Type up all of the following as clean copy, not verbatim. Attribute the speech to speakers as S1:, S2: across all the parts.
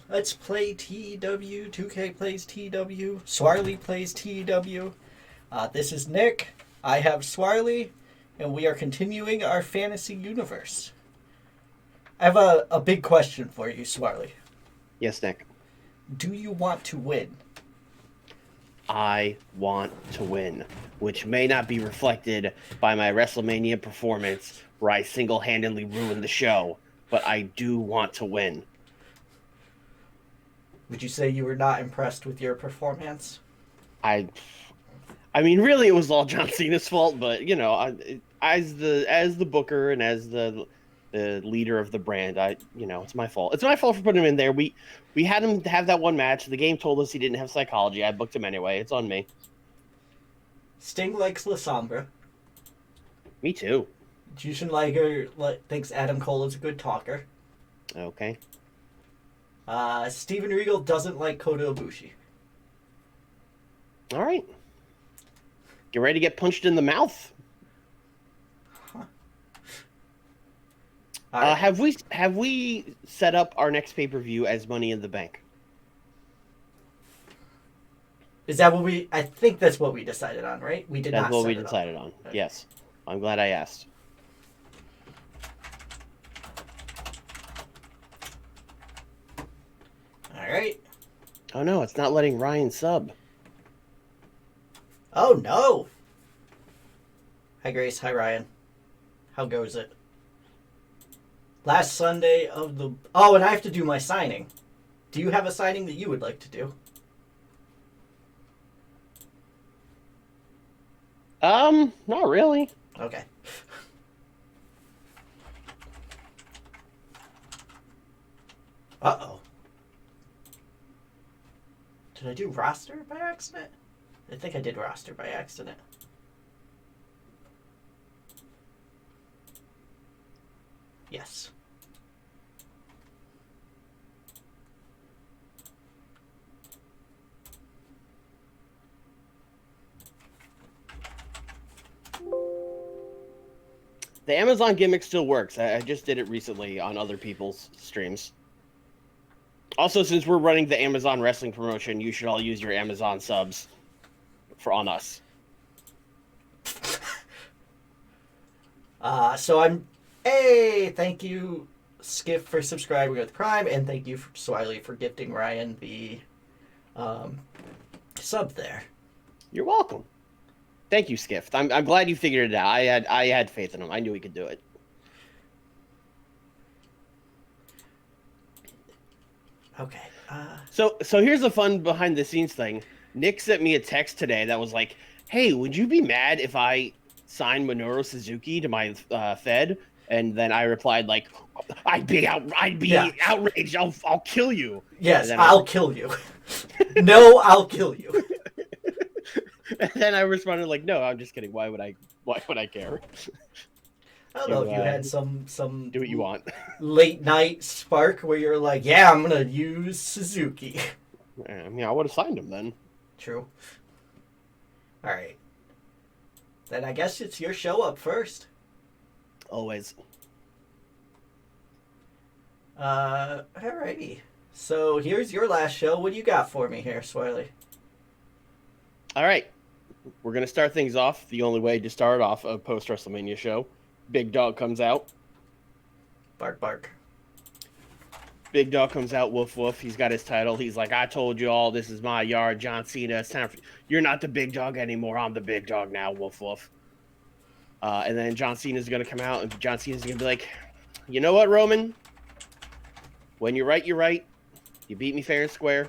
S1: Let's play TEW. 2K plays TEW. Swarley plays TEW. This is Nick. I have Swarley, and we are continuing our fantasy universe. I have a big question for you, Swarley.
S2: Yes, Nick.
S1: Do you want to win?
S2: I want to win, which may not be reflected by my WrestleMania performance where I single-handedly ruined the show, but I do want to win.
S1: Would you say you were not impressed with your performance?
S2: I mean, really, it was all John Cena's fault, but you know, as the booker and as the leader of the brand, it's my fault. It's my fault for putting him in there. We had him have that one match. The game told us he didn't have psychology. I booked him anyway. It's on me.
S1: Sting likes La Sombra.
S2: Me too.
S1: Jushin Liger thinks Adam Cole is a good talker.
S2: Okay.
S1: Steven Regal doesn't like Kota Ibushi.
S2: All right. Get ready to get punched in the mouth.
S1: Huh. Right.
S2: Have we set up our next pay-per-view as Money in the Bank?
S1: Is that what we? I think that's what we decided on, right? We did not.
S2: That's what we
S1: set it
S2: decided
S1: up.
S2: on.
S1: Okay.
S2: Yes. I'm glad I asked.
S1: All right.
S2: Oh no, it's not letting Ryan sub.
S1: Oh no. Hi Grace. Hi Ryan. How goes it? Last Sunday of the... Oh, and I have to do my signing. Do you have a signing that you would like to do?
S2: Not really.
S1: Okay. Uh-oh. Did I do roster by accident? I think I did roster by accident. Yes.
S2: The Amazon gimmick still works. I just did it recently on other people's streams. Also, since we're running the Amazon wrestling promotion, you should all use your Amazon subs on us.
S1: Hey, thank you, Skiff, for subscribing with Prime, and thank you, Swiley, for gifting Ryan the sub there.
S2: You're welcome. Thank you, Skiff. I'm glad you figured it out. I had faith in him. I knew he could do it.
S1: Okay.
S2: So here's a fun behind the scenes thing. Nick sent me a text today that was like, "Hey, would you be mad if I signed Minoru Suzuki to my Fed?" And then I replied like, "I'd be outraged. I'll kill you."
S1: Yes, I'll kill you. No, I'll kill you.
S2: And then I responded like, "No, I'm just kidding. Why would I care?"
S1: I don't know if you had some
S2: do what you want.
S1: Late night spark where you're like, yeah, I'm gonna use Suzuki.
S2: I mean, I would have signed him then.
S1: True. All right. Then I guess it's your show up first.
S2: Always.
S1: Alrighty. So here's your last show. What do you got for me here, Swiley?
S2: All right. We're going to start things off the only way to start off a post-WrestleMania show. Big Dog comes out.
S1: Bark, bark.
S2: Big Dog comes out, woof, woof. He's got his title. He's like, "I told you all, this is my yard, John Cena. It's time for... You're not the Big Dog anymore. I'm the Big Dog now, woof, woof." And then John Cena's going to come out, and John Cena's going to be like, "You know what, Roman? When you're right, you're right. You beat me fair and square.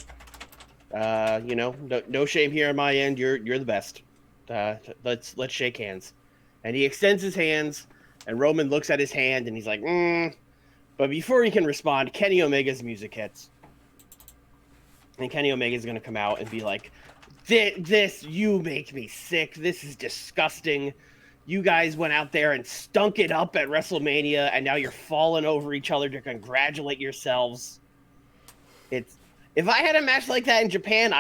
S2: No shame here on my end. You're the best. Let's shake hands." And he extends his hands, and Roman looks at his hand, and he's like, But before he can respond, Kenny Omega's music hits. And Kenny Omega's going to come out and be like, this, you make me sick. This is disgusting. You guys went out there and stunk it up at WrestleMania, and now you're falling over each other to congratulate yourselves. If I had a match like that in Japan,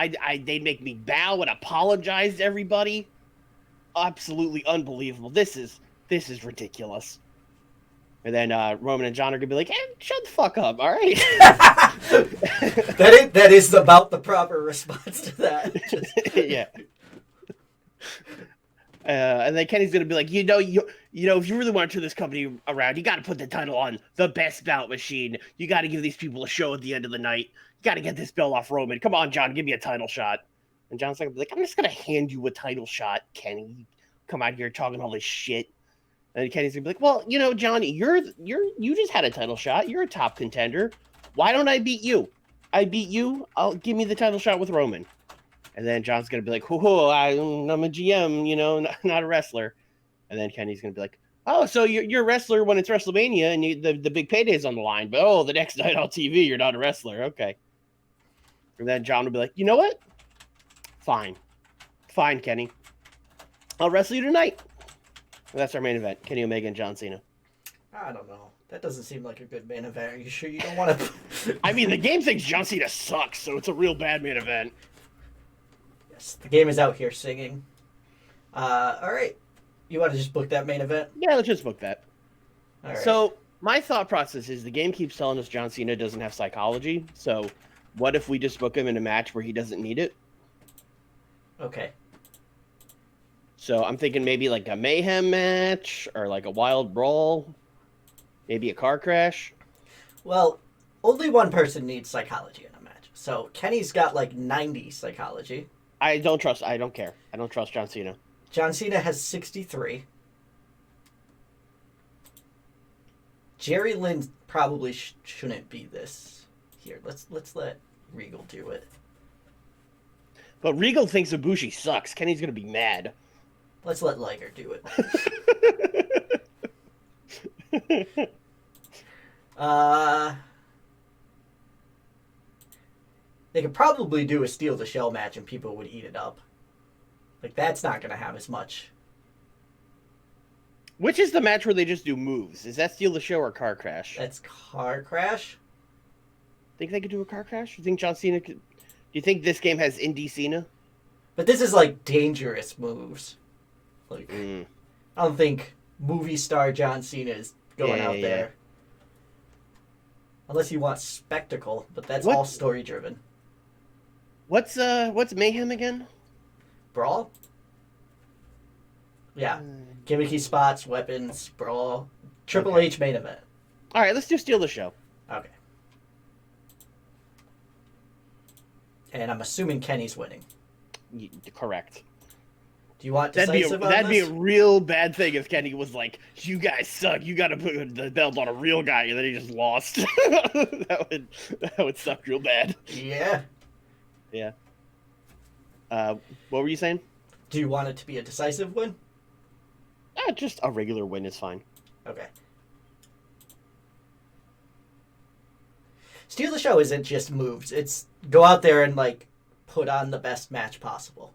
S2: they'd make me bow and apologize to everybody. Absolutely unbelievable. This is ridiculous. And then Roman and John are gonna be like, "Hey, shut the fuck up, all right?"
S1: that is about the proper response to that.
S2: Yeah. And then Kenny's gonna be like, you know, if you really want to turn this company around, you got to put the title on the best bout machine. You got to give these people a show at the end of the night. You got to get this belt off Roman. Come on, John, give me a title shot. And John's gonna be like, I'm just gonna hand you a title shot, Kenny. Come out here talking all this shit. And Kenny's gonna be like, well, you know, Johnny, you just had a title shot. You're a top contender. Why don't I beat you? I beat you. I'll give me the title shot with Roman. And then John's going to be like, whoa, I'm a GM, you know, not a wrestler. And then Kenny's going to be like, oh, so you're a wrestler when it's WrestleMania and the big payday's on the line. But, oh, the next night on TV, you're not a wrestler. Okay. And then John will be like, you know what? Fine. Fine, Kenny. I'll wrestle you tonight. And that's our main event, Kenny Omega and John Cena.
S1: I don't know. That doesn't seem like a good main event. Are you sure you don't want to...
S2: I mean, the game thinks John Cena sucks, so it's a real bad main event.
S1: The game is out here singing. All right. You want to just book that main event?
S2: Yeah, let's just book that.
S1: All right.
S2: So my thought process is the game keeps telling us John Cena doesn't have psychology. So what if we just book him in a match where he doesn't need it?
S1: Okay.
S2: So I'm thinking maybe like a mayhem match or like a wild brawl. Maybe a car crash.
S1: Well, only one person needs psychology in a match. So Kenny's got like 90 psychology.
S2: I don't care. I don't trust John Cena.
S1: John Cena has 63. Jerry Lynn probably shouldn't be this. Here, let's let Regal do it.
S2: But Regal thinks Ibushi sucks. Kenny's going to be mad.
S1: Let's let Liger do it. They could probably do a Steal the Show match and people would eat it up. Like, that's not going to have as much.
S2: Which is the match where they just do moves? Is that Steal the Show or Car Crash?
S1: That's Car Crash.
S2: Think they could do a Car Crash? You think John Cena could... Do you think this game has Indie Cena?
S1: But this is, like, dangerous moves. Like, I don't think movie star John Cena is going out there. Unless you want spectacle, but that's all story driven.
S2: What's Mayhem again?
S1: Brawl? Yeah. Gimmicky spots, weapons, brawl. Triple H main event.
S2: Alright, let's do Steal the Show.
S1: Okay. And I'm assuming Kenny's winning.
S2: Correct.
S1: Do you want decisive
S2: that'd be a real bad thing if Kenny was like, you guys suck, you gotta put the belt on a real guy, and then he just lost. that would suck real bad.
S1: Yeah.
S2: Yeah. What were you saying?
S1: Do you want it to be a decisive win?
S2: Just a regular win is fine.
S1: Okay. Steal the Show isn't just moves. It's go out there and, like, put on the best match possible.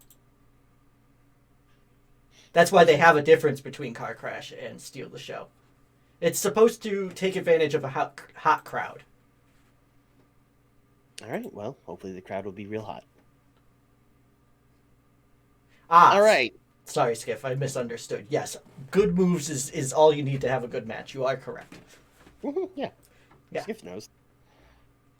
S1: That's why they have a difference between Car Crash and Steal the Show. It's supposed to take advantage of a hot crowd.
S2: All right, well, hopefully the crowd will be real hot.
S1: All
S2: right.
S1: Sorry, Skiff, I misunderstood. Yes, good moves is all you need to have a good match. You are correct.
S2: Yeah. Skiff knows.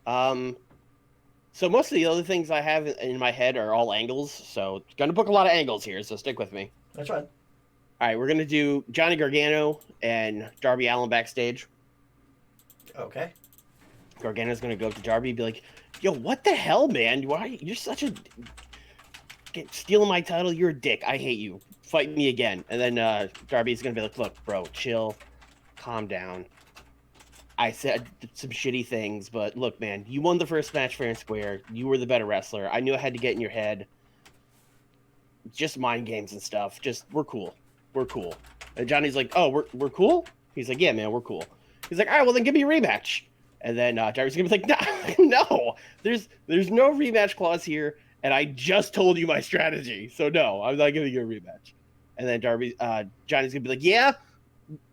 S2: So most of the other things I have in my head are all angles, so gonna book a lot of angles here, so stick with me.
S1: That's right.
S2: All right, we're gonna do Johnny Gargano and Darby Allin backstage.
S1: Okay.
S2: Gargano's gonna go up to Darby and be like, "Yo, what the hell, man? Why you're such a stealing my title? You're a dick. I hate you. Fight me again." And then Darby's gonna be like, "Look, bro, chill, calm down. I said some shitty things, but look, man, you won the first match fair and square. You were the better wrestler. I knew I had to get in your head. Just mind games and stuff. Just we're cool. We're cool." And Johnny's like, "Oh, we're cool?" He's like, "Yeah, man, we're cool." He's like, "All right, well then give me a rematch." And then Darby's gonna be like, no, there's no rematch clause here, and I just told you my strategy, so no, I'm not giving you a rematch. And then Johnny's gonna be like, "Yeah,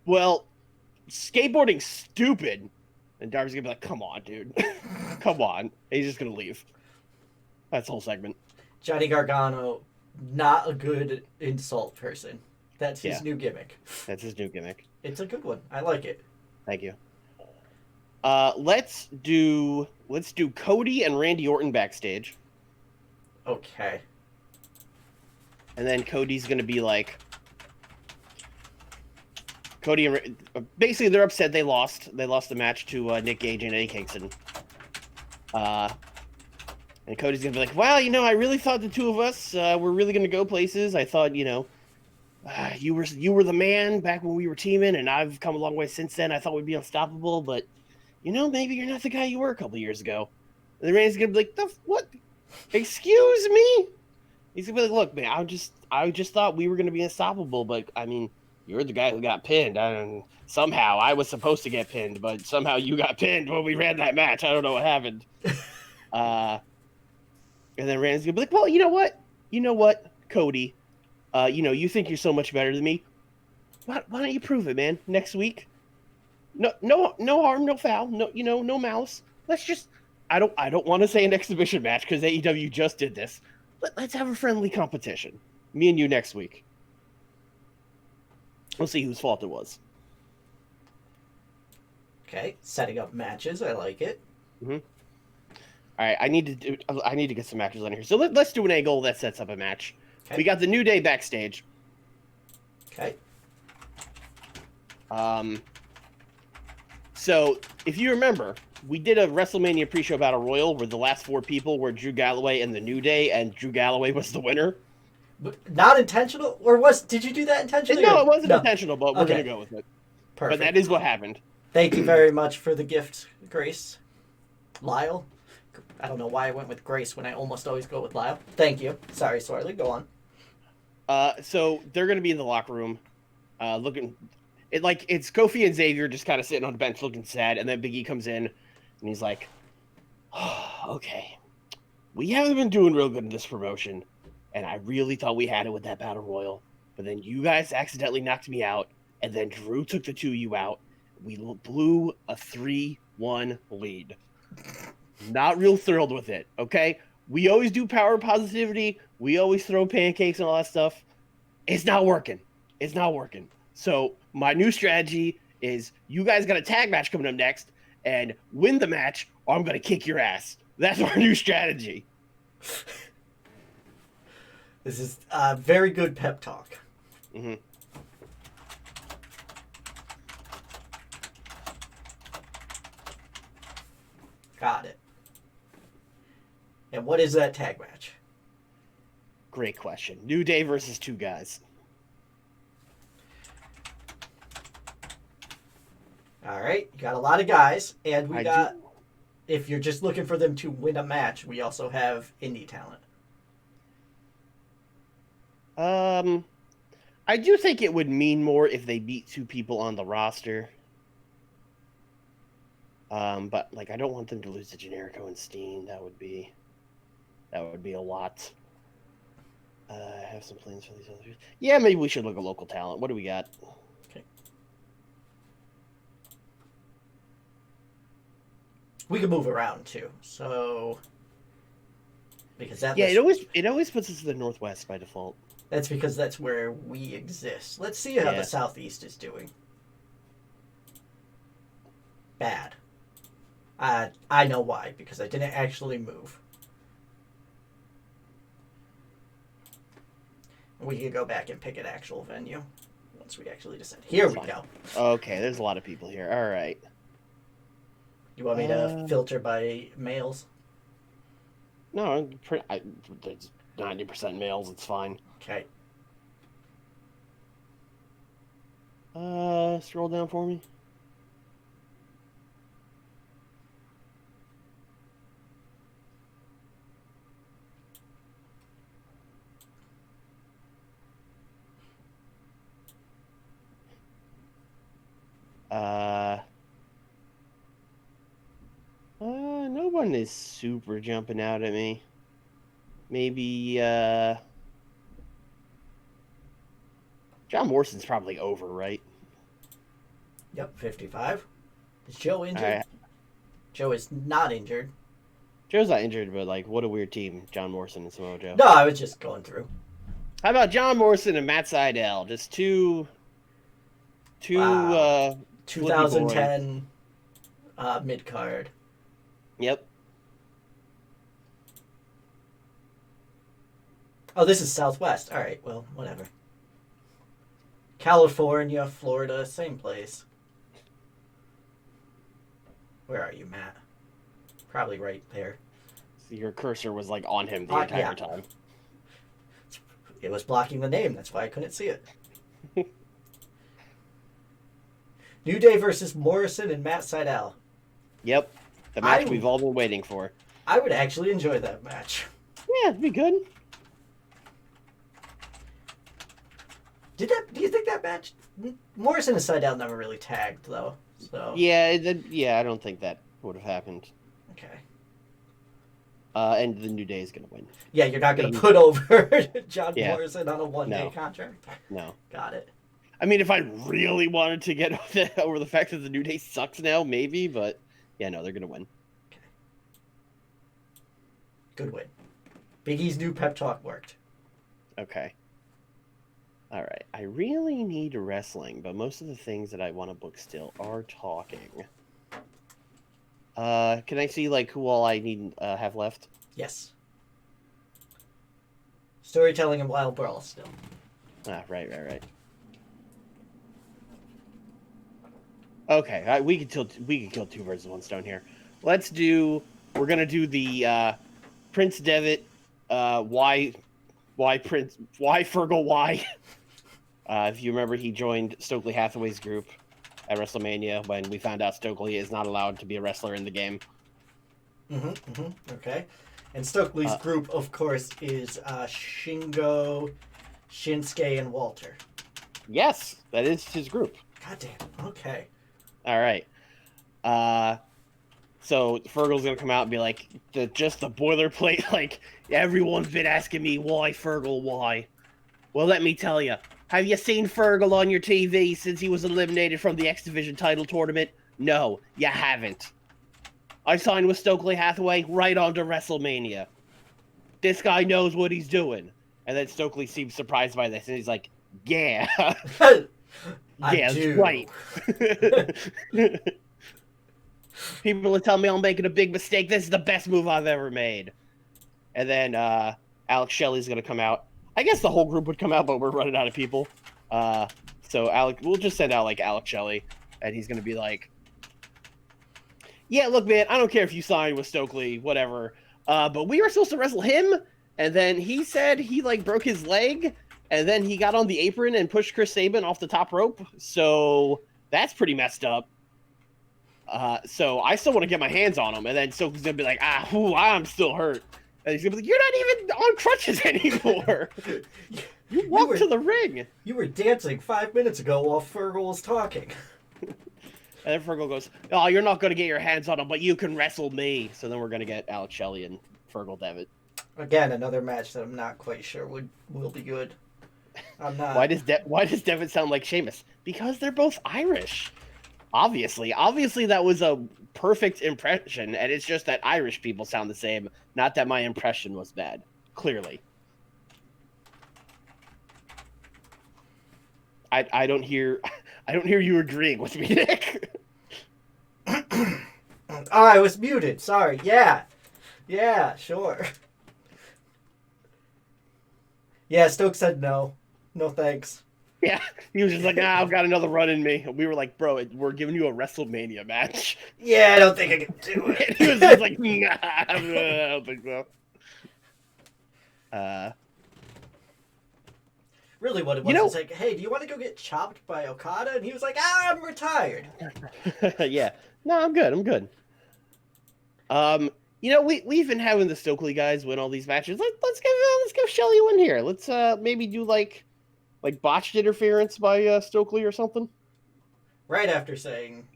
S2: well, skateboarding's stupid." And Darby's gonna be like, "Come on, dude, come on." And he's just gonna leave. That's the whole segment.
S1: Johnny Gargano, not a good insult person. That's his new gimmick.
S2: That's his new gimmick.
S1: It's a good one. I like it.
S2: Thank you. Let's do Cody and Randy Orton backstage,
S1: Okay.
S2: and then Cody's gonna be like, Cody and basically they're upset they lost. They lost the match to Nick Gage and Eddie Kingston. And Cody's gonna be like, well, I really thought the two of us were really gonna go places. I thought, you were the man back when we were teaming, and I've come a long way since then. I thought we'd be unstoppable, but maybe you're not the guy you were a couple years ago. And then Randy's gonna be like, what? Excuse me? He's gonna be like, look, man, I just thought we were gonna be unstoppable, but I mean, you're the guy who got pinned. Somehow I was supposed to get pinned, but somehow you got pinned when we ran that match. I don't know what happened. And then Randy's gonna be like, well, you know what, Cody, you think you're so much better than me. Why don't you prove it, man? Next week. No harm, no foul, no malice. Let's just. I don't want to say an exhibition match because AEW just did this. Let's have a friendly competition. Me and you next week. We'll see whose fault it was.
S1: Okay, setting up matches. I like it.
S2: Mm-hmm. All right, I need to get some matches on here. So let's do an angle that sets up a match. Okay. We got the New Day backstage.
S1: Okay.
S2: So if you remember, we did a WrestleMania pre-show Battle Royal where the last 4 people were Drew Galloway and the New Day, and Drew Galloway was the winner.
S1: But not intentional, or did you do that intentionally?
S2: No, it wasn't intentional, but we're gonna go with it.
S1: Perfect.
S2: But that is what happened.
S1: Thank you very much for the gift, Grace. Lyle. I don't know why I went with Grace when I almost always go with Lyle. Thank you. Sorry, Swarley. Go on.
S2: So they're gonna be in the locker room, looking. It's Kofi and Xavier just kind of sitting on the bench looking sad, and then Big E comes in, and he's like, oh, okay, we haven't been doing real good in this promotion, and I really thought we had it with that Battle Royal, but then you guys accidentally knocked me out, and then Drew took the 2 of you out. We blew a 3-1 lead. Not real thrilled with it, okay? We always do power positivity. We always throw pancakes and all that stuff. It's not working. So my new strategy is you guys got a tag match coming up next, and win the match, or I'm going to kick your ass. That's our new strategy.
S1: This is very good pep talk.
S2: Mm-hmm.
S1: Got it. And what is that tag match?
S2: Great question. New Day versus 2 guys.
S1: All right. You got a lot of guys, and if you're just looking for them to win a match, we also have indie talent.
S2: I do think it would mean more if they beat 2 people on the roster. But I don't want them to lose to Generico and Steen. That would be a lot. I have some plans for these others. Yeah, maybe we should look at local talent. What do we got?
S1: Okay. We can move around too. So because
S2: it always puts us to the Northwest by default.
S1: That's because that's where we exist. Let's see how the Southeast is doing. Bad. I know why, because I didn't actually move. We can go back and pick an actual venue once we actually decide. Here we go.
S2: Okay, there's a lot of people here. All right.
S1: You want me to filter by males?
S2: No, it's 90% males. It's fine.
S1: Okay.
S2: Scroll down for me. No one is super jumping out at me. Maybe, John Morrison's probably over, right?
S1: Yep, 55. Is Joe injured? Joe is not injured.
S2: Joe's not injured, but, what a weird team, John Morrison and Samoa Joe.
S1: No, I was just going through.
S2: How about John Morrison and Matt Sydal? Just two
S1: 2010 mid card.
S2: Yep.
S1: Oh, this is Southwest. All right, well, whatever. California, Florida, same place. Where are you, Matt? Probably right there.
S2: So your cursor was like on him the entire time.
S1: It was blocking the name. That's why I couldn't see it. New Day versus Morrison and Matt Sydal.
S2: Yep. The match we've all been waiting for.
S1: I would actually enjoy that match.
S2: Yeah, it'd be good.
S1: Do you think that match? Morrison and Sydal never really tagged though. So
S2: yeah, I don't think that would have happened.
S1: Okay.
S2: And the New Day is gonna win.
S1: Yeah, you're not gonna put over John Morrison on a one-day contract.
S2: No.
S1: Got it.
S2: I mean, if I really wanted to get over the fact that the New Day sucks now, maybe, but yeah, no, they're gonna win.
S1: Okay. Good win. Big E's new pep talk worked.
S2: Okay. All right. I really need wrestling, but most of the things that I want to book still are talking. Can I see like who all I need have left?
S1: Yes. Storytelling and Wild Brawl still.
S2: Right. Okay, we could kill two birds with one stone here. We're gonna do the Prince Devitt, why Fergal why? If you remember, he joined Stokely Hathaway's group at WrestleMania when we found out Stokely is not allowed to be a wrestler in the game.
S1: Okay. And Stokely's group, of course, is Shingo, Shinsuke, and Walter.
S2: Yes, that is his group.
S1: Goddamn. Okay.
S2: All right. So Fergal's gonna come out and be like, just the boilerplate, like, everyone's been asking me why Fergal, why? Well, let me tell you. Have you seen Fergal on your TV since he was eliminated from the X Division title tournament? No, you haven't. I signed with Stokely Hathaway right on to WrestleMania. This guy knows what he's doing. And then Stokely seems surprised by this, and he's like, yeah. Yeah, that's right. People are telling me I'm making a big mistake. This is the best move I've ever made. And then Alex Shelley's going to come out. I guess the whole group would come out, but we're running out of people. So we'll just send out like Alex Shelley, and he's going to be like, yeah, look, man, I don't care if you signed with Stokely, whatever. But we were supposed to wrestle him, and then he said he like broke his leg, and then he got on the apron and pushed Chris Sabin off the top rope. So that's pretty messed up. So I still want to get my hands on him, and then Stokely's gonna be like, I'm still hurt. And he's gonna be like, you're not even on crutches anymore. You walked to the ring.
S1: You were dancing 5 minutes ago while Fergal was talking.
S2: And then Fergal goes, oh, you're not gonna get your hands on him, but you can wrestle me. So then we're gonna get Alex Shelley and Fergal Devitt.
S1: Again, another match that I'm not quite sure will be good. I'm not.
S2: Why does Devitt sound like Sheamus? Because they're both Irish. Obviously that was a perfect impression, and it's just that Irish people sound the same, not that my impression was bad. Clearly. I don't hear you agreeing with me, Nick.
S1: Oh, I was muted. Sorry. Yeah, sure. Yeah, Stokes said no. No thanks.
S2: Yeah, he was just like, I've got another run in me. And we were like, bro, we're giving you a WrestleMania match.
S1: Yeah, I don't think I can do it.
S2: And he was just like, nah, I don't think so.
S1: Really what it was was like, hey, do you want to go get chopped by Okada? And he was like, I'm retired.
S2: Yeah. No, I'm good. We've been having the Stokely guys win all these matches. Let's give Shelley a win here. Let's maybe do like botched interference by Stokely or something.
S1: Right after saying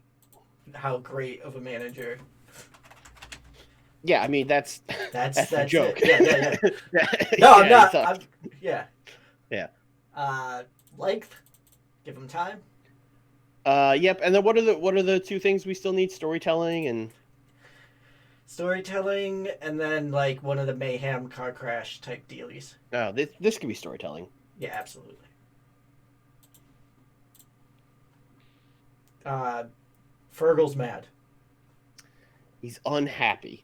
S1: how great of a manager.
S2: Yeah, I mean that's a joke.
S1: It. Yeah. No, I'm not. Yeah. Length. Give him time.
S2: Yep. And then what are the two things we still need? Storytelling, and
S1: then like one of the mayhem car crash type dealies.
S2: Oh, this could be storytelling.
S1: Yeah, absolutely. Fergal's mad.
S2: He's unhappy.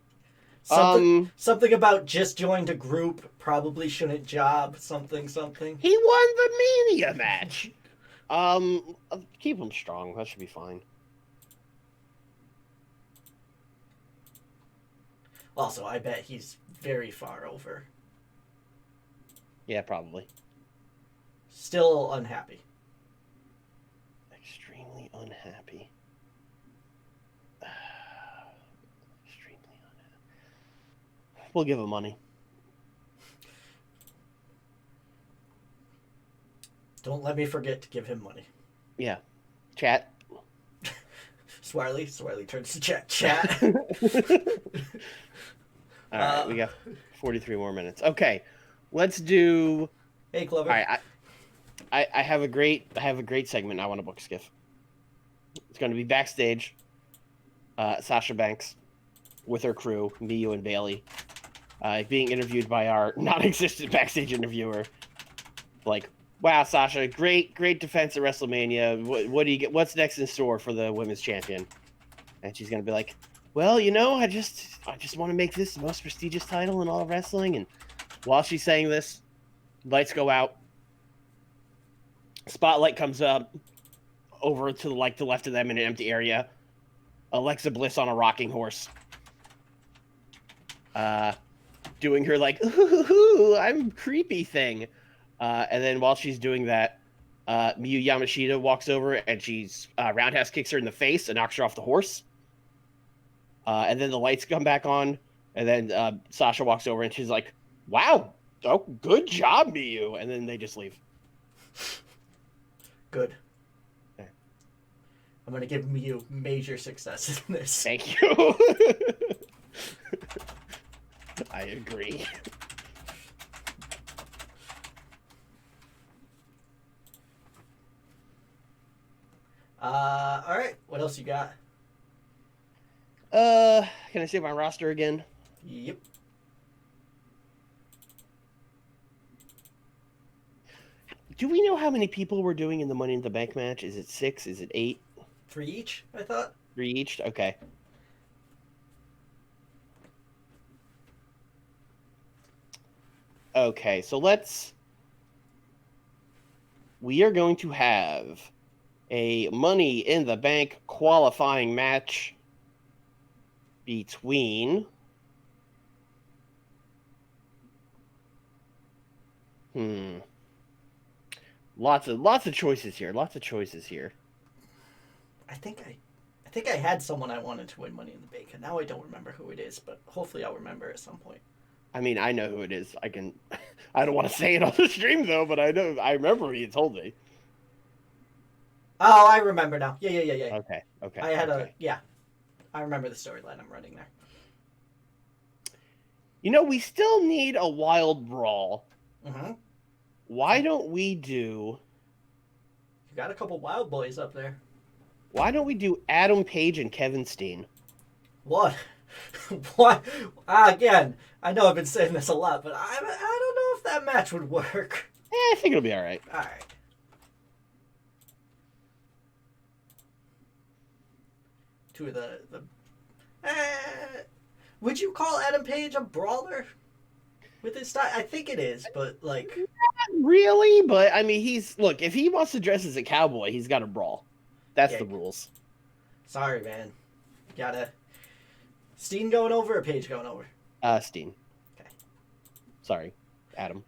S1: Something about just joined a group, probably shouldn't job, something.
S2: He won the Mania match. Keep him strong. That should be fine.
S1: Also, I bet he's very far over.
S2: Yeah, probably.
S1: Still unhappy.
S2: Extremely unhappy. Extremely unhappy. We'll give him money.
S1: Don't let me forget to give him money.
S2: Yeah. Chat.
S1: Swarley turns to chat.
S2: All right, we got 43 more minutes. Okay, let's do.
S1: Hey, Clover.
S2: All right, I have a great segment I want to book, Skiff. It's going to be backstage. Sasha Banks with her crew, Miyu and Bailey, being interviewed by our non-existent backstage interviewer. Like, wow, Sasha, great defense at WrestleMania. What do you get? What's next in store for the women's champion? And she's going to be like, well, I just want to make this the most prestigious title in all of wrestling. And while she's saying this, lights go out. Spotlight comes up over to the left of them in an empty area. Alexa Bliss on a rocking horse. Doing her ooh, I'm creepy thing. And then while she's doing that, Miyu Yamashita walks over and she's roundhouse kicks her in the face and knocks her off the horse. And then the lights come back on, and then Sasha walks over and she's like, wow, oh, good job, Miyu. And then they just leave.
S1: Good.
S2: Okay.
S1: I'm going to give Miyu major success in this.
S2: Thank you. I agree.
S1: All right. What else you got?
S2: Can I save my roster again?
S1: Yep.
S2: Do we know how many people we're doing in the Money in the Bank match? Is it 6? Is it 8?
S1: 3 each, I thought.
S2: 3 each? Okay. Okay, so we are going to have a Money in the Bank qualifying match between lots of choices here.
S1: I think I had someone I wanted to win Money in the Bank, and now I don't remember who it is, but hopefully I'll remember at some point.
S2: I mean, I know who it is. I don't want to say it on the stream though, but I remember he told me.
S1: Oh, I remember now. Yeah.
S2: Okay.
S1: I remember the storyline. I'm running there.
S2: We still need a wild brawl.
S1: Mm-hmm.
S2: Why don't we do...
S1: You got a couple wild boys up there.
S2: Why don't we do Adam Page and Kevin Steen?
S1: What? What? Again, I know I've been saying this a lot, but I don't know if that match would work.
S2: I think it'll be all right.
S1: All right. Two of the would you call Adam Page a brawler with his style? I think it is, but
S2: not really. But I mean, if he wants to dress as a cowboy, he's got to brawl. That's the rules.
S1: Sorry, man. Gotta. Steen going over or Paige going over?
S2: Steen.
S1: Okay.
S2: Sorry, Adam.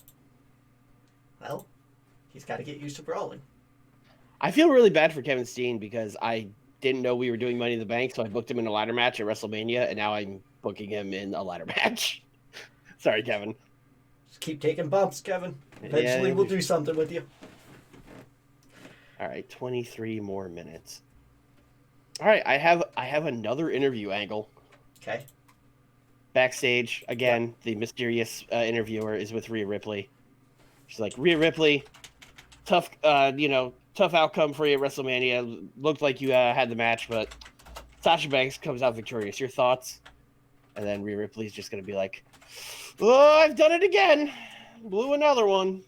S1: Well, he's got to get used to brawling.
S2: I feel really bad for Kevin Steen because I didn't know we were doing Money in the Bank, so I booked him in a ladder match at WrestleMania, and now I'm booking him in a ladder match. Sorry, Kevin.
S1: Just keep taking bumps, Kevin. Eventually we'll do something with you.
S2: All right, 23 more minutes. All right, I have another interview angle.
S1: Okay.
S2: Backstage, again, the mysterious interviewer is with Rhea Ripley. She's like, Rhea Ripley, tough outcome for you at WrestleMania. Looked like you had the match, but Sasha Banks comes out victorious. Your thoughts? And then Rhea Ripley's just going to be like, oh, I've done it again. Blew another one.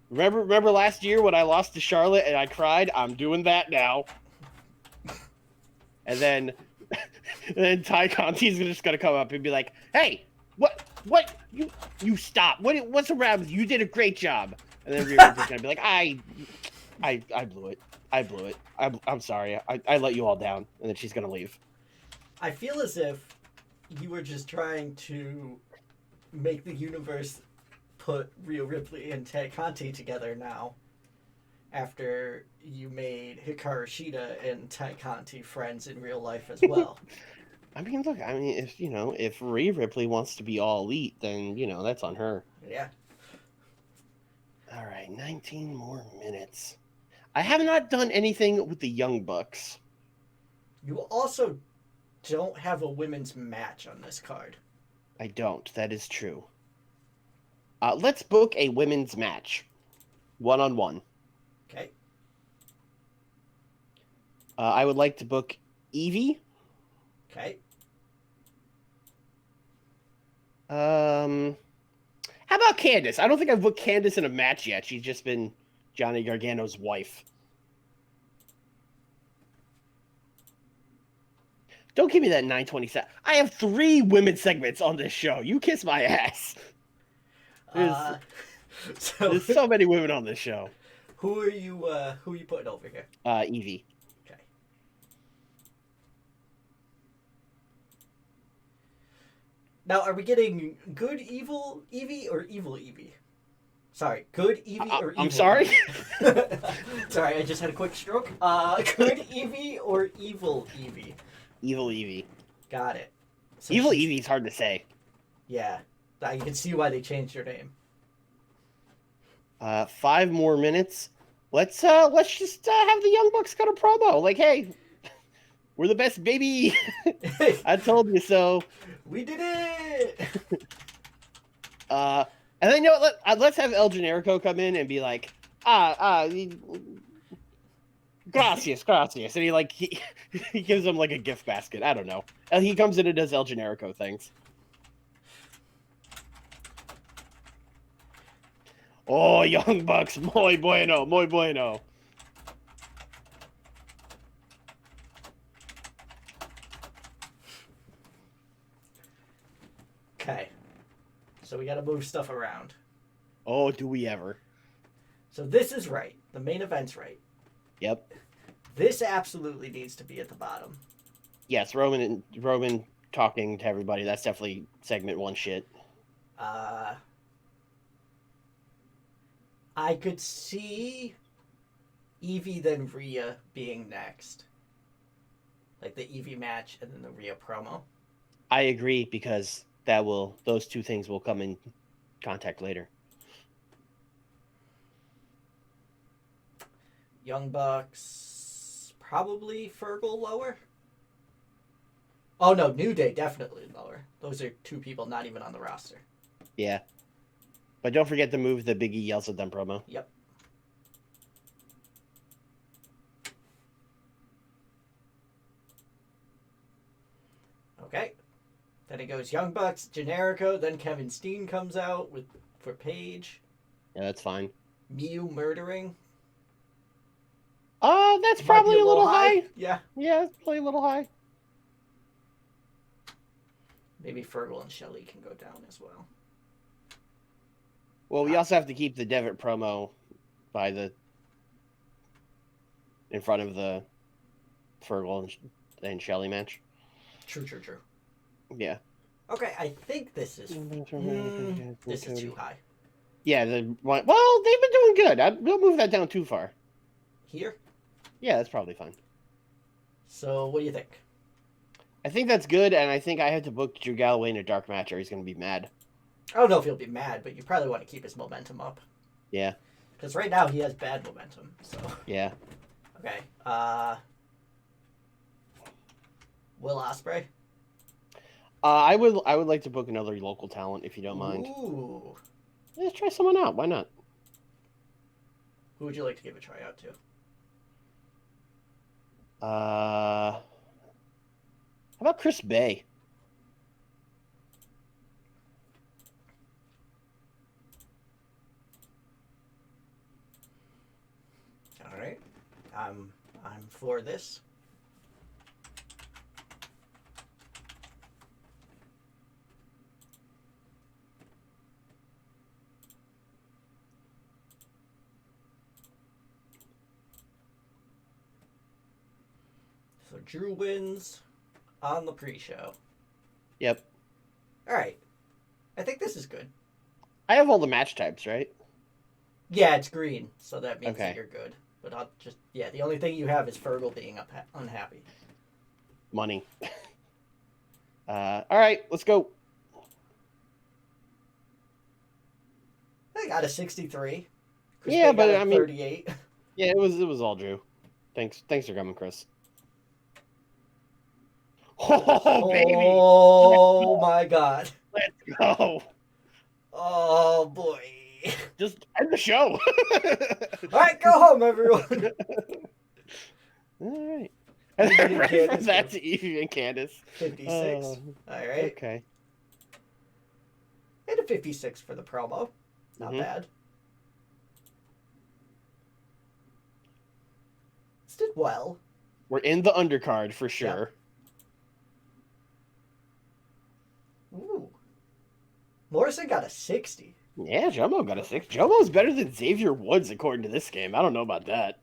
S2: Remember last year when I lost to Charlotte and I cried? I'm doing that now. And then, and then Ty Conti's just gonna come up and be like, "Hey, what? You stop! What's around with you? You did a great job." And then Rhea Ripley's gonna be like, "I blew it. I blew it. I'm sorry. I let you all down." And then she's gonna leave.
S1: I feel as if you were just trying to make the universe put Rhea Ripley and Tay Conti together now, after you made Hikaru Shida and Tay Conti friends in real life as well.
S2: I mean, look. I mean, if Rhea Ripley wants to be all elite, then that's on her.
S1: Yeah.
S2: All right, 19 more minutes. I have not done anything with the Young Bucks.
S1: You also don't have a women's match on this card.
S2: I don't. That is true. Let's book a women's match. 1-on-1.
S1: Okay.
S2: I would like to book Evie.
S1: Okay.
S2: How about Candice? I don't think I've booked Candice in a match yet. She's just been Johnny Gargano's wife. Don't give me that 927. I have 3 women's segments on this show. You kiss my ass. There's so many women on this show.
S1: Who are you putting over here?
S2: Evie.
S1: Okay. Now, are we getting good evil Evie or evil Evie? Sorry, good Evie or evil?
S2: I'm sorry?
S1: Evie? Sorry, I just had a quick stroke. Good Evie or evil Evie?
S2: Evil Evie.
S1: Got it. So
S2: evil Evie's hard to say.
S1: Yeah, you can see why they changed her name.
S2: 5 more minutes. Let's just have the Young Bucks cut a promo. Like, hey, we're the best, baby. I told you so.
S1: We did it.
S2: And then let's have El Generico come in and be like, gracias, and he gives him like a gift basket. I don't know. And he comes in and does El Generico things. Oh, Young Bucks, muy bueno, muy bueno.
S1: Okay. So we gotta move stuff around.
S2: Oh, do we ever?
S1: So this is right. The main event's right.
S2: Yep.
S1: This absolutely needs to be at the bottom.
S2: Yes, Roman talking to everybody. That's definitely segment 1 shit.
S1: I could see Evie then Rhea being next. Like the Evie match and then the Rhea promo.
S2: I agree, because those 2 things will come in contact later.
S1: Young Bucks, probably Fergal lower. Oh no, New Day definitely lower. Those are 2 people not even on the roster.
S2: Yeah. But don't forget to move the Big E yells at them promo.
S1: Yep. Okay. Then it goes Young Bucks, Generico, then Kevin Steen comes out for Paige.
S2: Yeah, that's fine.
S1: Miu murdering.
S2: That's probably a little high.
S1: Yeah.
S2: Yeah, it's probably a little high.
S1: Maybe Fergal and Shelley can go down as well.
S2: Well, we also have to keep the Devitt promo in front of the Fergal and Shelley match.
S1: True.
S2: Yeah.
S1: Okay, I think this is this is too high.
S2: Yeah, they've been doing good. We'll move that down too far.
S1: Here?
S2: Yeah, that's probably fine.
S1: So, what do you think?
S2: I think that's good, and I think I have to book Drew Galloway in a dark match or he's going to be mad.
S1: I don't know if he'll be mad, but you probably want to keep his momentum up.
S2: Yeah.
S1: Because right now he has bad momentum, so...
S2: Yeah.
S1: Okay, Will Ospreay?
S2: I would like to book another local talent, if you don't mind.
S1: Ooh.
S2: Let's try someone out. Why not?
S1: Who would you like to give a try out to?
S2: How about Chris Bay?
S1: I'm for this. So Drew wins on the pre-show.
S2: Yep.
S1: All right. I think this is good.
S2: I have all the match types, right?
S1: Yeah, it's green, so that means
S2: Okay.
S1: that you're good. But I'll just, yeah, the only thing you have is Fergal being unhappy.
S2: Money. All right, let's go.
S1: I got a 63. Chris
S2: Yeah,
S1: Bay
S2: but
S1: got a
S2: I mean,
S1: 38.
S2: yeah, it was all Drew. Thanks for coming, Chris. Oh, baby!
S1: Oh my god.
S2: Let's go.
S1: Oh boy.
S2: Just end the show.
S1: All right, go home, everyone.
S2: All right.
S1: Evie and
S2: Ready for
S1: Candace
S2: that
S1: go.
S2: to Evie and Candace.
S1: 56. All right.
S2: Okay.
S1: And a 56 for the promo. Not bad. This did well.
S2: We're in the undercard for sure.
S1: Yep. Ooh. Morrison got a 60.
S2: Yeah, Jomo got a 6. Jomo's better than Xavier Woods according to this game. I don't know about that.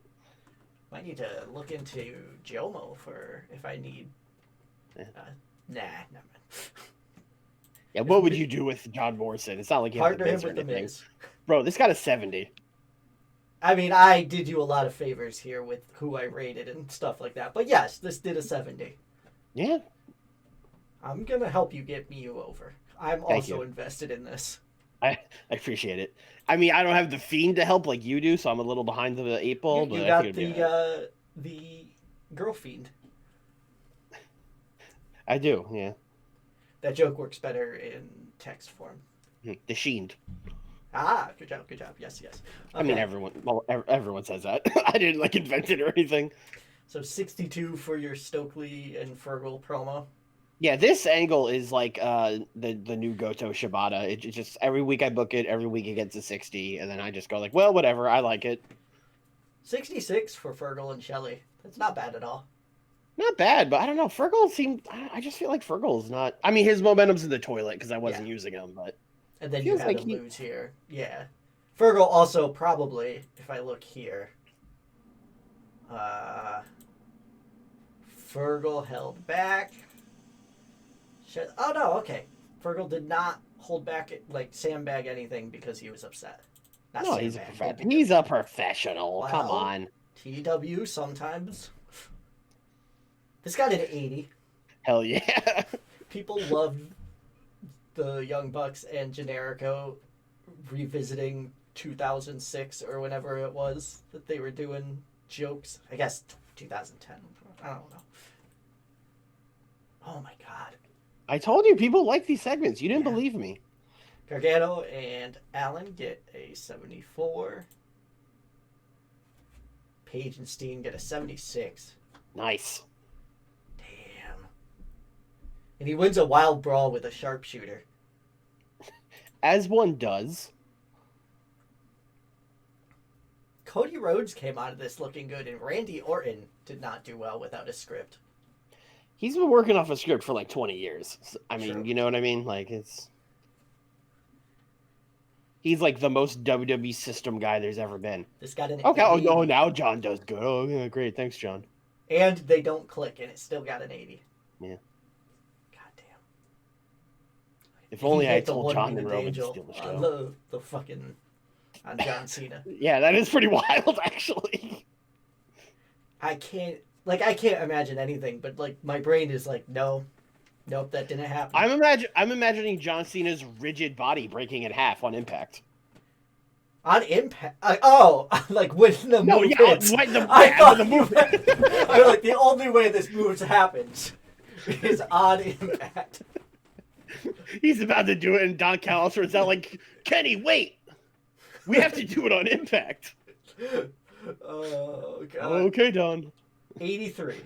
S1: Might need to look into Jomo for if I need. Nah, never mind.
S2: Yeah, what would you do with John Morrison? It's not like he has
S1: Partner
S2: a
S1: him
S2: Miz or
S1: with the
S2: anything.
S1: Miz.
S2: Bro, this got a 70.
S1: I mean, I did you a lot of favors here with who I rated and stuff like that. But yes, this did a 70.
S2: Yeah.
S1: I'm going to help you get you over. I'm
S2: Thank
S1: also
S2: you.
S1: invested in this.
S2: I appreciate it. I mean, I don't have the Fiend to help like you do, so I'm a little behind the 8 ball.
S1: You
S2: but
S1: got
S2: I think it'd be all right.
S1: the girl fiend.
S2: I do, yeah.
S1: That joke works better in text form.
S2: The Shiend.
S1: Ah, good job. Yes. Okay.
S2: I mean, everyone says that. I didn't like invent it or anything.
S1: So 62 for your Stokely and Fergal promo.
S2: Yeah, this angle is like the new Goto Shibata. It just every week I book it, every week it gets a 60, and then I just go like, well, whatever, I like it.
S1: 66 for Fergal and Shelley. That's not bad at all.
S2: Not bad, but I don't know. Fergal seemed. I just feel like Fergal is not. I mean, his momentum's in the toilet because I wasn't using him, but.
S1: And then you
S2: feels
S1: had
S2: like
S1: him lose here. Yeah. Fergal also probably, if I look here, Fergal held back. Oh, no, okay. Fergal did not hold back, like, sandbag anything because he was upset. Not
S2: No,
S1: sandbag,
S2: he's a professional.
S1: Well,
S2: Come on.
S1: TEW sometimes. This got an 80.
S2: Hell yeah.
S1: People love the Young Bucks and Generico revisiting 2006 or whenever it was that they were doing jokes. I guess 2010. I don't know. Oh my god.
S2: I told you people like these segments. You didn't believe me.
S1: Gargano and Allen get a 74. Paige and Steen get a 76.
S2: Nice.
S1: Damn. And he wins a wild brawl with a sharpshooter.
S2: As one does.
S1: Cody Rhodes came out of this looking good, and Randy Orton did not do well without a script.
S2: He's been working off a script for like 20 years. I mean,
S1: True.
S2: you know what I mean? Like, he's like the most WWE system guy there's ever been.
S1: This got an
S2: Okay,
S1: 80.
S2: oh no, now John does good. Oh, yeah, great. Thanks, John.
S1: And they don't click, and it still got an 80.
S2: Yeah.
S1: Goddamn.
S2: If only
S1: He
S2: I
S1: hit
S2: had told John and Roman to steal the show.
S1: On the fucking... on John Cena.
S2: Yeah, that is pretty wild, actually.
S1: I can't imagine anything, but like my brain is like, nope, that didn't happen.
S2: I'm imagining John Cena's rigid body breaking in half on impact.
S1: On impact? Like when the move hits.
S2: I thought the move.
S1: I was like, the only way this move happens is on impact.
S2: He's about to do it, and Don Callis runs out like, Kenny, wait! We have to do it on impact.
S1: Oh, God.
S2: Okay, Don.
S1: 83.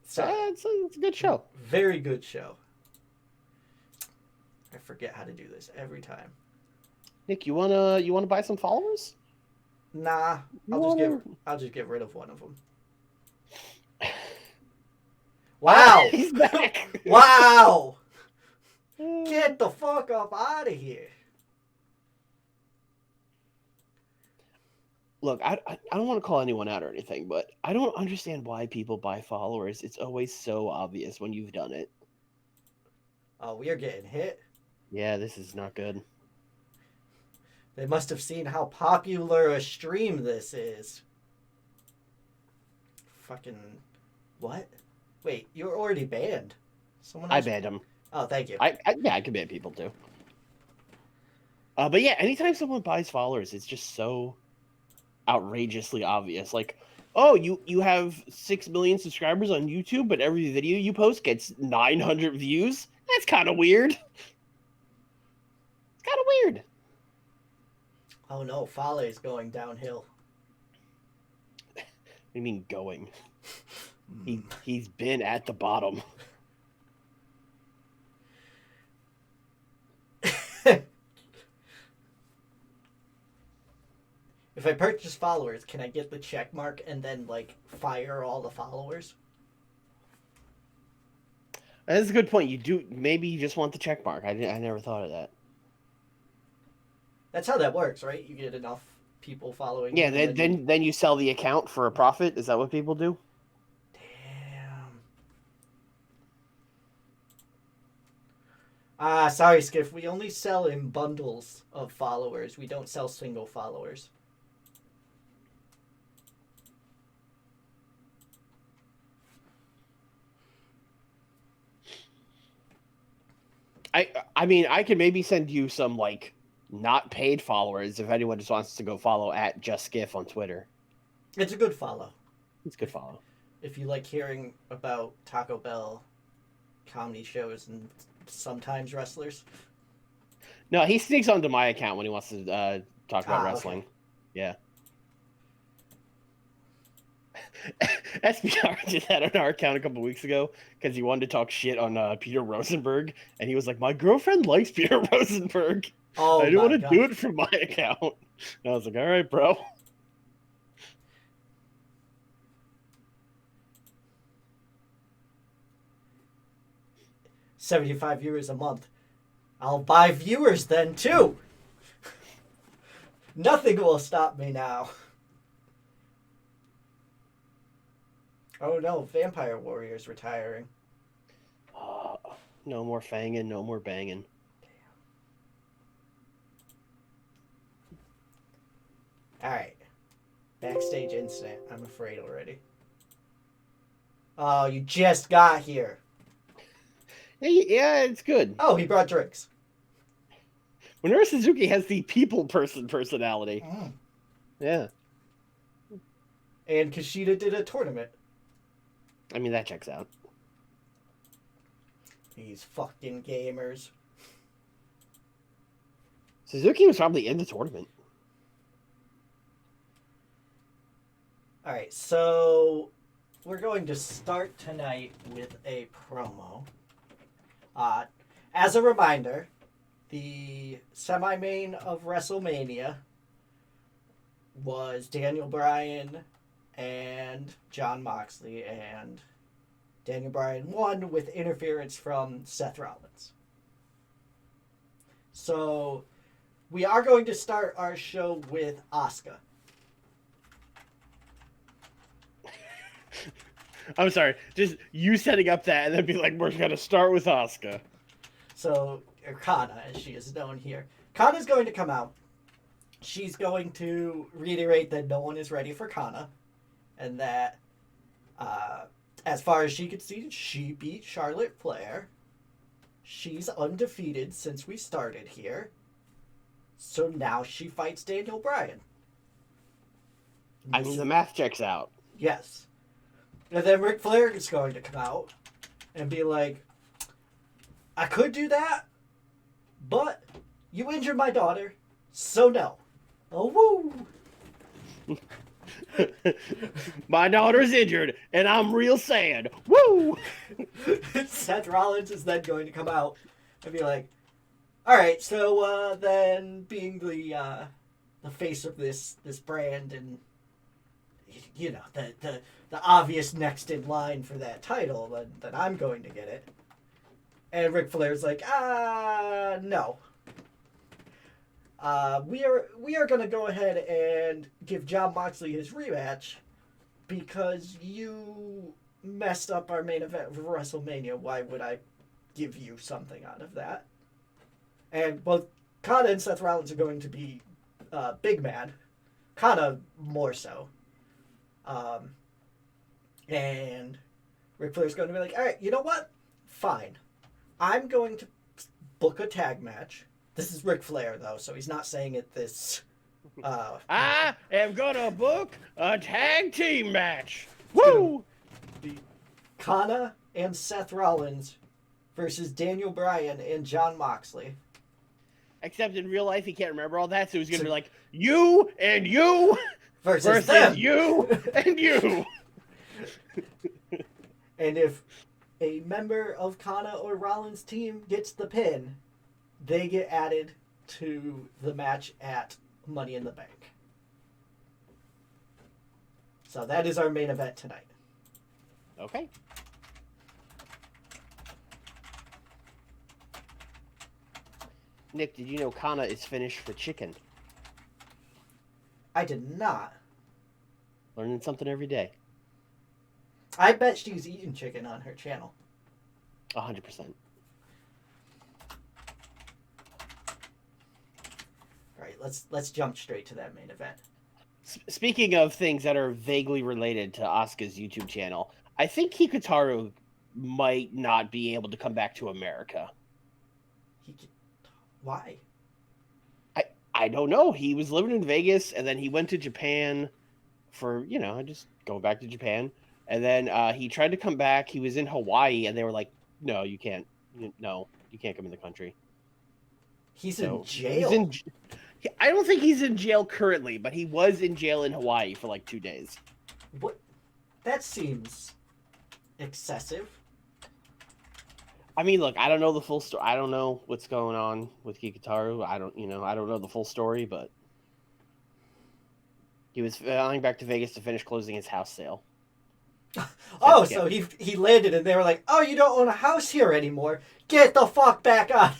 S1: So,
S2: it's a good show.
S1: Very good show. I forget how to do this every time.
S2: Nick, you wanna buy some followers?
S1: Nah, I'll just get rid of one of them. Wow!
S2: He's back.
S1: Wow! Get the fuck up out of here.
S2: Look, I don't want to call anyone out or anything, but I don't understand why people buy followers. It's always so obvious when you've done it.
S1: Oh, we are getting hit.
S2: Yeah, this is not good.
S1: They must have seen how popular a stream this is. Fucking... What? Wait, you were already banned. Someone else...
S2: I banned him.
S1: Oh, thank you.
S2: I can ban people too. But yeah, anytime someone buys followers, it's just so outrageously obvious. Like, oh, you have 6 million subscribers on YouTube, but every video you post gets 900 views? That's kind of weird. It's kind of weird.
S1: Oh no, Fale is going downhill.
S2: What do you mean going? He's been at the bottom.
S1: If I purchase followers, can I get the check mark and then, like, fire all the followers?
S2: That's a good point. Maybe you just want the check mark. I never thought of that.
S1: That's how that works, right? You get enough people following.
S2: Yeah,
S1: you,
S2: then you sell the account for a profit. Is that what people do?
S1: Damn. Sorry, Skiff. We only sell in bundles of followers. We don't sell single followers.
S2: I mean, I could maybe send you some, like, not paid followers if anyone just wants to go follow at JustSkiff on Twitter.
S1: It's a good follow.
S2: It's a good follow.
S1: If you like hearing about Taco Bell comedy shows and sometimes wrestlers.
S2: No, he sneaks onto my account when he wants to talk about wrestling.
S1: Okay.
S2: Yeah. SBR did that on our account a couple weeks ago because he wanted to talk shit on Peter Rosenberg, and he was like, "My girlfriend likes Peter Rosenberg.
S1: Oh,
S2: I didn't want to do it from my account." And I was like, "All right, bro."
S1: 75 viewers a month. I'll buy viewers then too. Nothing will stop me now. Oh no, Vampire Warrior's retiring.
S2: No more fanging, no more banging.
S1: Alright. Backstage incident. I'm afraid already. Oh, you just got here.
S2: Yeah, it's good.
S1: Oh, he brought drinks.
S2: Minoru Suzuki has the people person personality.
S1: Mm.
S2: Yeah.
S1: And Kushida did a tournament.
S2: I mean, that checks out.
S1: These fucking gamers.
S2: Suzuki was probably in the tournament.
S1: Alright, so we're going to start tonight with a promo. As a reminder, the semi-main of WrestleMania was Daniel Bryan and Jon Moxley, and Daniel Bryan won with interference from Seth Rollins. So we are going to start our show with Asuka.
S2: I'm sorry, just you setting up that and then be like, we're going to start with Asuka.
S1: So, or Kana, as she is known here. Kana's going to come out. She's going to reiterate that no one is ready for Kana, and that, as far as she could see, she beat Charlotte Flair. She's undefeated since we started here. So now she fights Daniel Bryan.
S2: I mean, the math checks out.
S1: Yes. And then Ric Flair is going to come out and be like, I could do that, but you injured my daughter, so no. Oh, woo!
S2: My daughter's injured, and I'm real sad. Woo!
S1: Seth Rollins is then going to come out and be like, all right, so then being the face of this brand, and you know, the obvious next in line for that title, then I'm going to get it. And Ric Flair's like, no. We are going to go ahead and give Jon Moxley his rematch because you messed up our main event for WrestleMania. Why would I give you something out of that? And both Kana and Seth Rollins are going to be big mad. Kana more so. And Ric Flair's going to be like, all right, you know what? Fine. I'm going to book a tag match. This is Ric Flair, though, so he's not saying it this...
S2: I am going to book a tag team match. Woo!
S1: Kana and Seth Rollins versus Daniel Bryan and Jon Moxley.
S2: Except in real life, he can't remember all that, so he's going to be like, you and you
S1: versus them.
S2: You and you.
S1: And if a member of Kana or Rollins' team gets the pin, they get added to the match at Money in the Bank. So that is our main event tonight.
S2: Okay. Nick, did you know Kana is Finnish for chicken?
S1: I did not.
S2: Learning something every day.
S1: I bet she's eating chicken on her channel.
S2: 100%.
S1: All right, let's jump straight to that main event.
S2: Speaking of things that are vaguely related to Asuka's YouTube channel, I think Hikaru might not be able to come back to America.
S1: Why?
S2: I don't know. He was living in Vegas, and then he went to Japan for, just going back to Japan. And then he tried to come back. He was in Hawaii, and they were like, no, you can't. No, you can't come in the country.
S1: He's in jail?
S2: I don't think he's in jail currently, but he was in jail in Hawaii for like 2 days.
S1: What? That seems excessive.
S2: I mean, look, I don't know the full story. I don't know what's going on with Hikaru. I don't know the full story, but he was flying back to Vegas to finish closing his house sale.
S1: So he landed and they were like, oh, you don't own a house here anymore. Get the fuck back on.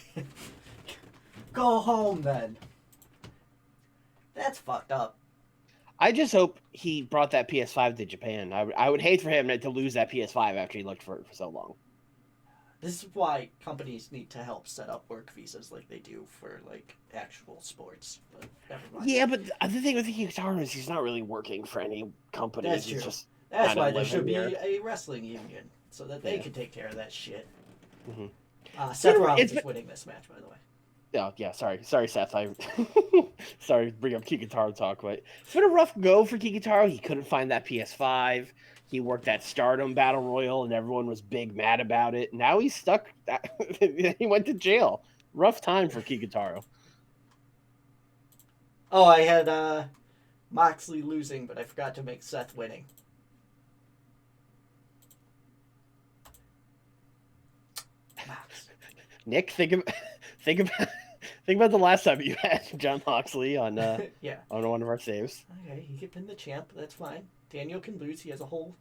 S1: Go home then. That's fucked up.
S2: I just hope he brought that PS5 to Japan. I would hate for him to lose that PS5 after he looked for it for so long.
S1: This is why companies need to help set up work visas like they do for like actual sports. But never mind.
S2: Yeah, but the thing with Hikaru is he's not really working for any company.
S1: That's true. That's why there should be a wrestling union so that they can take care of that shit. Mm-hmm. Seth Rollins is winning this match, by the way.
S2: Oh, yeah, sorry, Seth. Sorry to bring up Kikutaro talk, but it's been a rough go for Kikutaro. He couldn't find that PS5. He worked that Stardom Battle Royal, and everyone was big mad about it. Now he's stuck. He went to jail. Rough time for Kikutaro.
S1: Oh, I had Moxley losing, but I forgot to make Seth winning.
S2: Nick, think about the last time you had Jon Moxley on on one of our saves.
S1: Okay, he could pin the champ. That's fine. Daniel can lose. He has a whole.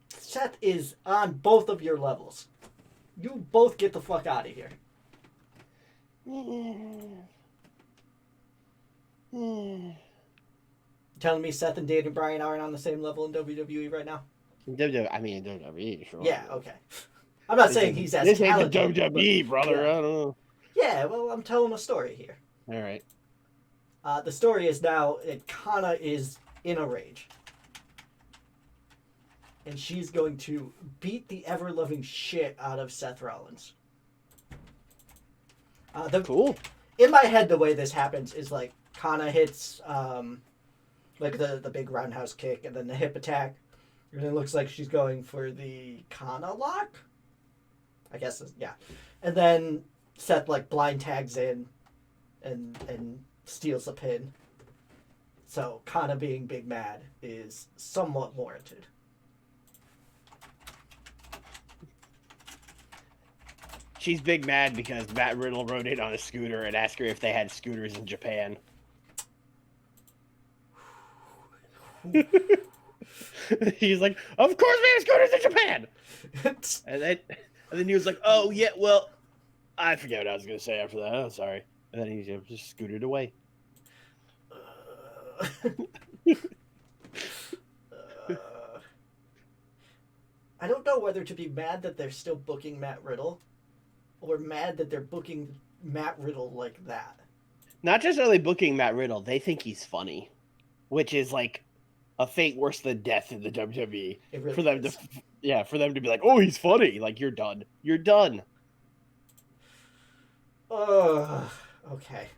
S1: Seth is on both of your levels. You both get the fuck out of here. Telling me Seth and Daniel Bryan aren't on the same level in WWE right now?
S2: In WWE, sure.
S1: Yeah, okay. I'm not saying he's as talented.
S2: This ain't the WWE, brother.
S1: Yeah.
S2: I don't know.
S1: Yeah, well, I'm telling a story here.
S2: All right.
S1: The story is now that Kana is in a rage. And she's going to beat the ever-loving shit out of Seth Rollins.
S2: Cool.
S1: In my head, the way this happens is like Kana hits like the big roundhouse kick and then the hip attack. And it looks like she's going for the Kana lock? I guess, yeah. And then Seth like blind tags in and steals the pin. So Kana being big mad is somewhat warranted.
S2: She's big mad because Matt Riddle rode in on a scooter and asked her if they had scooters in Japan. He's like, "Of course we have scooters in Japan." and then he was like, "Oh yeah, well, I forget what I was gonna say after that. Oh, sorry." And then he just scooted away.
S1: I don't know whether to be mad that they're still booking Matt Riddle, or mad that they're booking Matt Riddle like that.
S2: Not just are they booking Matt Riddle, they think he's funny, which is like a fate worse than death in the WWE.
S1: It really
S2: for them
S1: is.
S2: for them to be like, "Oh, he's funny." Like, you're done. You're done.
S1: Okay.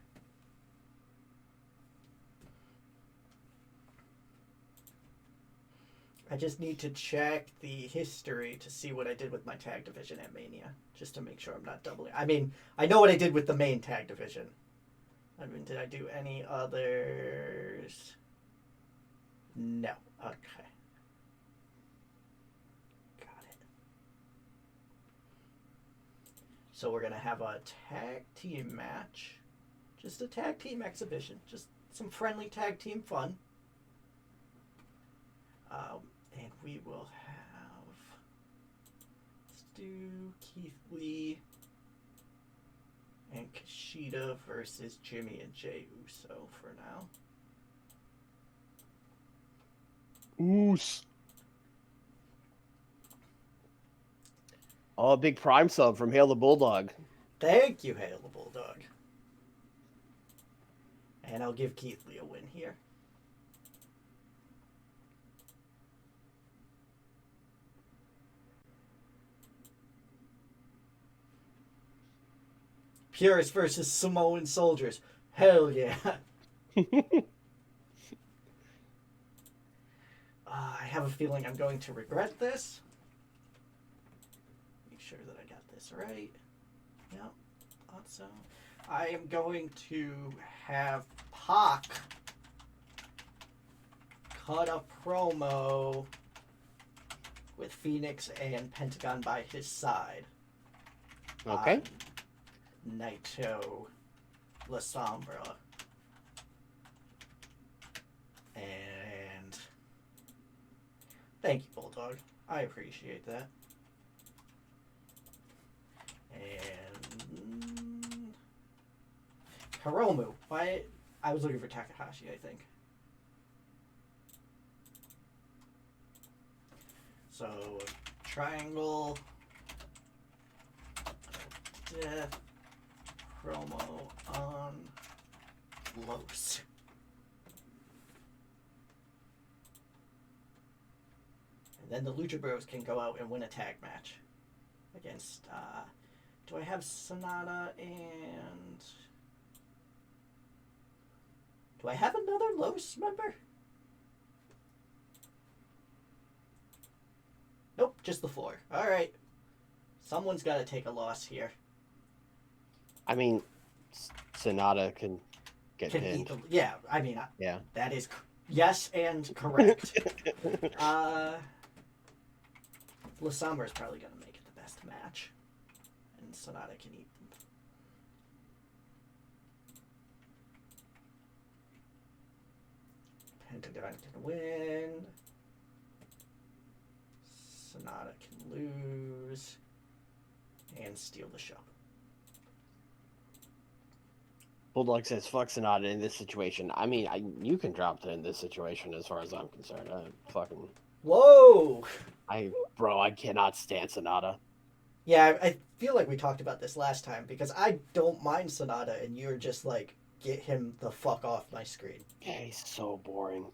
S1: I just need to check the history to see what I did with my tag division at Mania, just to make sure I'm not doubling. I mean, I know what I did with the main tag division. I mean, did I do any others? No. Okay. Got it. So we're going to have a tag team match. Just a tag team exhibition. Just some friendly tag team fun. And we will have... Let's do Keith Lee and Kushida versus Jimmy and Jey Uso for now.
S2: Oos. Oh, a big Prime sub from Hail the Bulldog.
S1: Thank you, Hail the Bulldog. And I'll give Keith Lee a win here. Purists versus Samoan soldiers. Hell yeah. I have a feeling I'm going to regret this. Make sure that I got this right. Yep, thought so. I am going to have Pac cut a promo with Phoenix and Pentagon by his side.
S2: Okay.
S1: Naito La Sombra. And thank you, Bulldog. I appreciate that. And Hiromu. Why? I was looking for Takahashi, I think. So, triangle. Death. Promo on Los. And then the Lucha Bros can go out and win a tag match against, do I have Sonata and... Do I have another Los member? Nope, just the 4. Alright. Someone's got to take a loss here.
S2: I mean, Sonata can get pinned.
S1: Yeah, I mean,
S2: yeah.
S1: That is yes and correct. La Sombra is probably going to make it the best match. And Sonata can eat them. Pentagon can win. Sonata can lose. And steal the show.
S2: Bulldog says, "Fuck Sonata in this situation." I mean, you can drop it in this situation as far as I'm concerned.
S1: Whoa!
S2: Bro, I cannot stand Sonata.
S1: Yeah, I feel like we talked about this last time because I don't mind Sonata and you're just like, get him the fuck off my screen.
S2: Yeah, he's so boring.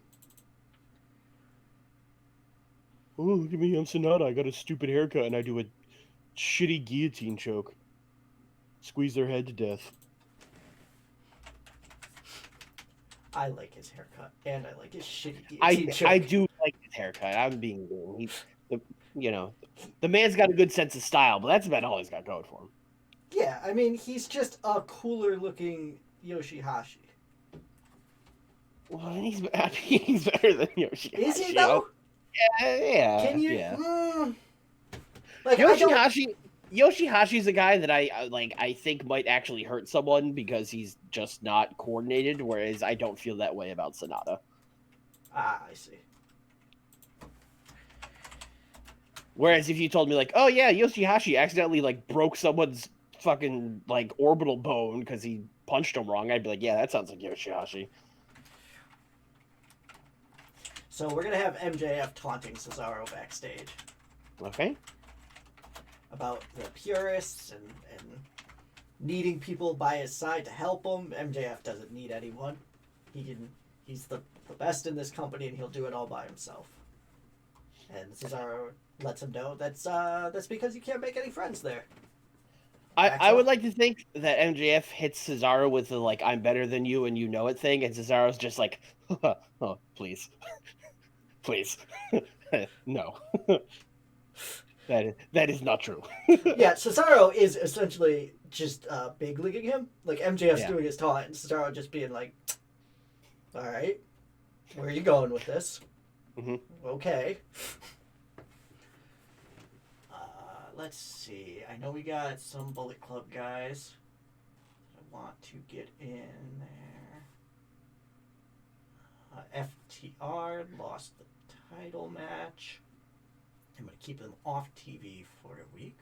S2: Oh, look at me, I'm Sonata. I got a stupid haircut and I do a shitty guillotine choke. Squeeze their head to death.
S1: I like his haircut, and I like his shitty guillotine choke.
S2: I do like his haircut. I'm being mean. The man's got a good sense of style, but that's about all he's got going for him.
S1: Yeah, I mean, he's just a cooler looking Yoshihashi.
S2: Well, he's better than Yoshihashi.
S1: Is he though?
S2: Yeah.
S1: Can you?
S2: Yeah.
S1: Like
S2: Yoshihashi. Yoshihashi's a guy that I think might actually hurt someone because he's just not coordinated, whereas I don't feel that way about Sonata.
S1: Ah, I see.
S2: Whereas if you told me like, oh yeah, Yoshihashi accidentally like broke someone's fucking like orbital bone because he punched him wrong, I'd be like, yeah, that sounds like Yoshihashi.
S1: So we're gonna have MJF taunting Cesaro backstage
S2: Okay.
S1: about the purists and needing people by his side to help him. MJF doesn't need anyone. He's the best in this company, and he'll do it all by himself. And Cesaro lets him know that's because you can't make any friends there.
S2: I would like to think that MJF hits Cesaro with the like I'm better than you and you know it thing, and Cesaro's just like, oh please, please, no, that is not true.
S1: Yeah, Cesaro is essentially just big leaguing him. Like MJF's
S2: Yeah.
S1: doing his taunt, and Cesaro just being like, "All right, where are you going with this?"
S2: Mhm.
S1: Okay. Let's see. I know we got some Bullet Club guys I want to get in there. FTR lost the title match. I'm going to keep them off TV for a week.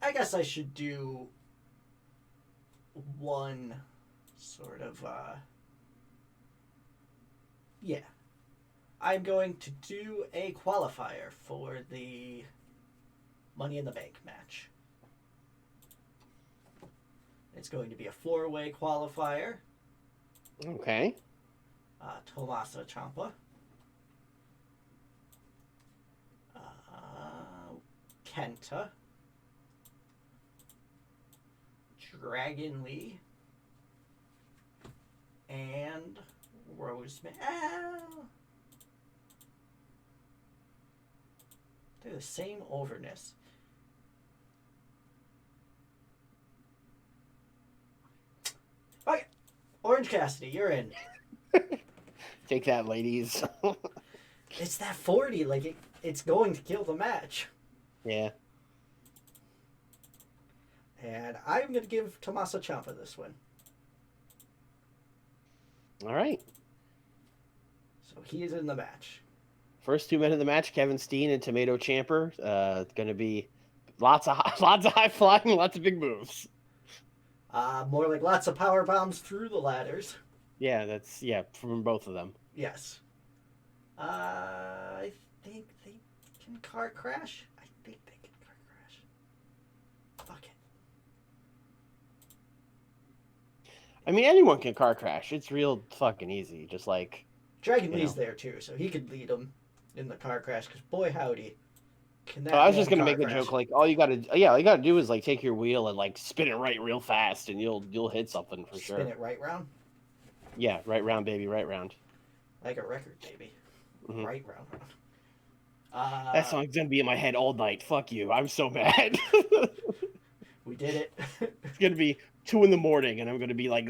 S1: I guess I should do one sort of, yeah. I'm going to do a qualifier for the Money in the Bank match. It's going to be a 4-way qualifier.
S2: Okay.
S1: Tommaso Ciampa. Kenta. Dragon Lee. And Roseman. They're the same overness. Okay. Orange Cassidy, you're in.
S2: Take that, ladies.
S1: It's that 40. Like, it's going to kill the match.
S2: Yeah.
S1: And I'm going to give Tommaso Ciampa this one.
S2: All right.
S1: So he is in the match.
S2: First 2 men of the match: Kevin Steen and Tomato Champer. Going to be lots of high flying, lots of big moves.
S1: More like lots of power bombs through the ladders.
S2: Yeah, from both of them.
S1: Yes. I think they can car crash. I think they can car crash. Fuck it.
S2: I mean, anyone can car crash. It's real fucking easy. Just like
S1: Dragon Lee's there too, so he could lead them in the car crash. Because boy, howdy, can that?
S2: I was just gonna make
S1: a
S2: a joke like all you gotta do is like take your wheel and like spin it right real fast, and you'll hit something for sure.
S1: Spin it right round.
S2: Yeah, right round, baby, right round.
S1: Like a record, baby.
S2: Mm-hmm.
S1: Right round.
S2: That song's gonna be in my head all night. Fuck you. I'm so mad.
S1: We did it.
S2: It's gonna be 2 in the morning, and I'm gonna be like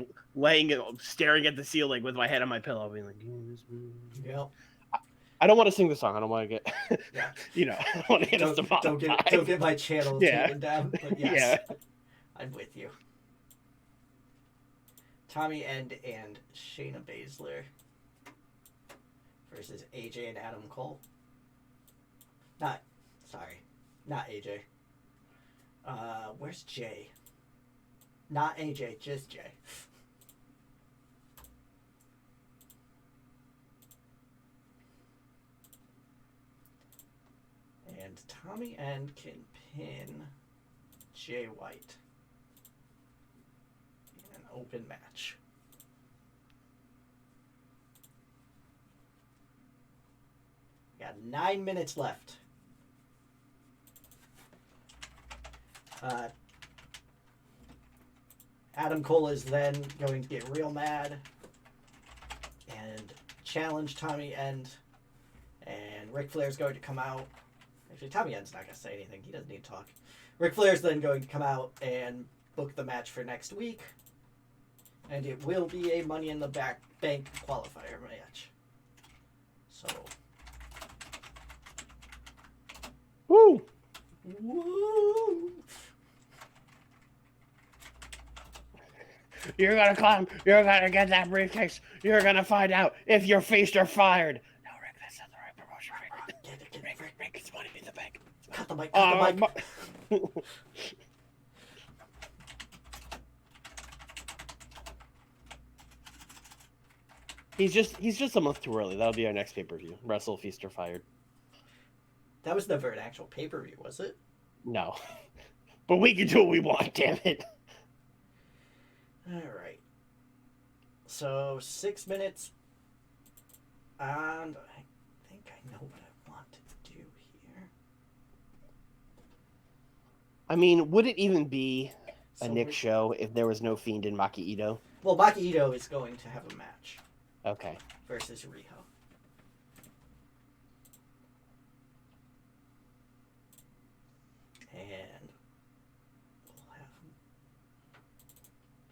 S2: staring at the ceiling with my head on my pillow, being like,
S1: Yep.
S2: I don't want to sing the song. I don't want to get,
S1: Yeah.
S2: I don't want to get us demonetized.
S1: Don't get my channel taken down. But yes,
S2: Yeah.
S1: I'm with you. Tommy End and Shayna Baszler versus AJ and Adam Cole. Not AJ. Where's Jay? Not AJ, just Jay. And Tommy End can pin Jay White in an open match. We got 9 minutes left. Adam Cole is then going to get real mad and challenge Tommy End, and Ric Flair's going to come out. Actually, Tommy End's not going to say anything. He doesn't need to talk. Ric Flair's then going to come out and book the match for next week, and it will be a Money in the Bank qualifier match. So,
S2: You're gonna climb. You're gonna get that briefcase. You're gonna find out if you're feast or fired. No, Rick, that's not the right promotion. Rick, it's money in the bank.
S1: Cut the mic. Cut the mic.
S2: He's just a month too early. That'll be our next pay-per-view. Wrestle, feast or fired.
S1: That was never an actual pay-per-view, was it?
S2: No. But we can do what we want, damn it.
S1: Alright. So, 6 minutes. And I think I know what I want to do here.
S2: I mean, would it even be a
S1: So
S2: Nick show if there was no Fiend in Maki Ito?
S1: Well, Maki Ito is going to have a match.
S2: Okay.
S1: Versus Riho. And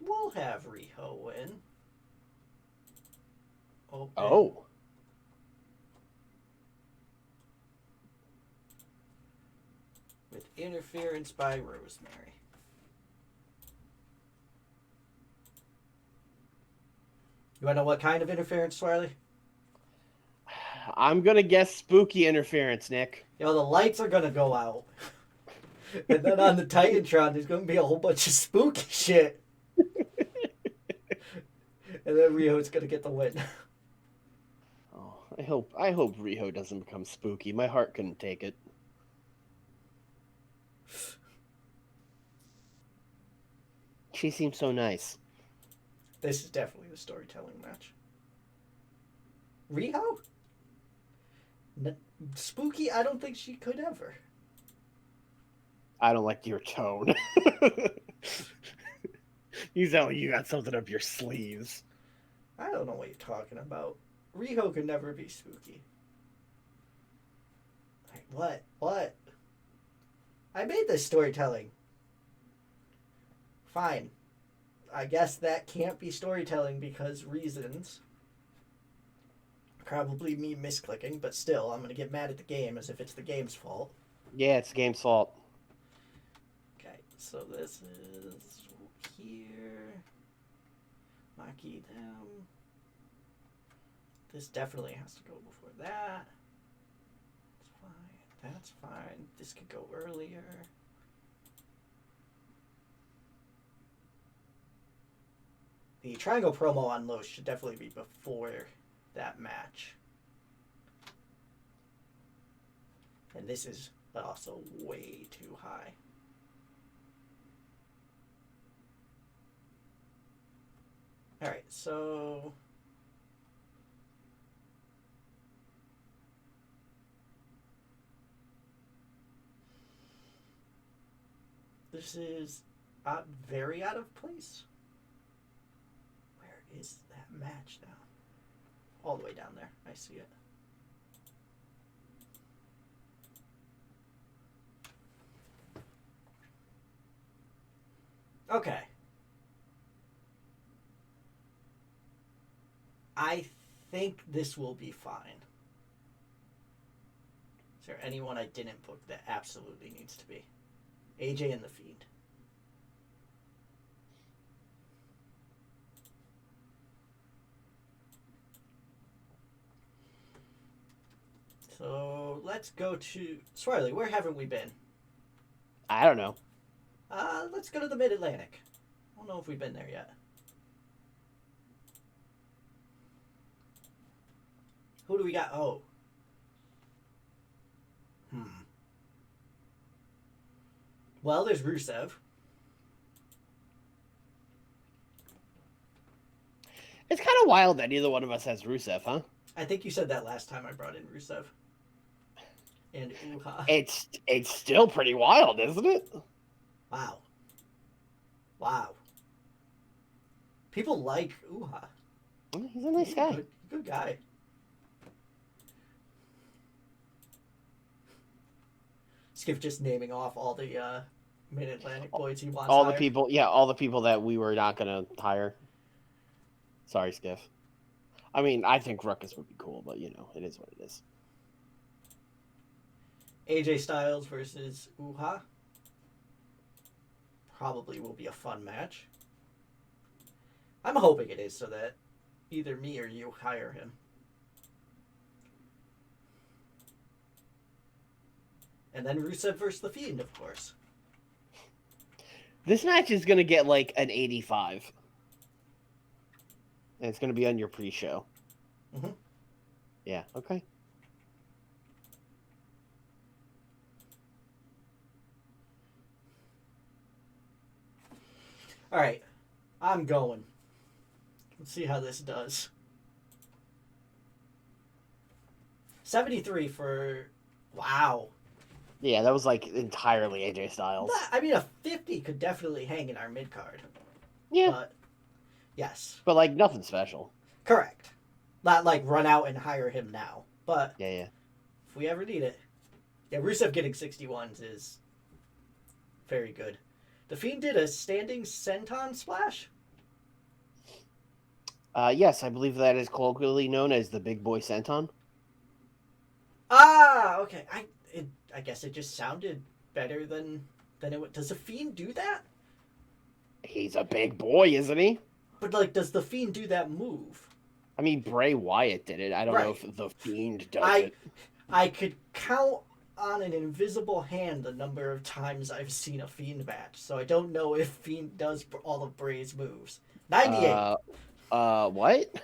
S1: we'll have Riho win. Open.
S2: Oh.
S1: With interference by Rosemary. You want to know what kind of interference, Swiley?
S2: I'm going to guess spooky interference, Nick.
S1: The lights are going to go out. And then on the Titantron, there's going to be a whole bunch of spooky shit. And then Riho's going to get the win.
S2: Oh, I hope Riho doesn't become spooky. My heart couldn't take it. She seems so nice.
S1: This is definitely the storytelling match. Riho? Spooky? I don't think she could ever.
S2: I don't like your tone. You sound like you got something up your sleeves.
S1: I don't know what you're talking about. Riho could never be spooky. Like, what? I made this storytelling. Fine. I guess that can't be storytelling because reasons. Probably me misclicking, but still, I'm going to get mad at the game as if it's the game's fault.
S2: Yeah, it's the game's fault.
S1: Okay, so this is here. Maki them. This definitely has to go before that. That's fine. That's fine. This could go earlier. The triangle promo on Los should definitely be before that match. And this is also way too high. Alright, so... this is very out of place. Where is that match now? All the way down there. I see it. Okay. I think this will be fine. Is there anyone I didn't book that absolutely needs to be? AJ and the Fiend. So let's go to Swirly. Where haven't we been?
S2: I don't know.
S1: Let's go to the Mid-Atlantic. I don't know if we've been there yet. Who do we got? Oh. Well, there's Rusev.
S2: It's kind of wild that neither one of us has Rusev, huh?
S1: I think you said that last time I brought in Rusev. And Uha.
S2: It's still pretty wild, isn't it?
S1: Wow. Wow. People like Uha.
S2: He's a nice guy.
S1: Good guy. Skip just naming off all the Mid-Atlantic boys he wants.
S2: All the people that we were not gonna hire. Sorry, Skiff. I mean, I think Ruckus would be cool, but it is what it is.
S1: AJ Styles versus Uha. Probably will be a fun match. I'm hoping it is so that either me or you hire him. And then Rusev versus The Fiend, of course.
S2: This match is going to get like an 85. And it's going to be on your pre-show.
S1: Mm-hmm.
S2: Yeah, okay.
S1: All right, I'm going. Let's see how this does. 73 for... Wow.
S2: Yeah, that was like entirely AJ Styles.
S1: I mean, a 50 could definitely hang in our mid-card.
S2: Yeah.
S1: But, yes.
S2: But like nothing special.
S1: Correct. Not like run out and hire him now. But
S2: Yeah.
S1: if we ever need it. Yeah, Rusev getting 61s is very good. The Fiend did a standing senton splash?
S2: Yes, I believe that is colloquially known as the Big Boy Senton.
S1: Ah, okay. I guess it just sounded better than it would. Does the Fiend do that?
S2: He's a big boy, isn't he?
S1: But, like, does the Fiend do that move?
S2: I mean, Bray Wyatt did it. I don't know if the Fiend does it.
S1: I could count on an invisible hand the number of times I've seen a Fiend match, so I don't know if Fiend does all of Bray's moves. 98.
S2: What?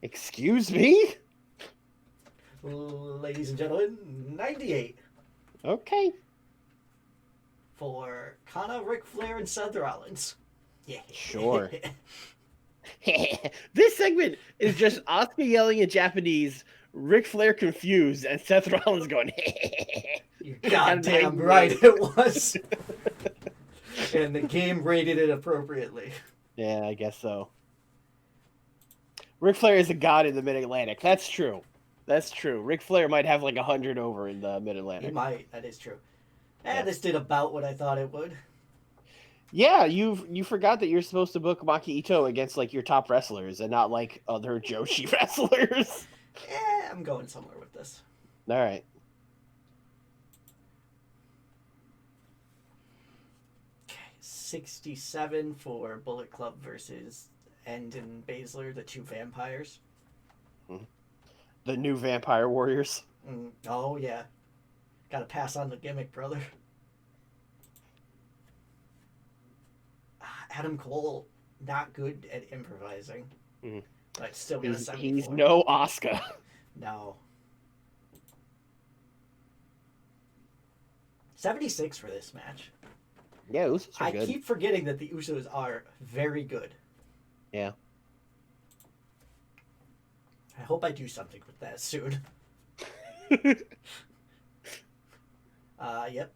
S2: Excuse me?
S1: Ladies and gentlemen, 98.
S2: Okay.
S1: For Kana, Ric Flair, and Seth Rollins. Yeah.
S2: Sure. This segment is just Asuka yelling in Japanese, Ric Flair confused, and Seth Rollins going,
S1: You're goddamn right it was. And the game rated it appropriately.
S2: Yeah, I guess so. Ric Flair is a god in the Mid-Atlantic. That's true. That's true. Ric Flair might have like 100 over in the Mid-Atlantic.
S1: He might. That is true. This did about what I thought it would.
S2: Yeah, you forgot that you're supposed to book Maki Ito against like your top wrestlers and not like other Joshi wrestlers.
S1: I'm going somewhere with this.
S2: All right.
S1: Okay, 67 for Bullet Club versus End and Baszler, the two vampires.
S2: The new Vampire Warriors.
S1: Oh, yeah. Gotta pass on the gimmick, brother. Adam Cole, not good at improvising. But still gonna
S2: He's no Asuka.
S1: No. 76 for this match.
S2: Yeah, Usos are good.
S1: I keep forgetting that the Usos are very good.
S2: Yeah.
S1: I hope I do something with that soon. Yep.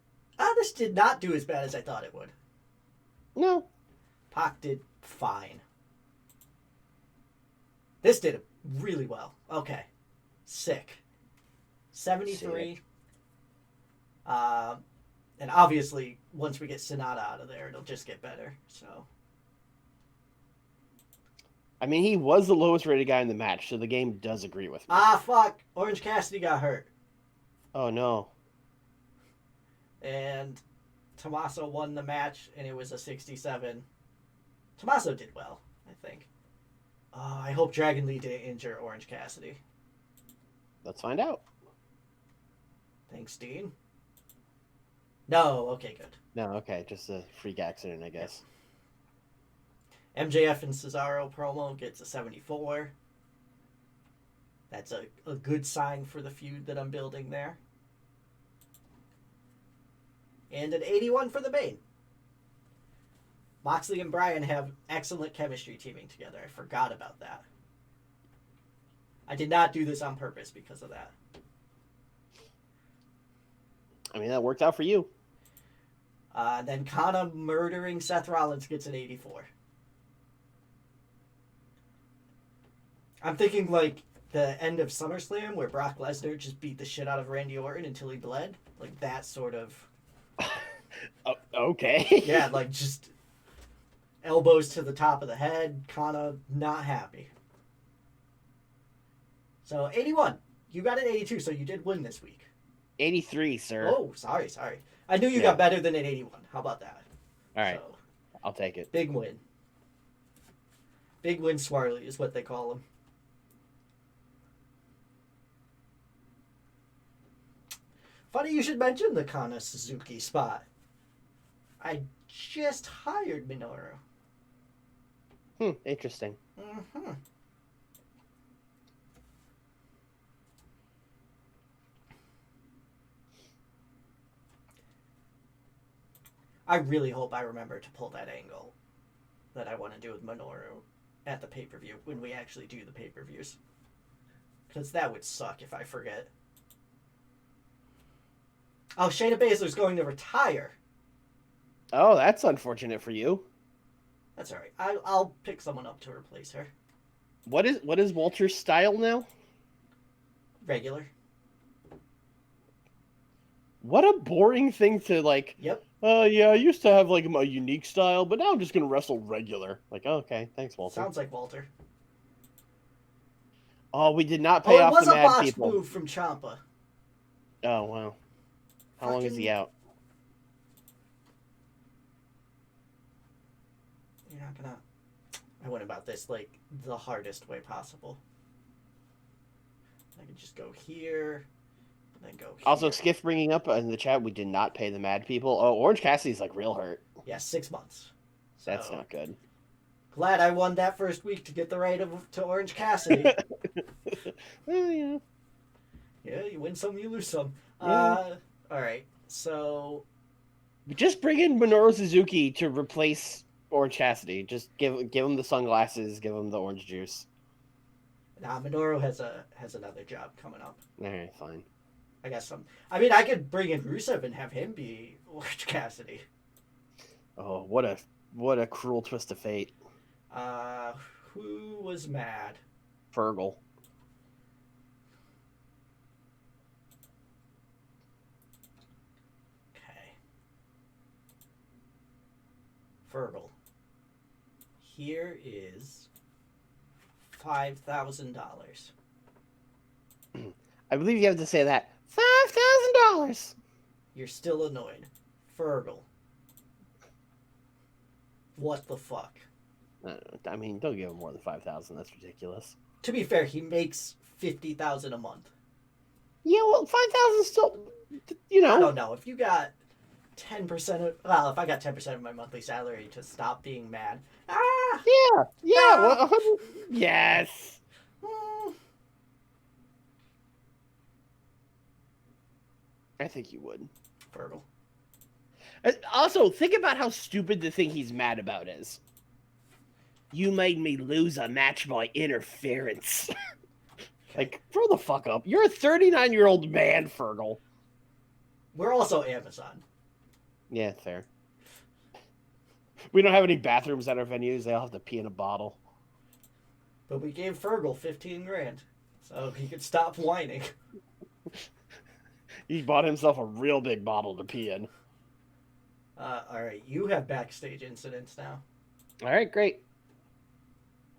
S1: This did not do as bad as I thought it would.
S2: No.
S1: Pac did fine. This did really well. Okay. Sick. 73. Sick. And obviously, once we get Sonata out of there, it'll just get better. So.
S2: I mean, he was the lowest rated guy in the match, so the game does agree with me.
S1: Fuck. Orange Cassidy got hurt.
S2: Oh, no.
S1: And Tommaso won the match, and it was a 67. Tommaso did well, I think. I hope Dragon Lee didn't injure Orange Cassidy.
S2: Let's find out.
S1: Thanks, Steen. No, okay, good.
S2: No, okay, just a freak accident, I guess.
S1: Yep. MJF and Cesaro promo gets a 74. That's a good sign for the feud that I'm building there. And an 81 for the Bane. Moxley and Bryan have excellent chemistry teaming together. I forgot about that. I did not do this on purpose because of that.
S2: I mean, that worked out for you.
S1: Then Kana murdering Seth Rollins gets an 84. I'm thinking like the end of SummerSlam where Brock Lesnar just beat the shit out of Randy Orton until he bled. Like that sort of...
S2: Okay.
S1: Yeah, like just elbows to the top of the head. Kana not happy. So 81. You got an 82, so you did win this week.
S2: 83, sir.
S1: Oh, sorry. I knew you got better than an 81. How about that?
S2: All right. I'll take it.
S1: Big win. Big win Swarley is what they call him. Funny you should mention the Kana Suzuki spot. I just hired Minoru.
S2: Interesting.
S1: Mm-hmm. I really hope I remember to pull that angle that I want to do with Minoru at the pay-per-view when we actually do the pay-per-views. Because that would suck if I forget. Oh, Shayna Baszler's going to retire.
S2: Oh, that's unfortunate for you.
S1: That's all right. I'll pick someone up to replace her.
S2: What is Walter's style now?
S1: Regular.
S2: What a boring thing to like.
S1: Yep.
S2: Yeah, I used to have like a unique style, but now I'm just gonna wrestle regular. Like, oh, okay, thanks, Walter.
S1: Sounds like Walter.
S2: Oh, we did not pay
S1: it
S2: off
S1: was
S2: the
S1: a
S2: mad
S1: botched
S2: people.
S1: move from Ciampa.
S2: Oh wow. How long is he out?
S1: You're not gonna. I went about this like the hardest way possible. I could just go here, and then go here.
S2: Also, Skiff bringing up in the chat, we did not pay the mad people. Oh, Orange Cassidy's like real hurt.
S1: Yeah, 6 months. So,
S2: That's not good.
S1: Glad I won that first week to get the right to Orange Cassidy.
S2: Well, yeah.
S1: Yeah, you win some, you lose some.
S2: Yeah.
S1: All right, so
S2: Just bring in Minoru Suzuki to replace Orange Cassidy. Just give him the sunglasses, give him the orange juice.
S1: nah, Minoru has another job coming up.
S2: All right, fine.
S1: I guess some. I mean, I could bring in Rusev and have him be Orange Cassidy.
S2: Oh, what a cruel twist of fate.
S1: Who was mad?
S2: Fergal.
S1: Okay. Fergal. Here is $5,000.
S2: I believe you have to say that. $5,000.
S1: You're still annoyed. Fergal. What the fuck?
S2: I mean, don't give him more than 5,000. That's ridiculous.
S1: To be fair, he makes $50,000 a month.
S2: Yeah, well, 5,000 still, you know.
S1: I don't know. If you got 10% of, well, if I got 10% of my monthly salary to stop being mad.
S2: Yeah. 100, yes. I think you would.
S1: Fergal.
S2: Also, think about how stupid the thing he's mad about is. You made me lose a match by interference. Like, throw the fuck up. You're a 39-year-old man, Fergal.
S1: We're also Amazon.
S2: Yeah, fair. We don't have any bathrooms at our venues. They all have to pee in a bottle.
S1: But we gave Fergal $15,000, so he could stop whining.
S2: He bought himself a real big bottle to pee in.
S1: All right, you have backstage incidents now.
S2: All right, great.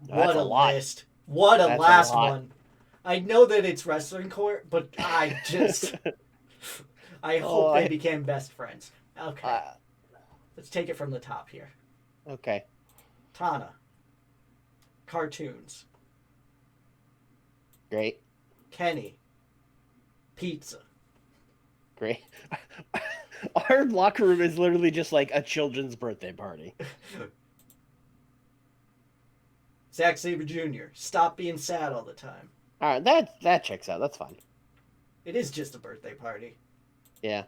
S1: What
S2: That's
S1: a
S2: a lot.
S1: list! What a
S2: That's a
S1: last
S2: lot.
S1: one. I know that it's wrestling court, but I just I hope they became best friends. Okay, let's take it from the top here.
S2: Okay.
S1: Tana. Cartoons.
S2: Great.
S1: Kenny. Pizza.
S2: Great. Our locker room is literally just like a children's birthday party.
S1: Zack Sabre Jr. Stop being sad all the time.
S2: All right, that checks out. That's fine.
S1: It is just a birthday party.
S2: Yeah.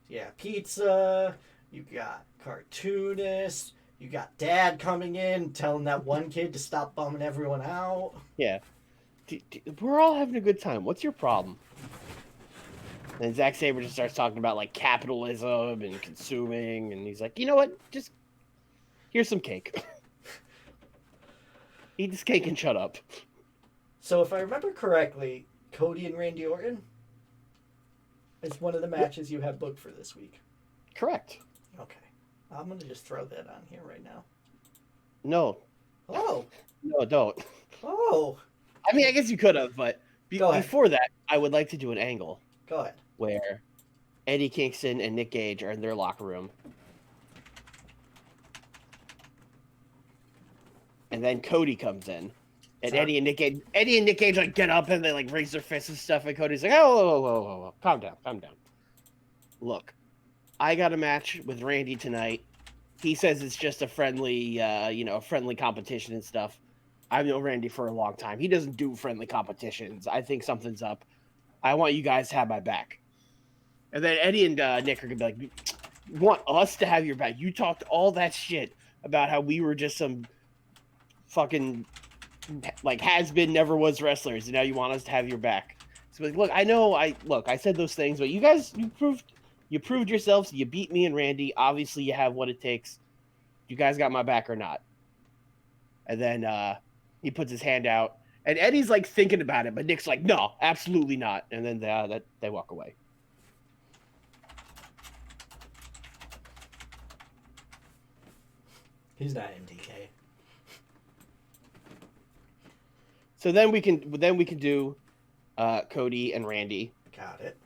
S1: Yeah, pizza. You got cartoonist. You got dad coming in telling that one kid to stop bumming everyone out.
S2: Yeah. We're all having a good time. What's your problem? And Zack Sabre just starts talking about like capitalism and consuming, and he's like, you know what? Just here's some cake. Eat this cake and shut up.
S1: So if I remember correctly, Cody and Randy Orton is one of the matches you have booked for this week.
S2: Correct.
S1: Okay. I'm going to just throw that on here right now.
S2: No.
S1: Oh.
S2: No, don't.
S1: Oh.
S2: I mean, I guess you could have, but
S1: Go ahead.
S2: before that, I would like to do an angle
S1: Go ahead.
S2: where Eddie Kingston and Nick Gage are in their locker room. and then Cody comes in. And
S1: So-
S2: Eddie and Nick Gage like get up and they like raise their fists and stuff. And Cody's like, "Oh, whoa, calm down. Look, I got a match with Randy tonight. He says it's just a friendly, friendly competition and stuff. I've known Randy for a long time. He doesn't do friendly competitions. I think something's up. I want you guys to have my back." And then Eddie and Nick are gonna be like, "You want us to have your back? You talked all that shit about how we were just some fucking like has been, never was wrestlers, and now you want us to have your back." So like, look, I said those things, but you guys, you proved yourselves. You beat me and Randy. Obviously, you have what it takes. You guys got my back or not? And then he puts his hand out, and Eddie's like thinking about it, but Nick's like, "No, absolutely not." And then they walk away.
S1: He's not MDK.
S2: So then we can do Cody and Randy.
S1: Got it.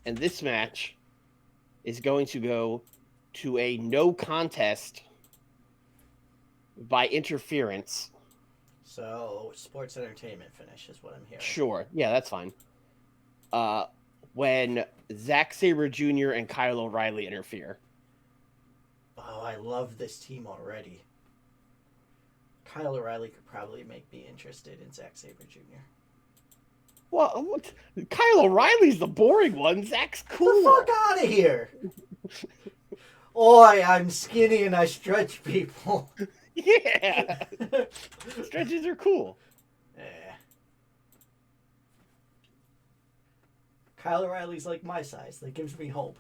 S2: And this match is going to go to a no contest by interference.
S1: So, sports entertainment finish is what I'm hearing.
S2: Sure. Yeah, that's fine. When Zack Sabre Jr. and Kyle O'Reilly interfere.
S1: Oh, I love this team already. Kyle O'Reilly could probably make me interested in Zack Sabre Jr.
S2: Well, what? Kyle O'Reilly's the boring one. Zach's cool.
S1: The fuck out of here! Oi, I'm skinny and I stretch people.
S2: Yeah. Stretches are cool.
S1: Yeah. Kyle O'Reilly's like my size. That gives me hope.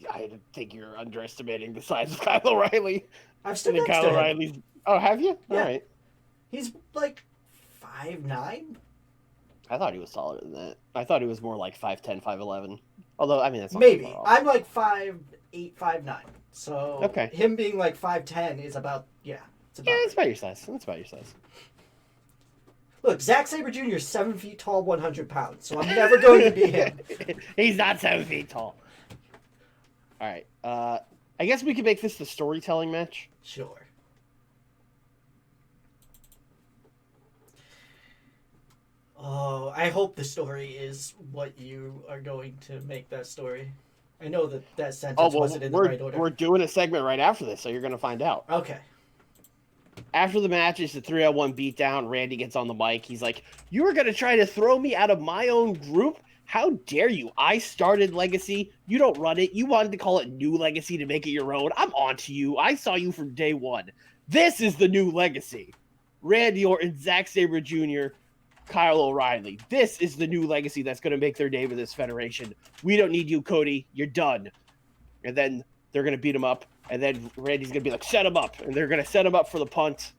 S2: I think you're underestimating the size of Kyle O'Reilly.
S1: I've stood
S2: I think
S1: next
S2: Kyle
S1: to him.
S2: O'Reilly's. Oh, have you?
S1: Yeah.
S2: All right.
S1: He's like 5'9".
S2: I thought he was taller than that. I thought he was more like 5'10", 5'11". Although, I mean, that's not
S1: Maybe.
S2: far off.
S1: I'm like 5'8", 5'9". So
S2: Okay.
S1: him being like 5'10" is about, it's about
S2: Yeah,
S1: right.
S2: that's about your size. That's about your size.
S1: Look, Zack Sabre Jr. is 7 feet tall, 100 pounds, so I'm never going to be him.
S2: He's not 7 feet tall. All right. I guess we could make this the storytelling match.
S1: Sure. Oh, I hope the story is what you are going to make that story. I know that sentence wasn't in the right order.
S2: We're doing a segment right after this, so you're going to find out.
S1: Okay.
S2: After the match, it's a 3-on-1 beatdown. Randy gets on the mic. He's like, "You were going to try to throw me out of my own group? How dare you? I started Legacy. You don't run it. You wanted to call it New Legacy to make it your own. I'm on to you. I saw you from day one. This is the New Legacy. Randy Orton, Zack Sabre Jr., Kyle O'Reilly. This is the New Legacy that's going to make their name in this federation. We don't need you, Cody. You're done." And then they're going to beat him up. And then Randy's going to be like, "Set him up." And they're going to set him up for the punt.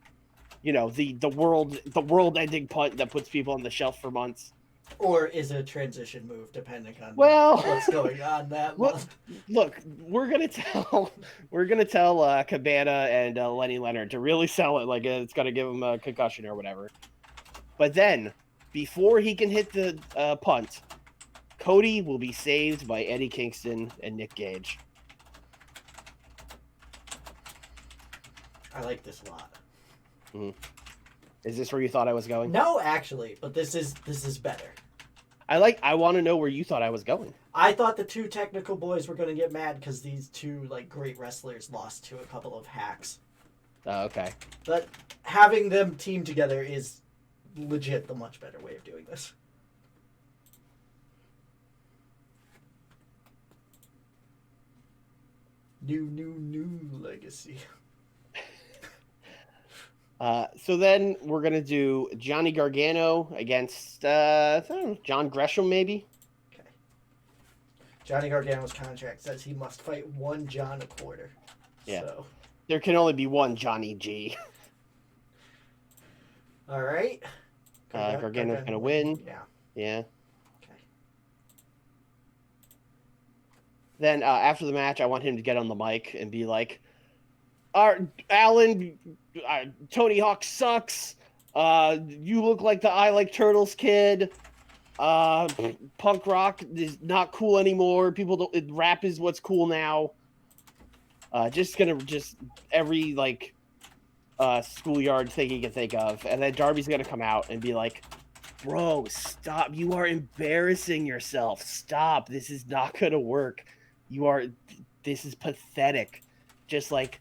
S2: You know, the world-ending punt that puts people on the shelf for months.
S1: Or is a transition move, depending on
S2: Well,
S1: what's going on that
S2: Look,
S1: month.
S2: look, we're gonna tell Cabana and Lenny Leonard to really sell it like it's gonna give him a concussion or whatever. But then, before he can hit the punt, Cody will be saved by Eddie Kingston and Nick Gage.
S1: I like this a lot.
S2: Is this where you thought I was going?
S1: No, actually, but this is better.
S2: I want to know where you thought I was going.
S1: I thought the two technical boys were going to get mad because these two like great wrestlers lost to a couple of hacks.
S2: Okay.
S1: But having them team together is legit the much better way of doing this. New legacy.
S2: So then we're gonna do Johnny Gargano against I don't know, John Gresham, maybe.
S1: Okay. Johnny Gargano's contract says he must fight one John a quarter.
S2: Yeah.
S1: So.
S2: There can only be one Johnny G.
S1: All right.
S2: Gargano's gonna win.
S1: Yeah.
S2: Yeah.
S1: Okay.
S2: Then after the match, I want him to get on the mic and be like, Alan, Tony Hawk sucks. You look like the I Like Turtles kid. Punk rock is not cool anymore. Rap is what's cool now. Just every like schoolyard thing you can think of, and then Darby's gonna come out and be like, "Bro, stop! You are embarrassing yourself. Stop! This is not gonna work. This is pathetic. Just like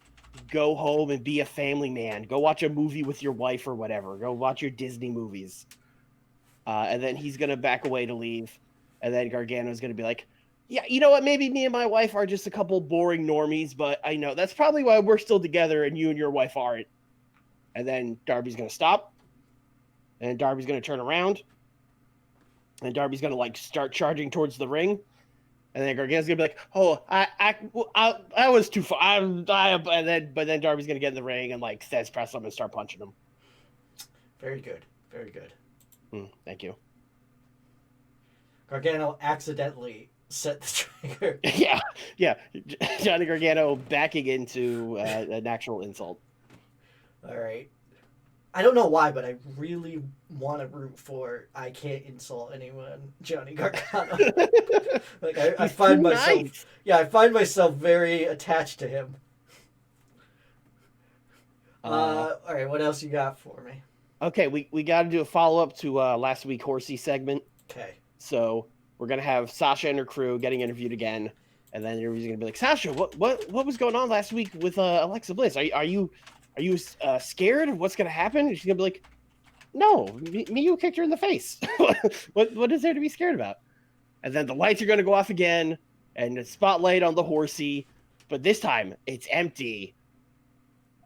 S2: go home and be a family man. Go watch a movie with your wife or whatever. Go watch your Disney movies." And then he's gonna back away to leave, and then Gargano's gonna be like, "Yeah, you know what? Maybe me and my wife are just a couple boring normies, but I know that's probably why we're still together, and you and your wife aren't." And then Darby's gonna stop, and Darby's gonna turn around, and Darby's gonna like start charging towards the ring, and then Gargano's gonna be like, "Oh, I was too far." And then Darby's gonna get in the ring and like says press him and start punching him.
S1: Very good. Very good.
S2: Thank you.
S1: Gargano accidentally set the trigger.
S2: Yeah. Johnny Gargano backing into an actual insult.
S1: All right. I don't know why, but I really want to root for I can't insult anyone, Johnny Gargano. Like I find myself, nice. Yeah, I find myself very attached to him. All right, what else you got for me?
S2: Okay, we got to do a follow up to last week Horsey segment.
S1: Okay.
S2: So we're gonna have Sasha and her crew getting interviewed again, and then everybody's gonna be like, "Sasha, what was going on last week with Alexa Bliss? Are you scared of what's gonna happen?" And she's gonna be like, "No, you kicked her in the face. what is there to be scared about?" And then the lights are gonna go off again, and the spotlight on the Horsey, but this time it's empty.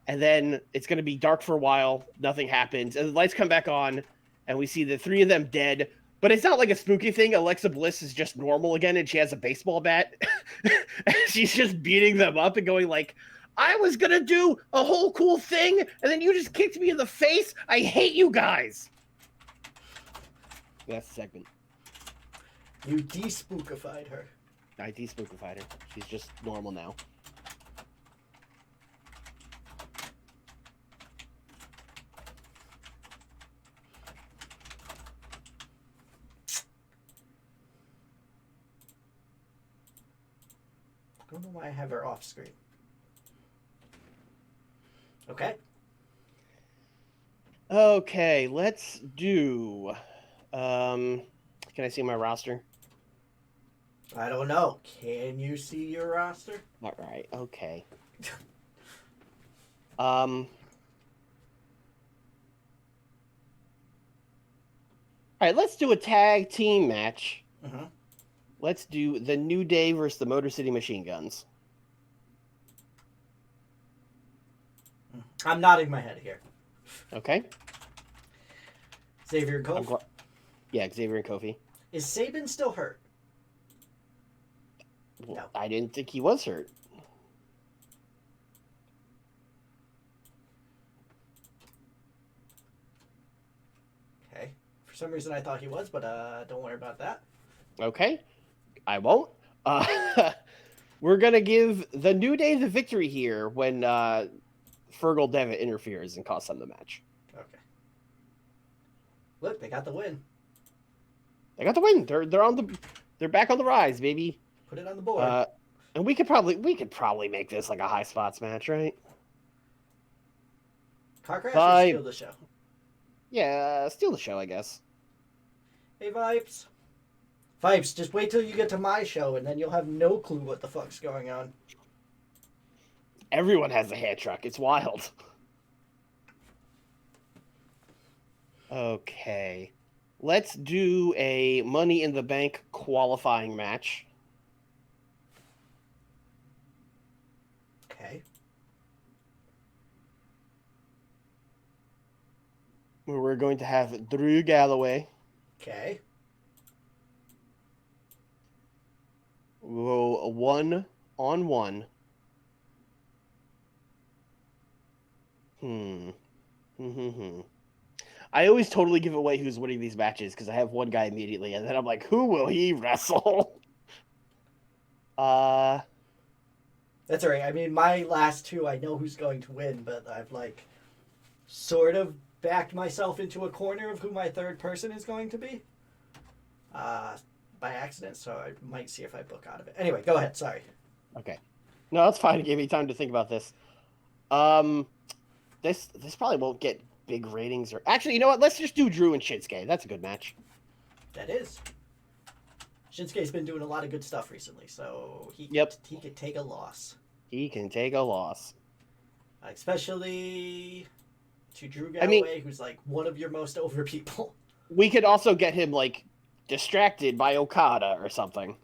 S2: And then it's going to be dark for a while. Nothing happens. And the lights come back on, and we see the three of them dead. But it's not like a spooky thing. Alexa Bliss is just normal again, and she has a baseball bat. And she's just beating them up and going like, "I was going to do a whole cool thing, and then you just kicked me in the face. I hate you guys." That's the segment.
S1: You de-spookified her.
S2: I de-spookified her. She's just normal now.
S1: I don't know why I have her off screen. Okay.
S2: Okay, let's do... can I see my roster?
S1: I don't know. Can you see your roster?
S2: All right, okay. All right, let's do a tag team match.
S1: Mm-hmm.
S2: Let's do the New Day versus the Motor City Machine Guns.
S1: I'm nodding my head here.
S2: Okay.
S1: Xavier and Kofi.
S2: Yeah, Xavier and Kofi.
S1: Is Sabin still hurt?
S2: Well, no. I didn't think he was hurt.
S1: Okay. For some reason I thought he was, but don't worry about that.
S2: Okay. I won't. We're going to give the New Day the victory here when Fergal Devitt interferes and costs them the match.
S1: Okay. Look, they got the win.
S2: They got the win. They're back on the rise, baby.
S1: Put it on the board.
S2: And we could probably make this like a high spots match, right?
S1: Car crash or steal the show?
S2: Yeah, steal the show, I guess.
S1: Hey, Vipes. Vipes, just wait till you get to my show, and then you'll have no clue what the fuck's going on.
S2: Everyone has a hand truck. It's wild. Okay. Let's do a Money in the Bank qualifying match.
S1: Okay.
S2: Where we're going to have Drew Galloway.
S1: Okay.
S2: We'll go 1-on-1. I always totally give away who's winning these matches because I have one guy immediately, and then I'm like, who will he wrestle?
S1: That's all right. I mean, my last two, I know who's going to win, but I've like sort of backed myself into a corner of who my third person is going to be. By accident, so I might see if I book out of it. Anyway, go ahead. Sorry.
S2: Okay. No, that's fine. It gave me time to think about this. Um, this probably won't get big ratings. Or actually, you know what? Let's just do Drew and Shinsuke. That's a good match.
S1: That is. Shinsuke's been doing a lot of good stuff recently, so he could take a loss.
S2: He can take a loss.
S1: Especially to Drew Galloway, who's like one of your most over people.
S2: We could also get him like distracted by Okada or something.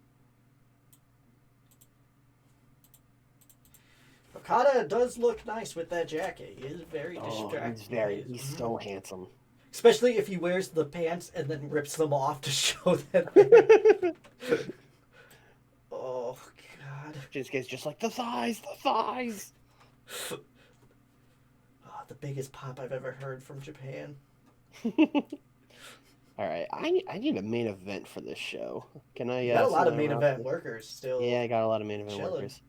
S1: Okada does look nice with that jacket. He is very distracting.
S2: He's so handsome.
S1: Especially if he wears the pants and then rips them off to show that. Oh, God.
S2: Shinsuke's just like, the thighs, the thighs.
S1: Oh, the biggest pop I've ever heard from Japan.
S2: All right, I need a main event for this show. Can I?
S1: You got a lot of main event workers still.
S2: Yeah, I got a lot of main event workers.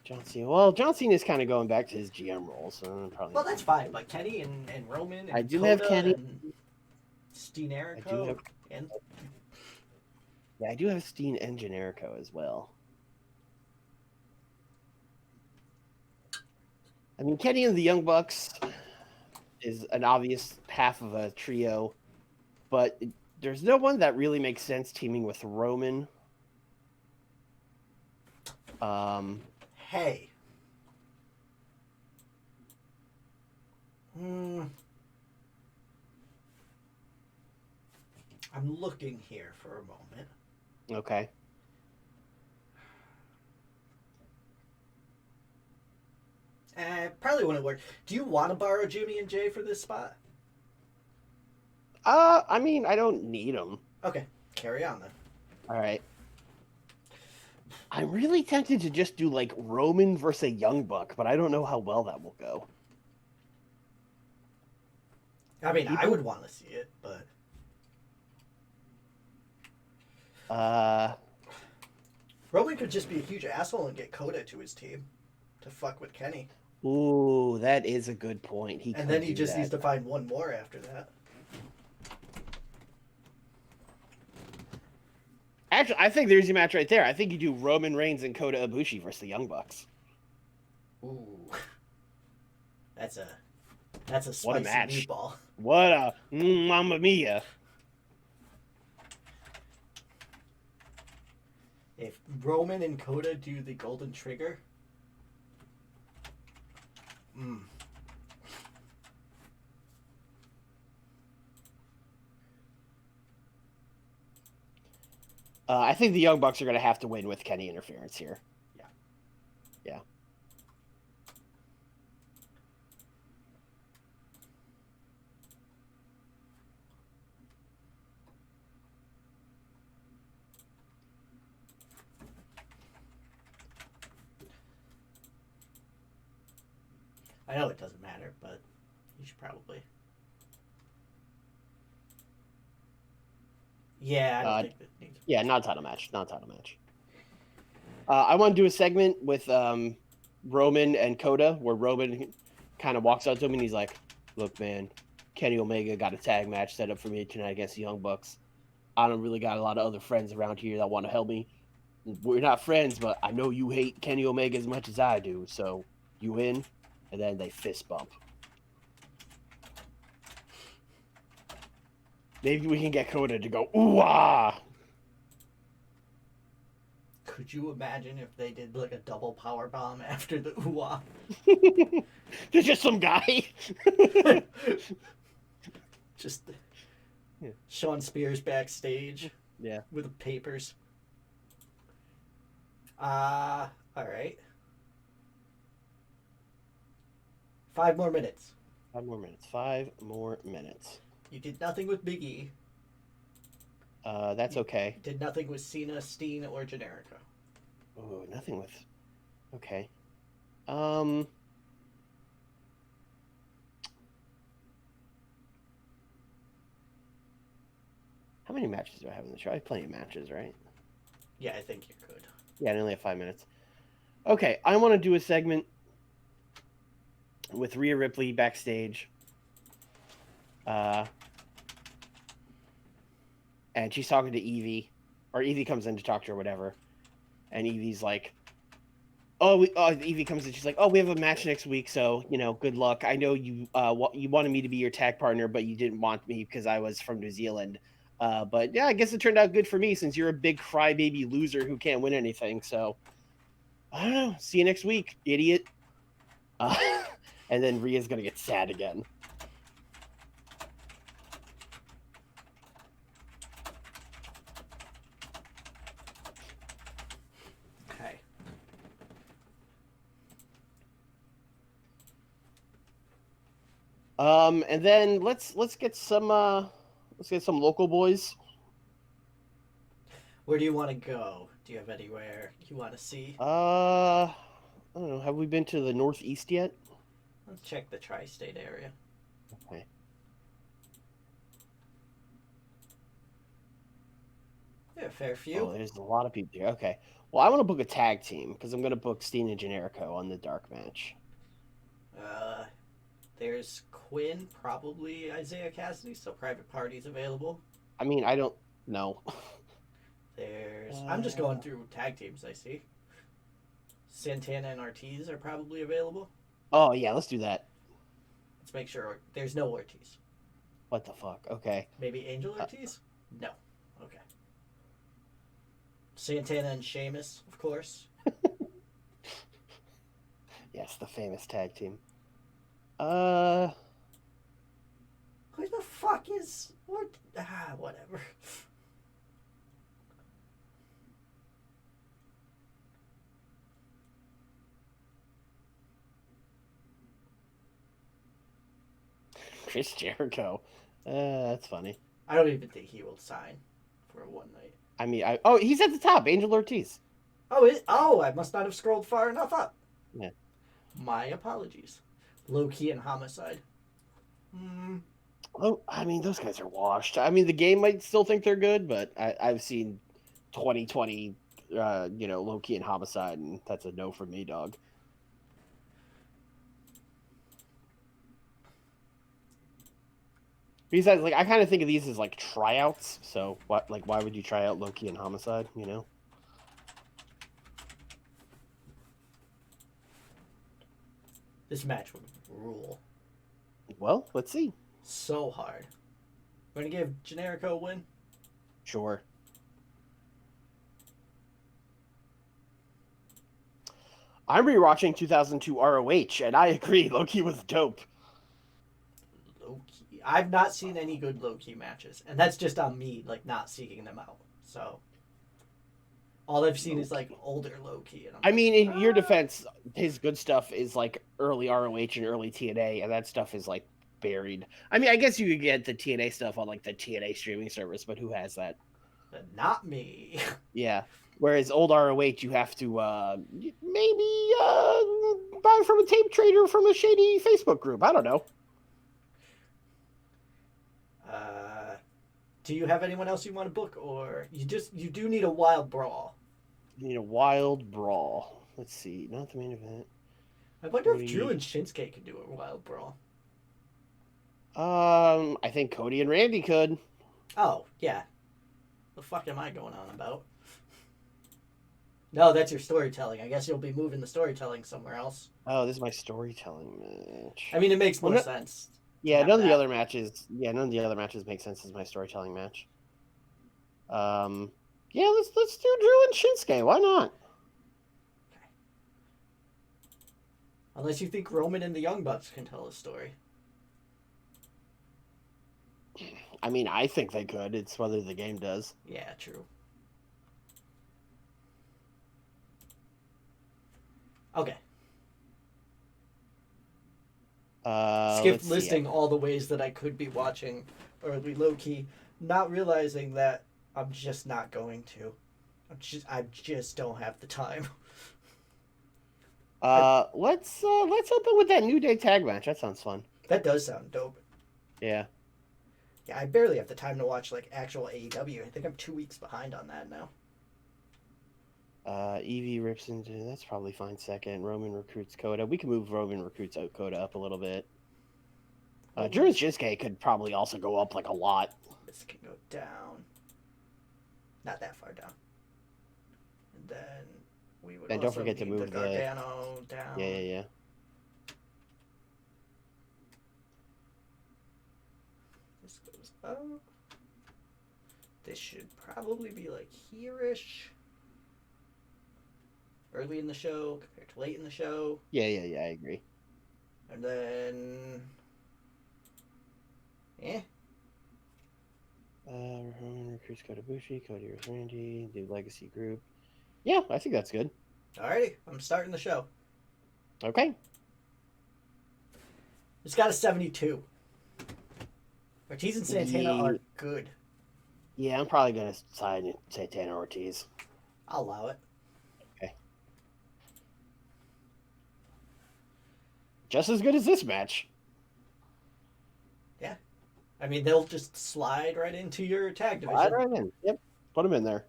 S2: John Cena. Well, John Cena is kind of going back to his GM role, so probably.
S1: Well, that's fine. But Kenny and Roman. And
S2: I do
S1: Kota
S2: have Kenny.
S1: And Steen Jericho.
S2: I do have Steen and Generico as well. I mean, Kenny and the Young Bucks is an obvious half of a trio, but there's no one that really makes sense teaming with Roman.
S1: Hey. I'm looking here for a moment.
S2: Okay.
S1: Probably wouldn't work. Do you want to borrow Jimmy and Jay for this spot?
S2: I mean, I don't need them.
S1: Okay, carry on then.
S2: All right. I'm really tempted to just do like Roman versus a Young Buck, but I don't know how well that will go.
S1: I mean, I would want to see it, but Roman could just be a huge asshole and get Kota to his team to fuck with Kenny.
S2: Ooh, that is a good point.
S1: And then he just needs to find one more after that.
S2: Actually, I think there's your match right there. I think you do Roman Reigns and Kota Ibushi versus the Young Bucks.
S1: Ooh, that's a spicy
S2: what a match.
S1: meatball.
S2: What a mamma mia!
S1: If Roman and Kota do the Golden Trigger,
S2: I think the Young Bucks are going to have to win with Kenny interference here.
S1: Yeah.
S2: Yeah.
S1: I know it doesn't matter, but you should probably. Yeah, I don't think that needs.
S2: Yeah, not a title match. Not a title match. I want to do a segment with Roman and Kota, where Roman kind of walks up to him and he's like, "Look, man, Kenny Omega got a tag match set up for me tonight against the Young Bucks. I don't really got a lot of other friends around here that want to help me. We're not friends, but I know you hate Kenny Omega as much as I do, so you in?" And then they fist bump. Maybe we can get Kota to go, ooh-ah!
S1: Could you imagine if they did like a double power bomb after the ooh-ah?
S2: There's just some guy.
S1: Just Sean Spears backstage.
S2: Yeah.
S1: With the papers. All right. 5 more minutes.
S2: 5 more minutes. 5 more minutes.
S1: You did nothing with Big E.
S2: That's okay.
S1: You did nothing with Cena, Steen, or Generico.
S2: Oh, nothing with... Okay. How many matches do I have in the show? I have plenty of matches, right?
S1: Yeah, I think you could.
S2: Yeah, I only have 5 minutes. Okay, I want to do a segment with Rhea Ripley backstage. And she's talking to Evie, or Evie comes in to talk to her, whatever. And Evie's like, Evie comes in. She's like, "Oh, we have a match next week, so good luck. I know you you wanted me to be your tag partner, but you didn't want me because I was from New Zealand. But yeah, I guess it turned out good for me since you're a big crybaby loser who can't win anything. So I don't know. See you next week, idiot." Uh, and then Rhea's gonna get sad again.
S1: Okay.
S2: And then let's get some local boys.
S1: Where do you want to go? Do you have anywhere you want to see?
S2: I don't know. Have we been to the Northeast yet?
S1: Let's check the tri-state area.
S2: Okay.
S1: Yeah, fair few.
S2: Oh, there's a lot of people here. Okay. Well, I want to book a tag team because I'm going to book Steen and Generico on the dark match.
S1: There's Quinn, probably Isaiah Cassidy, so private parties available.
S2: I mean, I don't know.
S1: I'm just going through tag teams I see. Santana and Ortiz are probably available.
S2: Oh, yeah, let's do that.
S1: Let's make sure there's no Ortiz.
S2: What the fuck? Okay.
S1: Maybe Angel Ortiz? No. Okay. Santana and Sheamus, of course.
S2: Yes, the famous tag team.
S1: Who the fuck is... What? Whatever.
S2: Chris Jericho. That's funny.
S1: I don't even think he will sign for one night.
S2: I mean, he's at the top. Angel Ortiz.
S1: I must not have scrolled far enough up.
S2: Yeah.
S1: My apologies. Low-key and Homicide.
S2: Oh, I mean, those guys are washed. I mean, the game might still think they're good, but I've seen 2020, Low-key and Homicide, and that's a no for me, dog. Besides, like, I kind of think of these as like tryouts. So, what, like, why would you try out Low-key and Homicide?
S1: This match would rule.
S2: Well, let's see.
S1: So hard. We're going to give Generico a win?
S2: Sure. I'm rewatching 2002 ROH, and I agree. Low-key was dope.
S1: Low-key. I've not seen any good low-key matches, and that's just on me, like, not seeking them out. So, all I've seen is, like, older low-key. And
S2: I mean, in your defense, his good stuff is, like, early ROH and early TNA, and that stuff is, like, buried. I mean, I guess you could get the TNA stuff on, like, the TNA streaming service, but who has that?
S1: Not me.
S2: Yeah. Whereas old ROH, you have to maybe buy from a tape trader from a shady Facebook group. I don't know.
S1: Do you have anyone else you want to book, or you do need a wild brawl?
S2: You need a wild brawl. Let's see. Not the main event.
S1: I wonder if Drew and Shinsuke could do a wild brawl.
S2: I think Cody and Randy could.
S1: Oh, yeah. The fuck am I going on about? No, that's your storytelling. I guess you'll be moving the storytelling somewhere else.
S2: Oh, this is my storytelling match.
S1: I mean, it makes more sense.
S2: Yeah, none of the other matches make sense as my storytelling match. Yeah, let's do Drew and Shinsuke. Why not?
S1: Okay. Unless you think Roman and the Young Bucks can tell a story.
S2: I mean, I think they could. It's whether the game does.
S1: Yeah, true. Okay. Skip listing all the ways that I could be watching early low-key, not realizing that I'm just not going to. I just don't have the time.
S2: Let's open with that New Day tag match. That sounds fun.
S1: That does sound dope.
S2: Yeah.
S1: Yeah, I barely have the time to watch like actual AEW. I think I'm 2 weeks behind on that now.
S2: Evie rips into... That's probably fine second. Roman recruits Coda. We can move Roman recruits out Coda up a little bit. Drew and Shinsuke could probably also go up like a lot.
S1: This can go down. Not that far down. And then We would
S2: And don't
S1: also
S2: forget to
S1: need
S2: move
S1: the Gargano down.
S2: Yeah.
S1: This goes up. This should probably be like here-ish. Early in the show compared to late in the show.
S2: Yeah, I agree.
S1: And then...
S2: Recruits Kota Ibushi, Cody versus Randy, do Legacy group. Yeah, I think that's good.
S1: Alrighty, I'm starting the show.
S2: Okay.
S1: It's got a 72. Ortiz and Santana are good.
S2: Yeah, I'm probably going to sign Santana Ortiz.
S1: I'll allow it.
S2: Okay. Just as good as this match.
S1: Yeah. I mean, they'll just slide right into your tag division.
S2: Slide right in. Yep. Put them in there.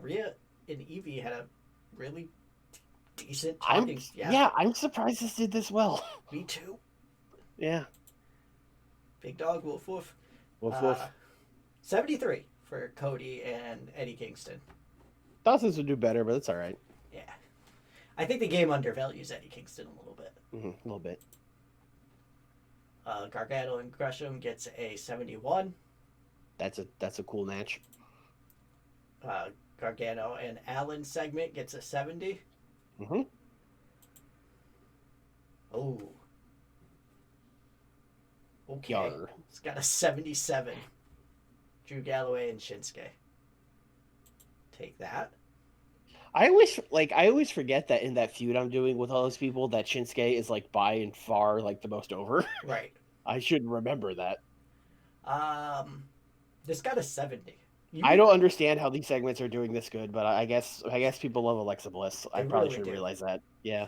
S1: Rhea and Evie had a really decent talking.
S2: I'm surprised this did this well.
S1: Me too.
S2: Yeah.
S1: Big dog, woof woof.
S2: Woof woof.
S1: 73 for Cody and Eddie Kingston.
S2: Thought this would do better, but it's all right.
S1: Yeah. I think the game undervalues Eddie Kingston a little bit.
S2: A little bit.
S1: Gargano and Gresham gets a 71.
S2: That's a cool match.
S1: Gargano and Allen segment gets a 70. Oh. Okay.
S2: Yarr.
S1: It's got a 77. Drew Galloway and Shinsuke. Take that.
S2: I always forget that in that feud I'm doing with all those people that Shinsuke is like by and far like the most over.
S1: Right.
S2: I should remember that.
S1: This got a 70.
S2: I don't understand how these segments are doing this good, but I guess people love Alexa Bliss. I probably
S1: really
S2: should
S1: do.
S2: realize that. Yeah.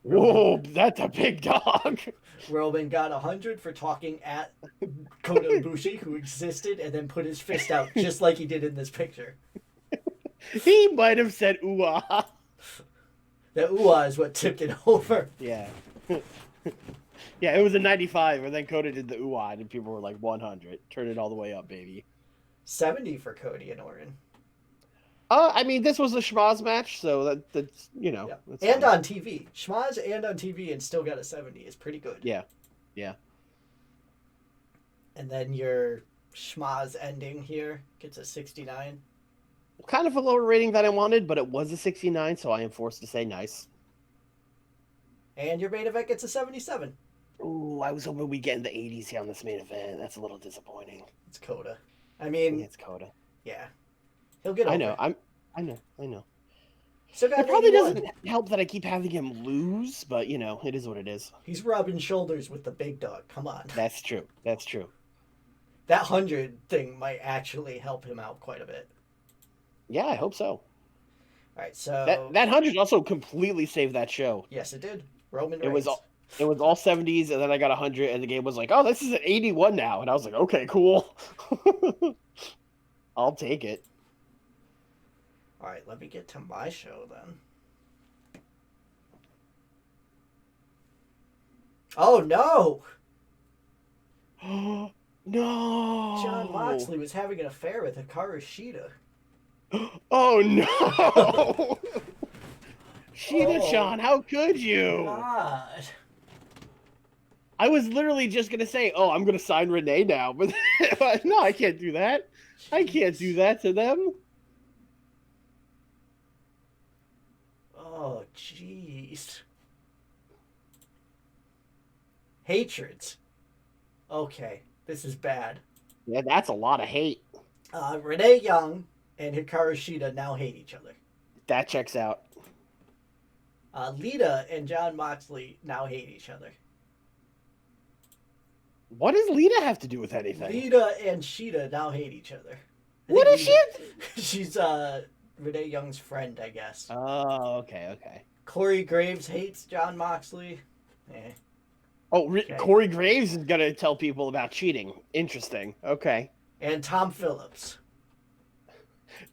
S2: Whoa, that's a big dog.
S1: Roman got 100 for talking at Kota Ibushi, who existed, and then put his fist out just like he did in this picture.
S2: He might have said ooh-ah.
S1: The ooh-ah is what tipped it over.
S2: Yeah. Yeah, it was a 95, and then Kota did the ooh-ah, and people were like 100. Turn it all the way up, baby.
S1: 70 for Cody and Orton.
S2: I mean, this was a schmaz match, so that's, you know.
S1: Yeah.
S2: That's
S1: and
S2: fine.
S1: on TV. Schmaz and on TV and still got a 70 is pretty good.
S2: Yeah.
S1: And then your schmaz ending here gets a 69.
S2: Kind of a lower rating than I wanted, but it was a 69, so I am forced to say nice.
S1: And your main event gets a 77.
S2: Ooh, I was hoping we'd get in the 80s here on this main event. That's a little disappointing.
S1: It's Kota. I mean,
S2: it's Kota.
S1: Yeah. He'll get over
S2: I know.
S1: it.
S2: I know.
S1: So
S2: it probably doesn't help that I keep having him lose, but you know, it is what it is.
S1: He's rubbing shoulders with the big dog. Come on.
S2: That's true.
S1: That 100 thing might actually help him out quite a bit.
S2: Yeah, I hope so.
S1: All right, so
S2: that 100 also completely saved that show.
S1: Yes, it did. Roman
S2: It
S1: Reigns.
S2: was all 70s, and then I got 100, and the game was like, "Oh, this is an 81 now," and I was like, "Okay, cool. I'll take it."
S1: All right, let me get to my show then. Oh no!
S2: No.
S1: Jon Moxley was having an affair with Hikaru Shida.
S2: Oh no! Shida-chan, how could you?
S1: God.
S2: I was literally just gonna say, "Oh, I'm gonna sign Renee now," but no, I can't do that. I can't do that to them.
S1: Oh, jeez. Hatreds. Okay, this is bad.
S2: Yeah, that's a lot of hate.
S1: Renee Young and Hikaru Shida now hate each other.
S2: That checks out.
S1: Lita and Jon Moxley now hate each other.
S2: What does Lita have to do with anything?
S1: Lita and Shida now hate each other.
S2: What is she?
S1: She's Renee Young's friend, I guess.
S2: Oh, okay.
S1: Corey Graves hates Jon Moxley.
S2: Oh,
S1: Okay.
S2: Corey Graves is gonna tell people about cheating. Interesting. Okay.
S1: And Tom Phillips.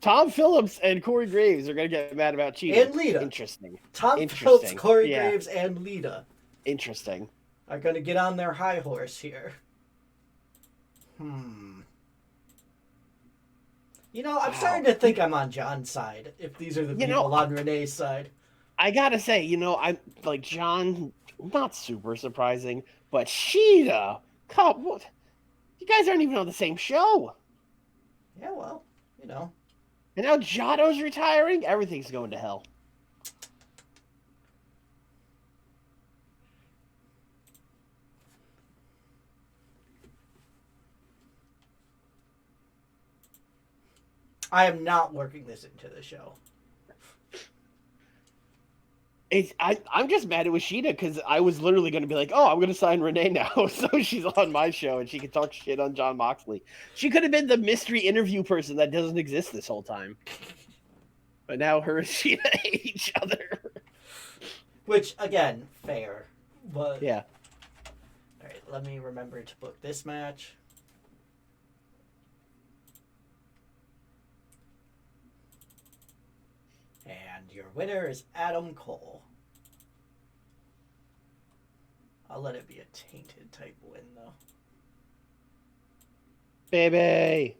S2: Tom Phillips and Corey Graves are gonna get mad about cheating.
S1: And Lita.
S2: Interesting.
S1: Tom Phillips, Corey Graves, and Lita
S2: Interesting.
S1: are going to get on their high horse here. You know, I'm
S2: Wow.
S1: starting to think I'm on John's side. If these are the people on Renee's side,
S2: I gotta say, I'm like John. Not super surprising, but Sheeta, come, what? You guys aren't even on the same show.
S1: yeah, well, you know.
S2: And now Jotto's retiring. Everything's going to hell.
S1: I am not working this into the show.
S2: I'm just mad it was Sheeta because I was literally going to be like, oh, I'm going to sign Renee now, so she's on my show and she can talk shit on John Moxley. She could have been the mystery interview person that doesn't exist this whole time. But now her and Sheeta hate each other.
S1: Which, again, fair. But
S2: Yeah.
S1: All right, let me remember to book this match. And your winner is Adam Cole. I'll let it be a tainted type win, though.
S2: Baby.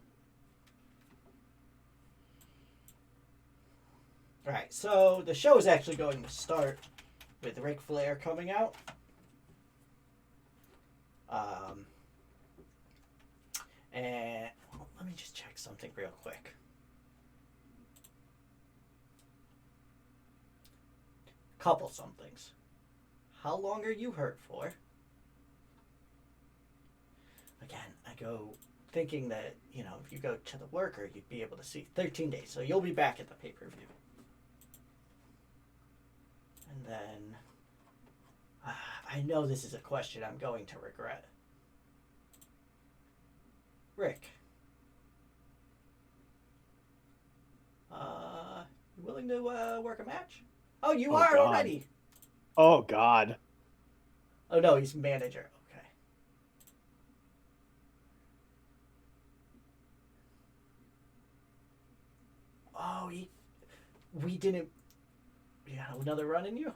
S1: Alright, so the show is actually going to start with Ric Flair coming out. And well, let me just check something real quick. Couple somethings. How long are you hurt for? Again, I go thinking that, if you go to the worker, you'd be able to see 13 days. So you'll be back at the pay-per-view. And then, I know this is a question I'm going to regret. Rick. You willing to work a match? Oh, you are
S2: God.
S1: already.
S2: Oh, God.
S1: Oh, no, he's manager. Okay. Oh, we didn't... You got another run in you?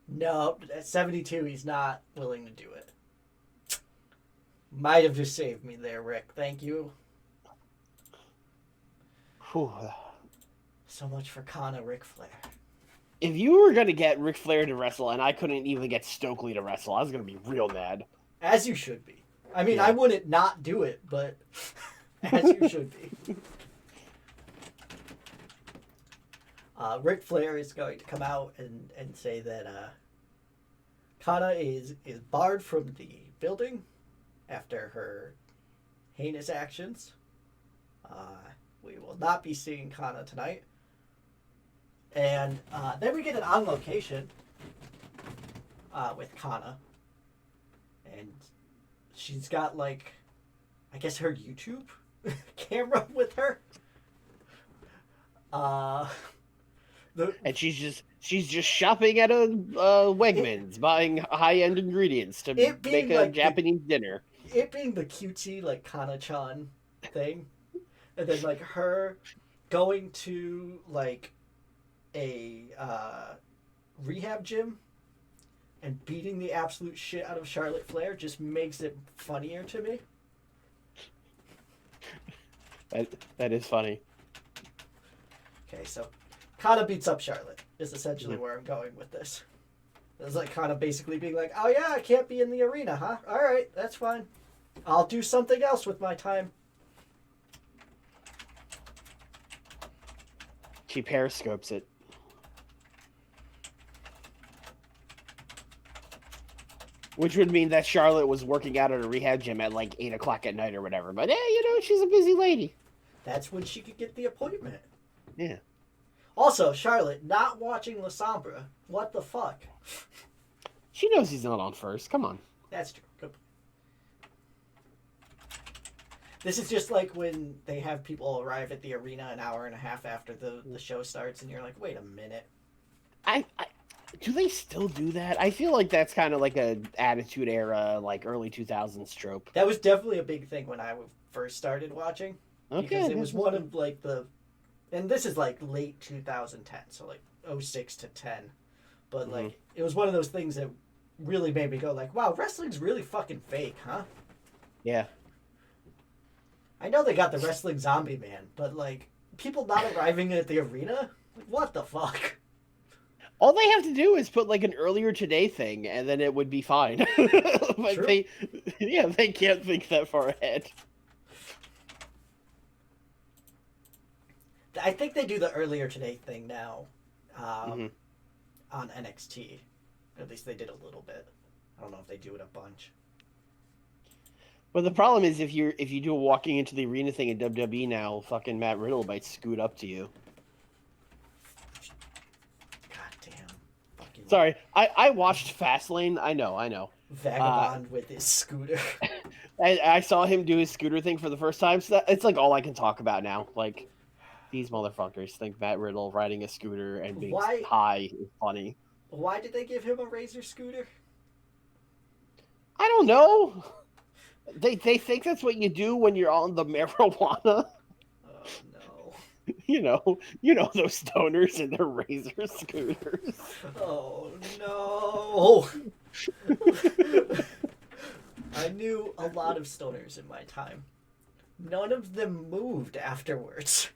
S1: No, at 72, he's not willing to do it. Might have just saved me there, Rick. Thank you.
S2: Whew.
S1: So much for Kana, Ric Flair.
S2: If you were going to get Ric Flair to wrestle and I couldn't even get Stokely to wrestle, I was going to be real mad.
S1: As you should be. I mean,
S2: Yeah.
S1: I wouldn't not do it, but as you should be. Ric Flair is going to come out and say that Kana is barred from the building after her heinous actions. We will not be seeing Kana tonight. And then we get an on location with Kana. And she's got, I guess her YouTube camera with her.
S2: And she's just shopping at a Wegmans, buying high-end ingredients to make a Japanese dinner.
S1: It being the cutesy, Kana-chan thing. And then, her going to, a rehab gym and beating the absolute shit out of Charlotte Flair just makes it funnier to me.
S2: That is funny.
S1: Okay, so Kana beats up Charlotte is essentially where I'm going with this. It's Kana basically being like, oh yeah, I can't be in the arena, huh? Alright, that's fine. I'll do something else with my time.
S2: She periscopes it. Which would mean that Charlotte was working out at a rehab gym at 8 o'clock at night or whatever. But she's a busy lady.
S1: That's when she could get the appointment.
S2: Yeah.
S1: Also, Charlotte not watching La Sombra. What the fuck?
S2: She knows he's not on first. Come on.
S1: That's true. Good. This is just like when they have people arrive at the arena an hour and a half after the show starts, and you're like, wait a minute.
S2: Do they still do that? I feel like that's kind of like a Attitude Era, early 2000s trope.
S1: That was definitely a big thing when I first started watching.
S2: Okay.
S1: Because it was one of and this is late 2010, so 06 to 10. But it was one of those things that really made me go wow, wrestling's really fucking fake, huh?
S2: Yeah.
S1: I know they got the wrestling zombie man, but people not arriving at the arena? Like, what the fuck?
S2: All they have to do is put like an earlier today thing, and then it would be fine. But
S1: True.
S2: they can't think that far ahead.
S1: I think they do the earlier today thing now
S2: Mm-hmm.
S1: on NXT. At least they did a little bit. I don't know if they do it a bunch.
S2: But the problem is if you do a walking into the arena thing in WWE now, fucking Matt Riddle might scoot up to you.
S1: God damn. Fucking
S2: Sorry, I watched Fastlane. I know.
S1: vagabond with his scooter.
S2: I saw him do his scooter thing for the first time, so it's like all I can talk about now. Like, these motherfuckers think Matt Riddle riding a scooter and being high is funny.
S1: Why did they give him a Razor scooter?
S2: I don't know. They think that's what you do when you're on the marijuana.
S1: Oh no.
S2: You know those stoners and their Razor scooters.
S1: Oh no. I knew a lot of stoners in my time. None of them moved afterwards.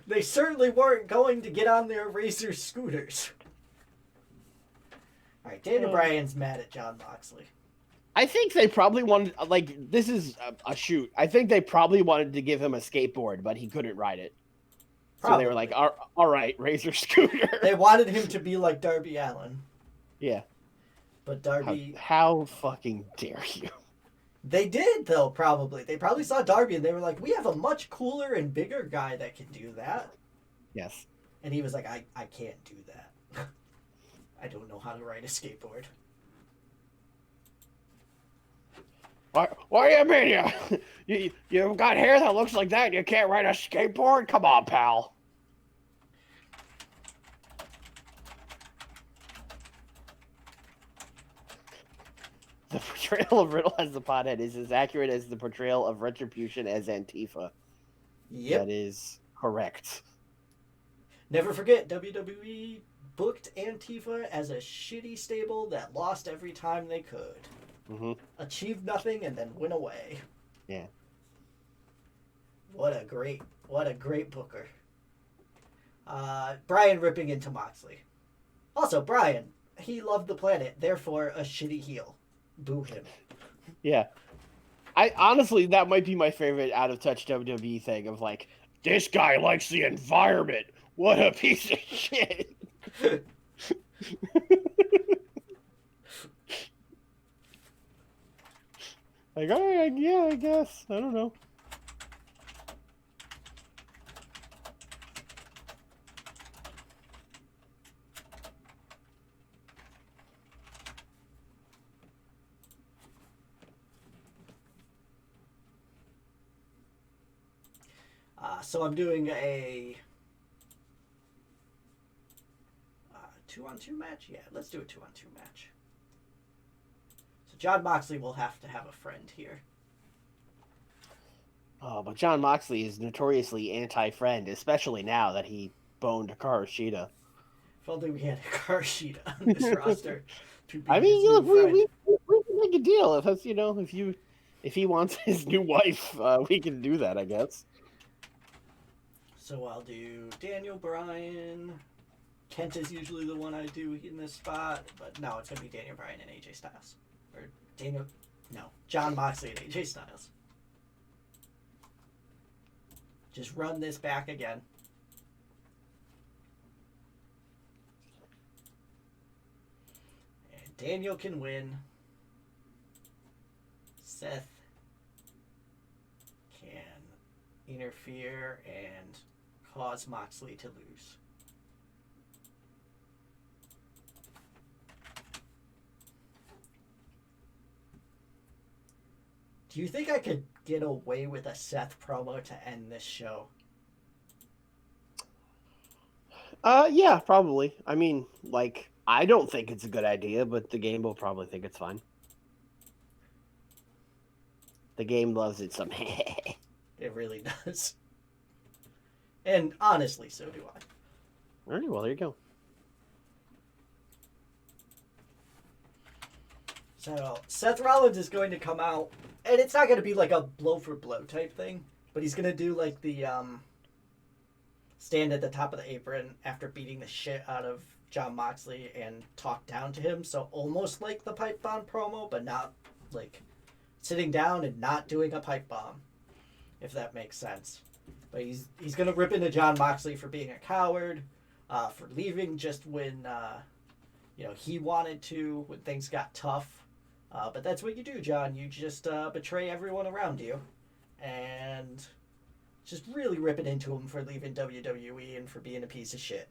S1: They certainly weren't going to get on their Razor scooters. Alright, Daniel Bryan's mad at Jon Moxley.
S2: I think they probably wanted, like, this is a shoot. I think they probably wanted to give him a skateboard, but he couldn't ride it. Probably. So they were like, all right, Razor scooter.
S1: They wanted him to be like Darby Allin.
S2: Yeah.
S1: But Darby...
S2: How fucking dare you?
S1: They did, though, probably. They probably saw Darby and they were like, we have a much cooler and bigger guy that can do that.
S2: Yes.
S1: And he was like, I can't do that. I don't know how to ride a skateboard.
S2: What do you mean? You've got hair that looks like that and you can't ride a skateboard? Come on, pal. The portrayal of Riddle as the pothead is as accurate as the portrayal of Retribution as Antifa.
S1: Yep.
S2: That is correct.
S1: Never forget, WWE booked Antifa as a shitty stable that lost every time they could.
S2: Mm-hmm.
S1: Achieved nothing and then went away.
S2: Yeah.
S1: What a great booker. Bryan ripping into Moxley. Also, Bryan, he loved the planet, therefore a shitty heel. Boo him.
S2: Yeah. I honestly, that might be my favorite out of touch WWE thing of like, this guy likes the environment. What a piece of shit. Like, oh, yeah, I guess. I don't know.
S1: So I'm doing a 2-on-2 match? Yeah, let's do a 2-on-2 match. So Jon Moxley will have to have a friend here.
S2: Oh, but Jon Moxley is notoriously anti-friend, especially now that he boned Hikaru Shida.
S1: If only we had Hikaru Shida on this roster.
S2: I mean, look, we can make a deal. If that's, if he wants his new wife, we can do that, I guess.
S1: So I'll do Daniel Bryan. Kent is usually the one I do in this spot, but no, it's going to be Daniel Bryan and AJ Styles. Or Jon Moxley and AJ Styles. Just run this back again. And Daniel can win. Seth can interfere and cause Moxley to lose. Do you think I could get away with a Seth promo to end this show?
S2: Yeah, probably. I mean, like, I don't think it's a good idea, but the game will probably think it's fine. The game loves it some.
S1: It really does. And honestly, so do I.
S2: All right, well, there you go.
S1: So, Seth Rollins is going to come out, and it's not going to be like a blow-for-blow type thing. But he's gonna do like the stand at the top of the apron after beating the shit out of Jon Moxley and talk down to him. So almost like the pipe bomb promo, but not like sitting down and not doing a pipe bomb, if that makes sense. But he's gonna rip into Jon Moxley for being a coward, for leaving just when he wanted to, when things got tough. But that's what you do, John. You just betray everyone around you, and just really ripping into him for leaving WWE and for being a piece of shit.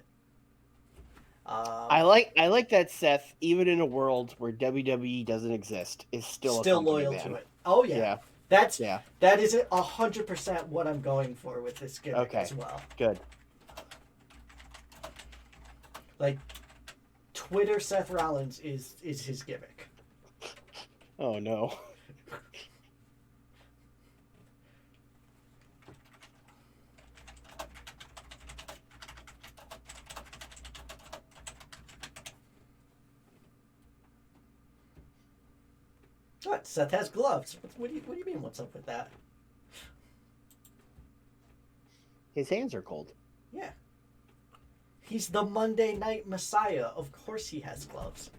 S2: I like that Seth, even in a world where WWE doesn't exist, is still a
S1: loyal
S2: man.
S1: to it. Oh yeah. That is 100% what I'm going for with this gimmick as well.
S2: Good.
S1: Like, Twitter Seth Rollins is his gimmick.
S2: Oh no.
S1: What? Seth has gloves. What do you mean? What's up with that?
S2: His hands are cold.
S1: Yeah. He's the Monday Night Messiah. Of course he has gloves.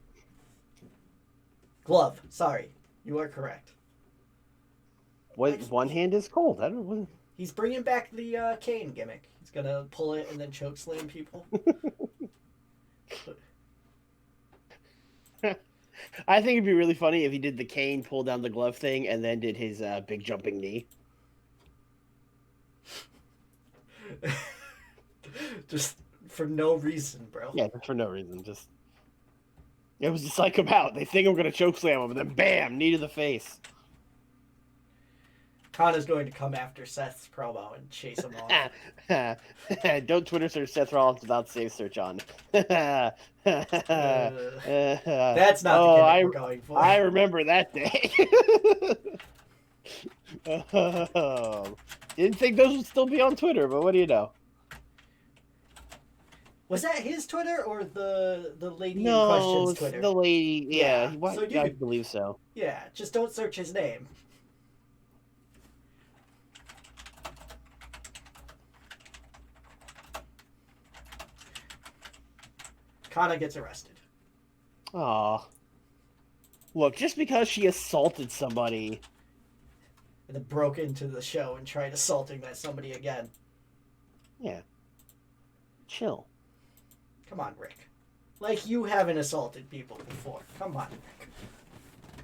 S1: Glove. Sorry. You are correct.
S2: One hand is cold. I don't know.
S1: He's bringing back the Kane gimmick. He's going to pull it and then choke slam people.
S2: I think it'd be really funny if he did the Kane pull down the glove thing and then did his big jumping knee.
S1: Just for no reason, bro.
S2: Yeah, for no reason. It was just like him out. They think I'm going to chokeslam him, and then bam, knee to the face.
S1: Kana's going to come after Seth's promo and chase him off.
S2: Don't Twitter search Seth Rollins without save search on. That's
S1: not the gimmick we're going for.
S2: I remember that day. Didn't think those would still be on Twitter, but what do you know?
S1: Was that his Twitter or the lady in question's Twitter?
S2: The lady, yeah.
S1: So
S2: I believe so.
S1: Yeah, just don't search his name. Kana gets arrested.
S2: Aw. Look, just because she assaulted somebody.
S1: And then broke into the show and tried assaulting that somebody again.
S2: Yeah. Chill.
S1: Come on, Rick. Like, you haven't assaulted people before. Come on, Rick. I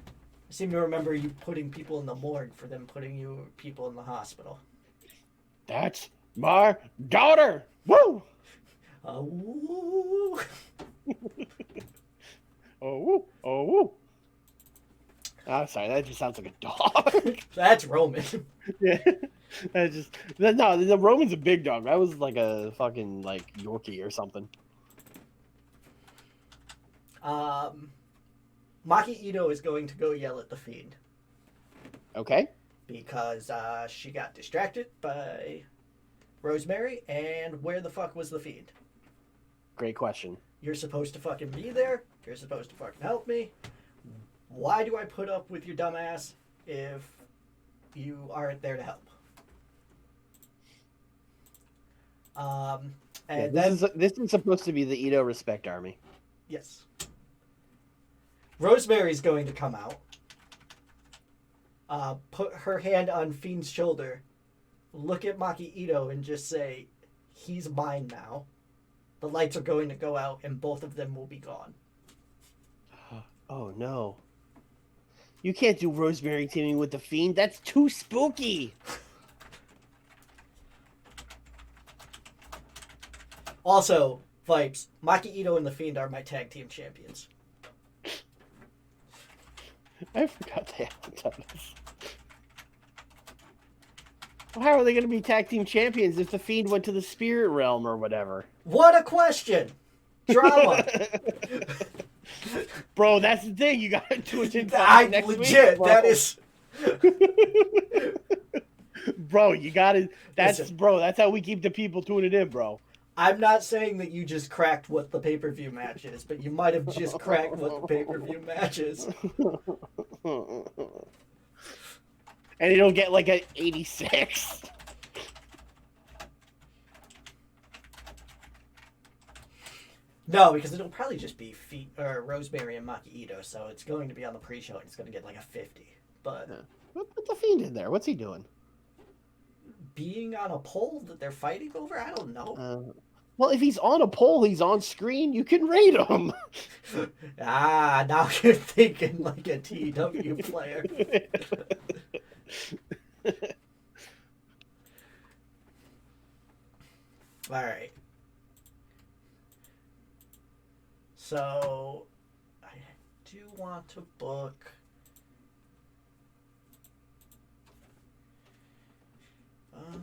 S1: seem to remember you putting people in the morgue for them putting people in the hospital.
S2: That's my daughter! Woo!
S1: Woo!
S2: Oh, woo! I'm sorry, that just sounds like a dog.
S1: That's Roman.
S2: Yeah. The Roman's a big dog. That was like a fucking Yorkie or something.
S1: Maki Ito is going to go yell at the Fiend.
S2: Okay.
S1: Because she got distracted by Rosemary, and where the fuck was the Fiend?
S2: Great question.
S1: You're supposed to fucking be there. You're supposed to fucking help me. Why do I put up with your dumb ass if you aren't there to help?
S2: This is supposed to be the Ito Respect Army.
S1: Yes. Rosemary's going to come out, put her hand on Fiend's shoulder, look at Maki Ito and just say, he's mine now. The lights are going to go out and both of them will be gone.
S2: Oh no. You can't do Rosemary teaming with the Fiend. That's too spooky.
S1: Also, Vipes, Maki Ito and the Fiend are my tag team champions.
S2: I forgot they haven't done this. Well, how are they going to be tag team champions if the Fiend went to the spirit realm or whatever?
S1: What a question! Drama!
S2: Bro, that's the thing. You got to do it in next
S1: legit,
S2: week,
S1: that is...
S2: Bro, you got to...
S1: Listen.
S2: Bro, that's how we keep the people tuning in, bro.
S1: I'm not saying that you just cracked what the pay-per-view match is, but you might have just cracked what the pay-per-view match is.
S2: And it'll get like an 86.
S1: No, because it'll probably just be Rosemary and Maki Ito, so it's going to be on the pre-show and it's going to get like a 50. But
S2: yeah. Put the Fiend in there. What's he doing?
S1: Being on a pole that they're fighting over, I don't know.
S2: Well, if he's on a pole, he's on screen. You can rate him.
S1: Now you're thinking like a TEW player. All right. So, I do want to book. Let's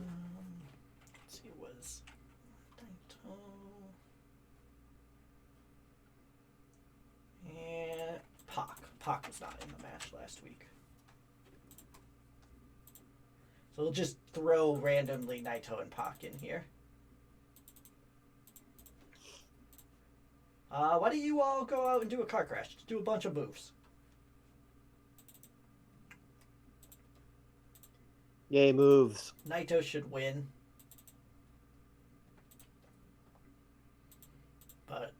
S1: see, was and Pac. Pac was not in the match last week. So we'll just throw randomly Naito and Pac in here. Why don't you all go out and do a car crash? Just do a bunch of moves.
S2: Yay, moves.
S1: Naito should win. But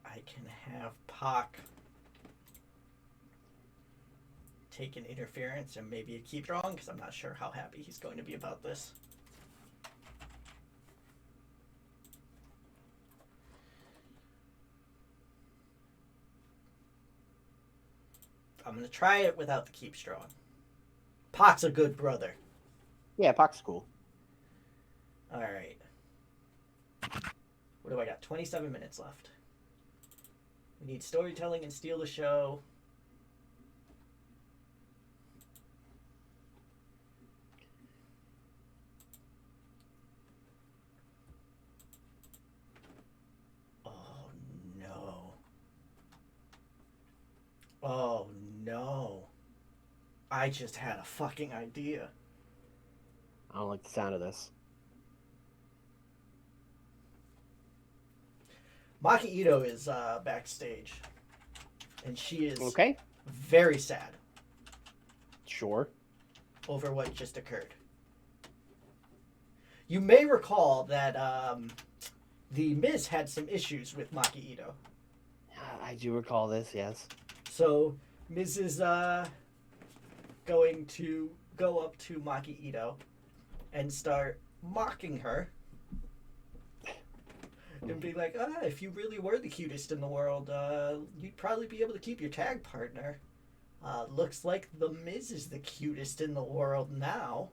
S1: I can have Pac take an interference and maybe a keep strong, because I'm not sure how happy he's going to be about this. I'm going to try it without the keep strong. Pac's a good brother.
S2: Yeah, Pac's cool.
S1: All right. What do I got? 27 minutes left. We need storytelling and steal the show. Oh, no. Oh, no. I just had a fucking idea.
S2: I don't like the sound of this.
S1: Maki Ito is backstage. And she is
S2: Okay.
S1: very sad
S2: Sure.
S1: over what just occurred. You may recall that the Miz had some issues with Maki Ito.
S2: I do recall this, yes.
S1: So Miz is going to go up to Maki Ito and start mocking her. And be like, if you really were the cutest in the world, you'd probably be able to keep your tag partner. Looks like the Miz is the cutest in the world now.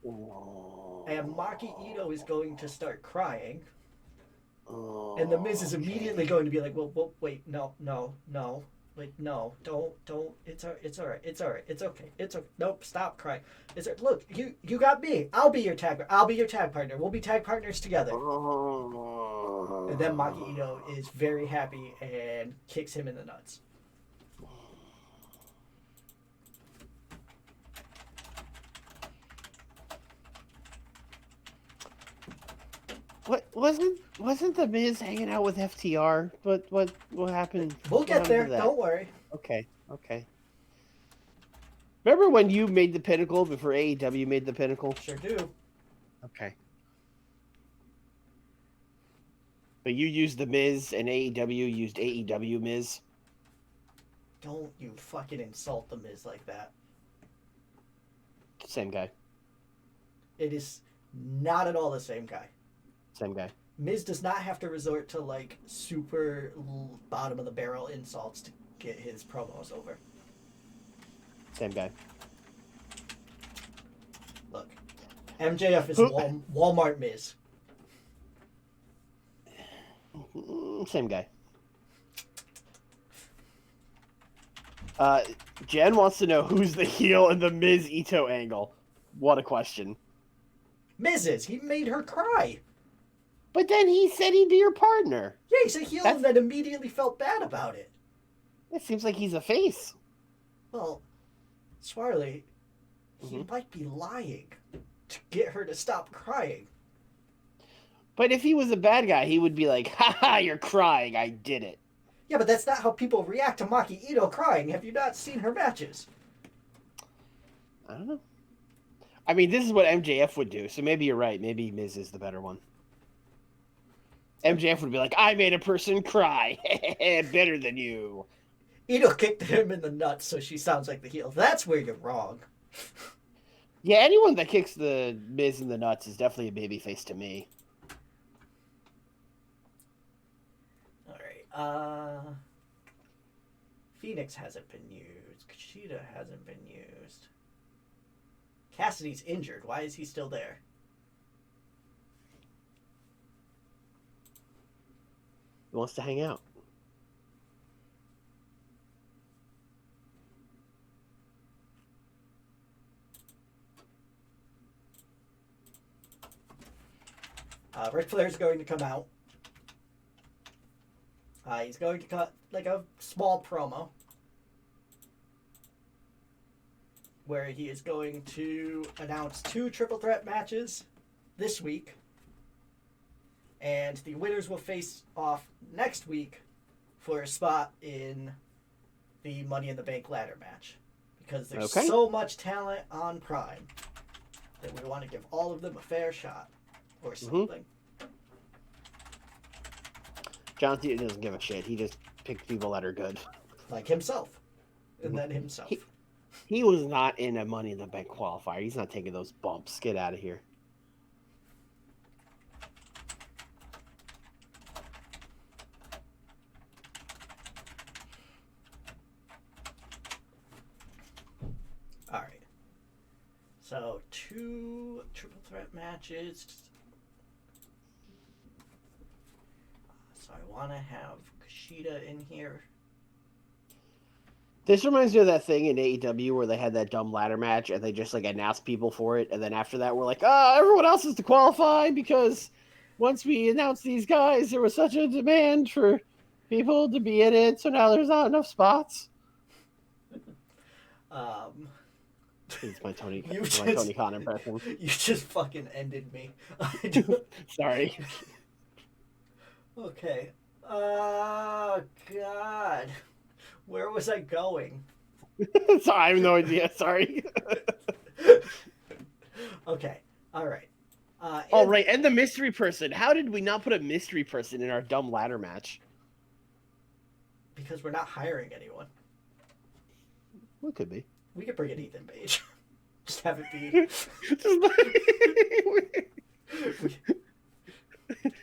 S1: And Maki Ito is going to start crying. And the Miz is immediately going to be like, well wait, no. Like, no, don't. It's all right. It's okay. Nope, stop crying. Look, you got me. I'll be your tag partner. We'll be tag partners together. And then Maki Ito is very happy and kicks him in the nuts.
S2: What wasn't the Miz hanging out with FTR? What happened?
S1: We'll get there. Don't worry.
S2: Okay. Remember when you made the Pinnacle before AEW made the Pinnacle?
S1: Sure do.
S2: Okay. But you used the Miz and AEW used AEW Miz.
S1: Don't you fucking insult the Miz like that.
S2: Same guy.
S1: It is not at all the same guy.
S2: Same guy.
S1: Miz does not have to resort to like super bottom of the barrel insults to get his promos over.
S2: Same guy.
S1: Look, MJF is Walmart Miz.
S2: Same guy. Jen wants to know who's the heel in the Miz Ito angle. What a question.
S1: Mrs. He made her cry.
S2: But then he said he'd be your partner.
S1: Yeah, he's a heel and then immediately felt bad about it.
S2: It seems like he's a face.
S1: Well, Swarley, he might be lying to get her to stop crying.
S2: But if he was a bad guy, he would be like, haha, you're crying, I did it.
S1: Yeah, but that's not how people react to Maki Ito crying. Have you not seen her matches?
S2: I don't know. I mean, this is what MJF would do, so maybe you're right. Maybe Miz is the better one. MJF would be like, I made a person cry. Better than you.
S1: Ito kicked him in the nuts, so she sounds like the heel. That's where you're wrong.
S2: Yeah, anyone that kicks the Miz in the nuts is definitely a babyface to me.
S1: Alright, Phoenix hasn't been used. Kushida hasn't been used. Cassidy's injured. Why is he still there?
S2: He wants to hang out.
S1: Ric Flair's going to come out. He's going to cut like a small promo where he is going to announce 2 triple threat matches this week, and the winners will face off next week for a spot in the Money in the Bank ladder match, because there's so much talent on Prime that we want to give all of them a fair shot or something.
S2: John Cena doesn't give a shit. He just picks people that are good.
S1: Like himself. And then himself.
S2: He was not in a Money in the Bank qualifier. He's not taking those bumps. Get out of here.
S1: Alright. So, 2 triple threat matches. So I want to have Kushida in here.
S2: This reminds me of that thing in AEW where they had that dumb ladder match and they just like announced people for it, and then after that we're like, everyone else is to qualify because once we announced these guys, there was such a demand for people to be in it, so now there's not enough spots. It's my Tony Khan impression.
S1: You just fucking ended me.
S2: Sorry.
S1: Okay. Oh, God. Where was I going?
S2: Sorry, I have no idea. Sorry.
S1: Okay. All right.
S2: Right. And the mystery person. How did we not put a mystery person in our dumb ladder match?
S1: Because we're not hiring anyone.
S2: Well, it could be.
S1: We could bring in Ethan Paige. Just have it be.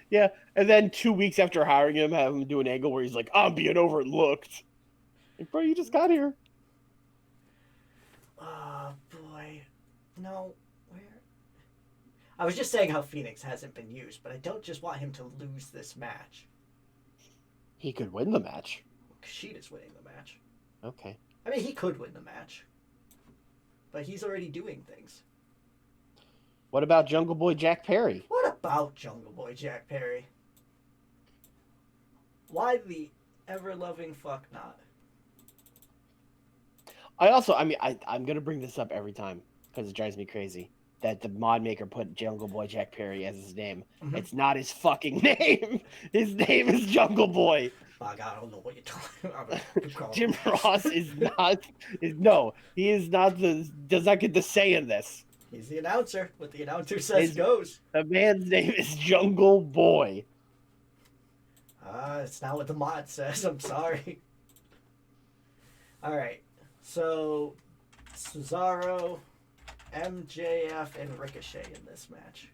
S2: Yeah, and then 2 weeks after hiring him, have him do an angle where he's like, I'm being overlooked. Like, bro, you just got here.
S1: Oh, boy. No. Where? I was just saying how Phoenix hasn't been used, but I don't just want him to lose this match.
S2: He could win the match.
S1: Kushida's winning the match.
S2: Okay.
S1: I mean, he could win the match. But he's already doing things.
S2: What about Jungle Boy Jack Perry?
S1: What about Jungle Boy Jack Perry? Why the ever-loving fuck not?
S2: I'm going to bring this up every time because it drives me crazy that the mod maker put Jungle Boy Jack Perry as his name. Mm-hmm. It's not his fucking name. His name is Jungle Boy.
S1: Fuck, I don't know what you're talking about.
S2: Jim Ross is not. He is not does not get the say in this.
S1: He's the announcer. What the announcer says goes.
S2: The man's name is Jungle Boy.
S1: It's not what the mod says. I'm sorry. All right. So, Cesaro, MJF, and Ricochet in this match.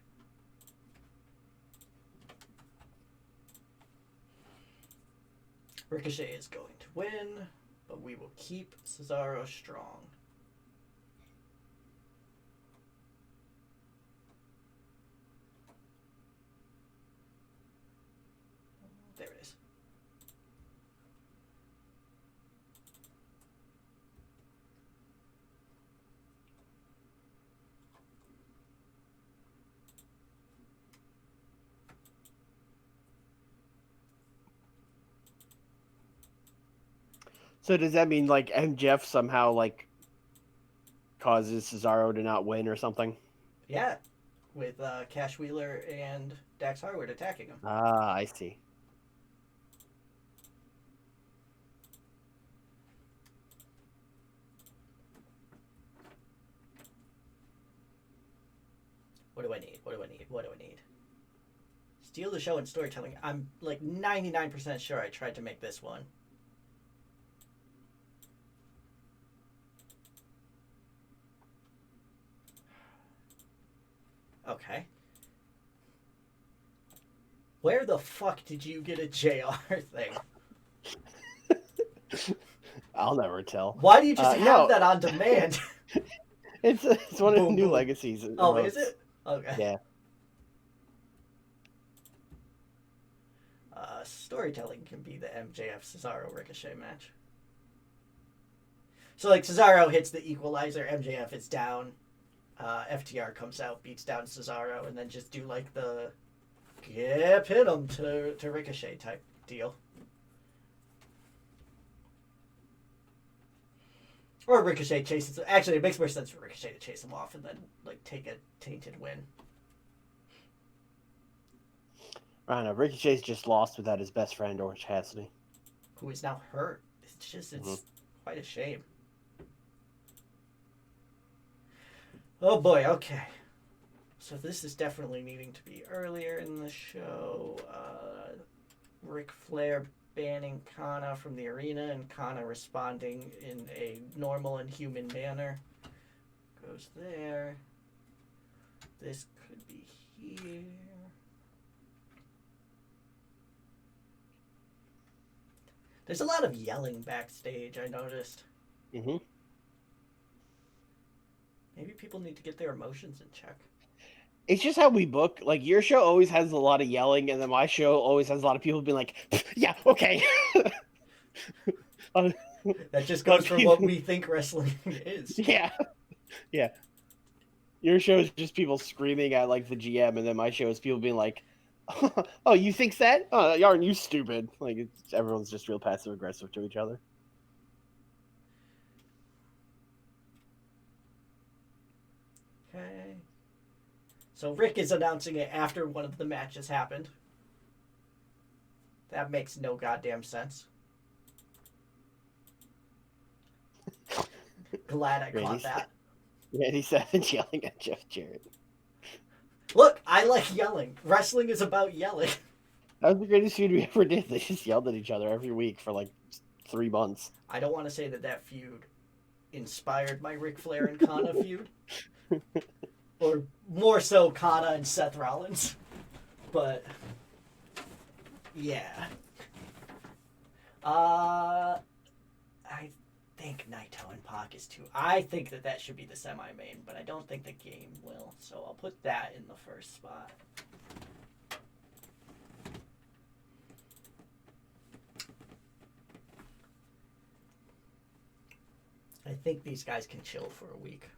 S1: Ricochet is going to win, but we will keep Cesaro strong. There it is.
S2: So does that mean like MJF somehow like causes Cesaro to not win or something?
S1: Yeah, with Cash Wheeler and Dax Harwood attacking him.
S2: Ah, I see.
S1: What do I need? What do I need? What do I need? Steal the show and storytelling. I'm like 99% sure I tried to make this one. Okay. Where the fuck did you get a JR thing?
S2: I'll never tell.
S1: Why do you just have
S2: no.
S1: that on demand?
S2: It's one of the
S1: Boom,
S2: new
S1: boom.
S2: legacies.
S1: Oh, is it? Okay.
S2: Yeah.
S1: Storytelling can be the MJF Cesaro Ricochet match. So like Cesaro hits the equalizer, MJF is down, FTR comes out, beats down Cesaro, and then just do like the pin him to Ricochet type deal. Or Ricochet chases. Actually, it makes more sense for Ricochet to chase him off and then like take a tainted win.
S2: I don't know. Ricochet's just lost without his best friend Orange Cassidy,
S1: Who is now hurt. It's quite a shame. Oh boy, okay. So this is definitely needing to be earlier in the show. Ric Flair banning Kana from the arena and Kana responding in a normal and human manner. Goes there. This could be here. There's a lot of yelling backstage, I noticed.
S2: Mm-hmm.
S1: Maybe people need to get their emotions in check.
S2: It's just how we book. Like, your show always has a lot of yelling, and then my show always has a lot of people being like, yeah, okay.
S1: That just goes from what we think wrestling is.
S2: Yeah. Yeah. Your show is just people screaming at, like, the GM, and then my show is people being like, oh, you think that? Oh, aren't you stupid? Like, everyone's just real passive-aggressive to each other.
S1: Okay. So Rick is announcing it after one of the matches happened. That makes no goddamn sense. Glad I caught that.
S2: Randy Savage yelling at Jeff Jarrett.
S1: Look, I like yelling. Wrestling is about yelling.
S2: That was the greatest feud we ever did. They just yelled at each other every week for like 3 months.
S1: I don't want to say that feud inspired my Ric Flair and Kana feud. Or more so Kana and Seth Rollins. But, yeah. I think Naito and Pac is too... I think that should be the semi-main, but I don't think the game will. So I'll put that in the first spot. I think these guys can chill for a week.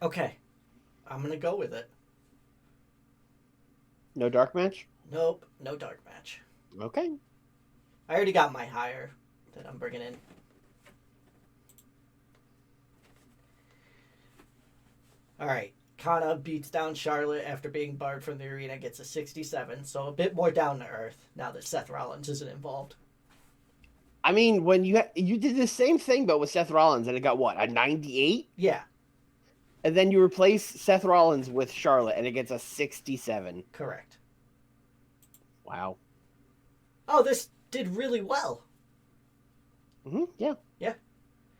S1: Okay. I'm going to go with it.
S2: No dark match?
S1: Nope. No dark match.
S2: Okay.
S1: I already got my hire that I'm bringing in. Alright. Kana beats down Charlotte after being barred from the arena, gets a 67, so a bit more down to earth now that Seth Rollins isn't involved.
S2: I mean, when you did the same thing, but with Seth Rollins, and it got what, a 98?
S1: Yeah.
S2: And then you replace Seth Rollins with Charlotte, and it gets a 67.
S1: Correct.
S2: Wow.
S1: Oh, this did really well.
S2: Mm-hmm. Yeah.
S1: Yeah.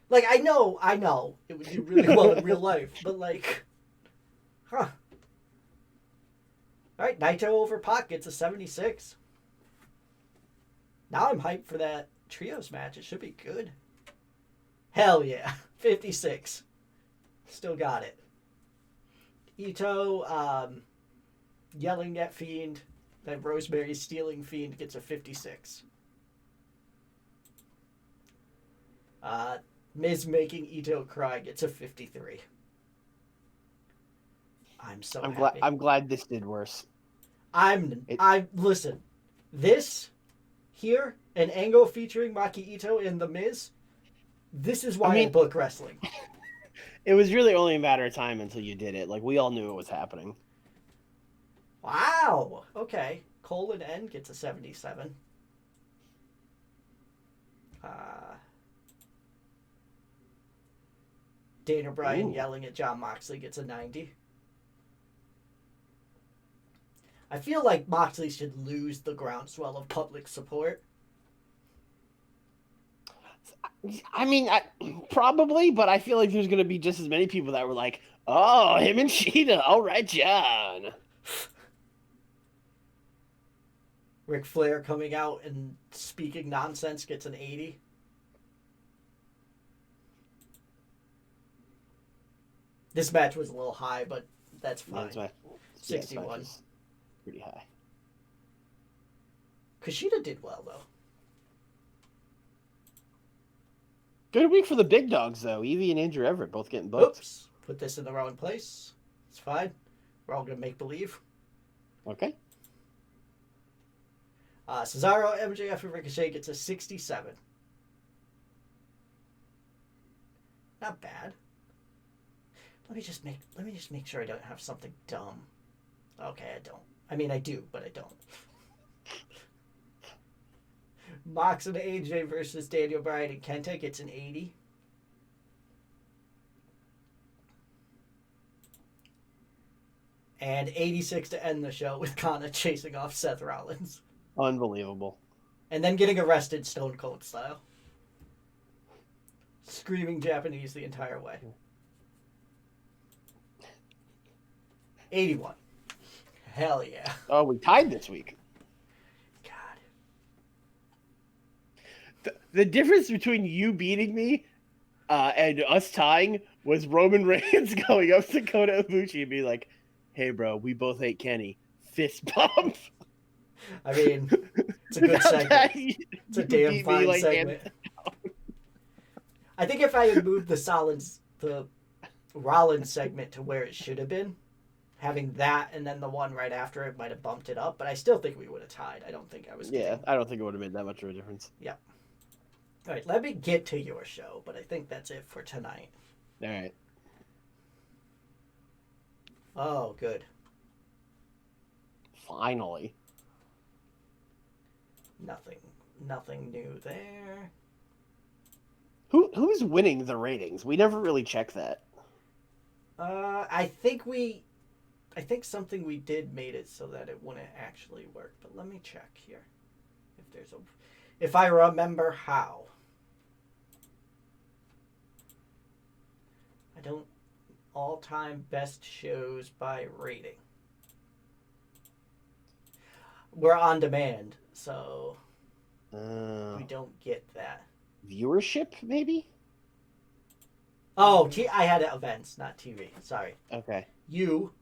S1: Like, I know it would do really well in real life, but like, huh. Alright, Naito over Pac gets a 76. Now I'm hyped for that trios match. It should be good. Hell yeah. 56. Still got it. Ito yelling at Fiend. Then Rosemary stealing Fiend gets a 56. Miz making Ito cry gets a 53. I'm so happy.
S2: I'm glad this did worse.
S1: Listen. This here, an angle featuring Maki Ito and The Miz. This is why I book wrestling.
S2: It was really only a matter of time until you did it. Like, we all knew it was happening.
S1: Wow. Okay. Colon N gets a 77. Dana Bryan yelling at Jon Moxley gets a 90. I feel like Moxley should lose the groundswell of public support.
S2: I mean, probably, but I feel like there's going to be just as many people that were like, oh, him and Sheeta, all right, John.
S1: Ric Flair coming out and speaking nonsense gets an 80. This match was a little high, but that's fine. 61.
S2: Pretty high.
S1: Kushida did well, though.
S2: Good week for the big dogs, though. Evie and Andrew Everett both getting booked.
S1: Oops. Put this in the wrong place. It's fine. We're all going to make believe.
S2: Okay.
S1: Cesaro, MJF, and Ricochet gets a 67. Not bad. Let me just make sure I don't have something dumb. Okay, I don't. I mean, I do, but I don't. Mox and AJ versus Daniel Bryan and Kenta gets an 80. And 86 to end the show with Kana chasing off Seth Rollins.
S2: Unbelievable.
S1: And then getting arrested Stone Cold style. Screaming Japanese the entire way. 81. Hell yeah.
S2: Oh, we tied this week.
S1: God.
S2: The difference between you beating me and us tying was Roman Reigns going up to Kota Ibushi and be like, hey, bro, we both hate Kenny. Fist bump.
S1: I mean, it's a good segment. It's a damn fine segment. I think if I had moved the Rollins segment to where it should have been, having that and then the one right after it might have bumped it up, but I still think we would have tied. I don't think I was kidding.
S2: Yeah, I don't think it would have made that much of a difference.
S1: Yeah. All right, let me get to your show, but I think that's it for tonight.
S2: All right.
S1: Oh, good.
S2: Finally.
S1: Nothing new there.
S2: Who's winning the ratings? We never really check that.
S1: I think something we did made it so that it wouldn't actually work, but let me check here. If I remember how. I don't all-time best shows by rating. We're on demand, so we don't get that.
S2: Viewership, maybe?
S1: Oh, I had events, not TV. Sorry.
S2: Okay.
S1: You,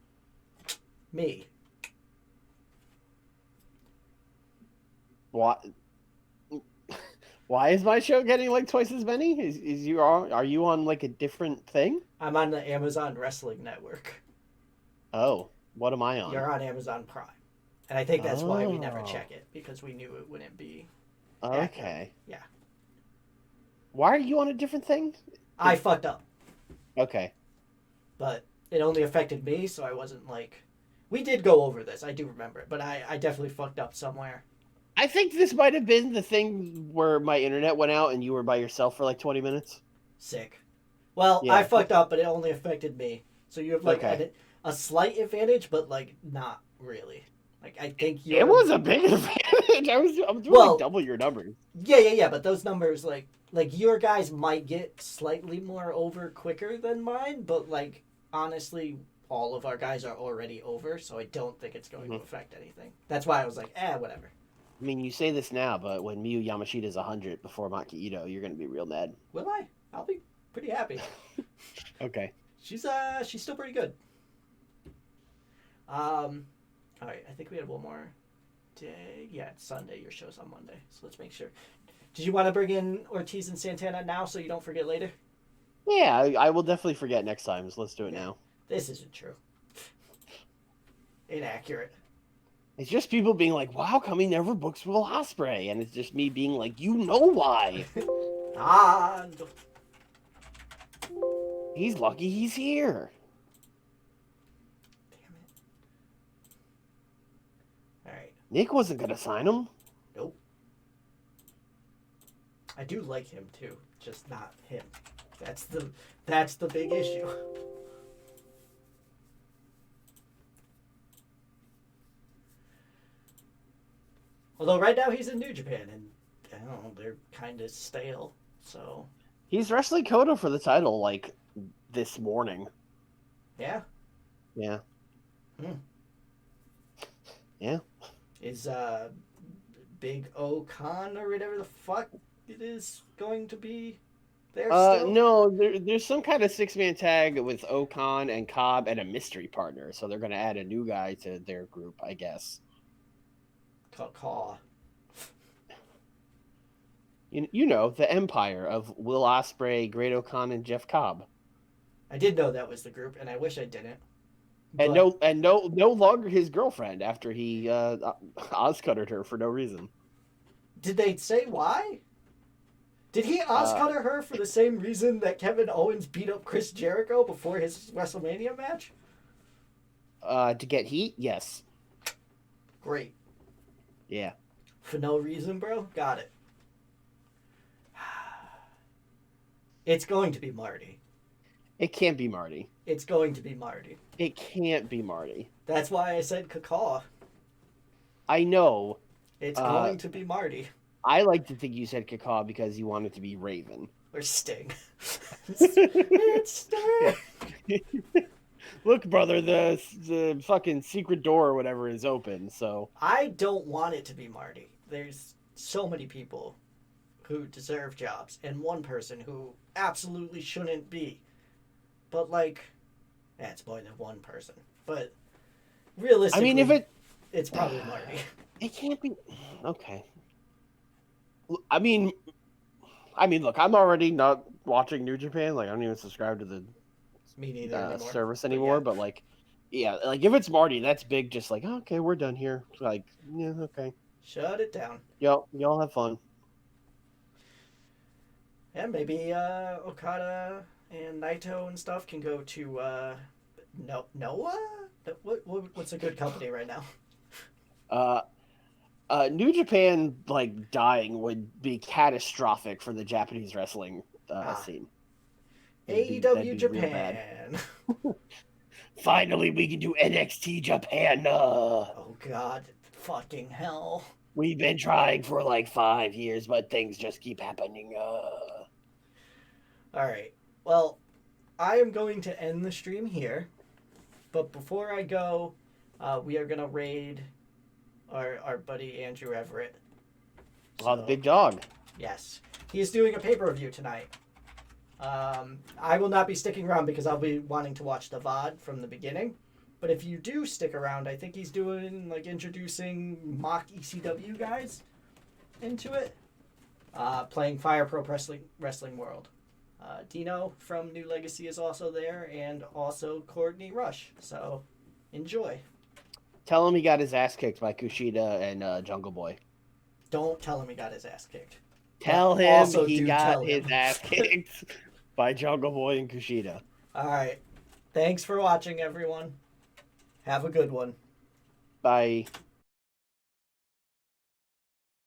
S1: me.
S2: What? Why is my show getting like twice as many? Are you on like a different thing?
S1: I'm on the Amazon Wrestling Network.
S2: Oh, what am I on?
S1: You're on Amazon Prime. And I think that's why we never check it, because we knew it wouldn't be accurate.
S2: Okay.
S1: Yeah.
S2: Why are you on a different thing?
S1: I fucked up.
S2: Okay.
S1: But it only affected me, so I wasn't like... We did go over this, I do remember it, but I definitely fucked up somewhere.
S2: I think this might have been the thing where my internet went out and you were by yourself for like 20 minutes.
S1: Sick. Well, yeah. I fucked up, but it only affected me. So you have like a slight advantage, but like not really. Like I think you.
S2: It was a big advantage. I'm doing like double your numbers.
S1: Yeah. But those numbers, like your guys might get slightly more over quicker than mine, but like honestly, all of our guys are already over, so I don't think it's going to affect anything. That's why I was like, whatever.
S2: I mean, you say this now, but when Miyu Yamashita's 100 before Maki Ito, you're going to be real mad.
S1: Will I? I'll be pretty happy.
S2: Okay.
S1: She's still pretty good. All right, I think we had one more day. Yeah, it's Sunday. Your show's on Monday, so let's make sure. Did you want to bring in Ortiz and Santana now so you don't forget later?
S2: Yeah, I will definitely forget next time, so let's do it now.
S1: This isn't true. Inaccurate.
S2: It's just people being like, wow, how come he never books Will Ospreay? And it's just me being like, you know why. He's lucky he's here.
S1: Damn it. All right.
S2: Nick wasn't going to sign him.
S1: Nope. I do like him too, just not him. That's the big issue. Although right now he's in New Japan, and I don't know, they're kind of stale. So
S2: He's wrestling Kodo for the title like this morning.
S1: yeah.
S2: Yeah.
S1: Hmm.
S2: Yeah.
S1: Is Big O Khan or whatever the fuck it is going to be there still?
S2: No, there's some kind of 6-man tag with Okan and Cobb and a mystery partner, so they're gonna add a new guy to their group, I guess.
S1: Caw.
S2: You know, the Empire of Will Ospreay, Great Okan, and Jeff Cobb.
S1: I did know that was the group, and I wish I didn't.
S2: And
S1: But
S2: no longer his girlfriend after he Ozcuttered her for no reason.
S1: did they say why? Did he Ozcutter her for the same reason that Kevin Owens beat up Chris Jericho before his WrestleMania match?
S2: To get heat, yes.
S1: Great.
S2: Yeah.
S1: For no reason, bro? Got it. It's going to be Marty.
S2: It can't be Marty.
S1: It's going to be Marty.
S2: It can't be Marty.
S1: That's why I said caw.
S2: I know.
S1: It's going to be Marty.
S2: I like to think you said Kakaw because you want it to be Raven.
S1: Or Sting. It's Sting!
S2: Look, brother, the fucking secret door or whatever is open, so...
S1: I don't want it to be Marty. There's so many people who deserve jobs, and one person who absolutely shouldn't be. But, like... it's more than one person. But, realistically...
S2: I mean,
S1: it's probably Marty.
S2: It can't be... Okay. I mean, look, I'm already not watching New Japan. Like, I don't even subscribe to the
S1: Me neither anymore.
S2: service anymore. But like, yeah, like if it's Marty, that's big. Just like, oh, okay, we're done here. Like, yeah, okay.
S1: Shut it down.
S2: Y'all have fun.
S1: Yeah, maybe Okada and Naito and stuff can go to Noah? What's a good company right now?
S2: New Japan like dying would be catastrophic for the Japanese wrestling scene.
S1: AEW Japan.
S2: Finally, we can do NXT Japan.
S1: Oh God, fucking hell!
S2: We've been trying for like 5 years, but things just keep happening.
S1: All right. Well, I am going to end the stream here, but before I go, we are gonna raid our buddy Andrew Everett.
S2: The big dog.
S1: Yes. He is doing a pay-per-view tonight. I will not be sticking around because I'll be wanting to watch the VOD from the beginning. But if you do stick around, I think he's doing, like, introducing mock ECW guys into it. Playing Fire Pro Wrestling World. Dino from New Legacy is also there, and also Courtney Rush. So, enjoy.
S2: Tell him he got his ass kicked by Kushida and Jungle Boy.
S1: Don't tell him he got his ass kicked.
S2: Tell him he got his ass kicked by Jungle Boy and Kushida.
S1: All right. Thanks for watching, everyone. Have a good one.
S2: Bye.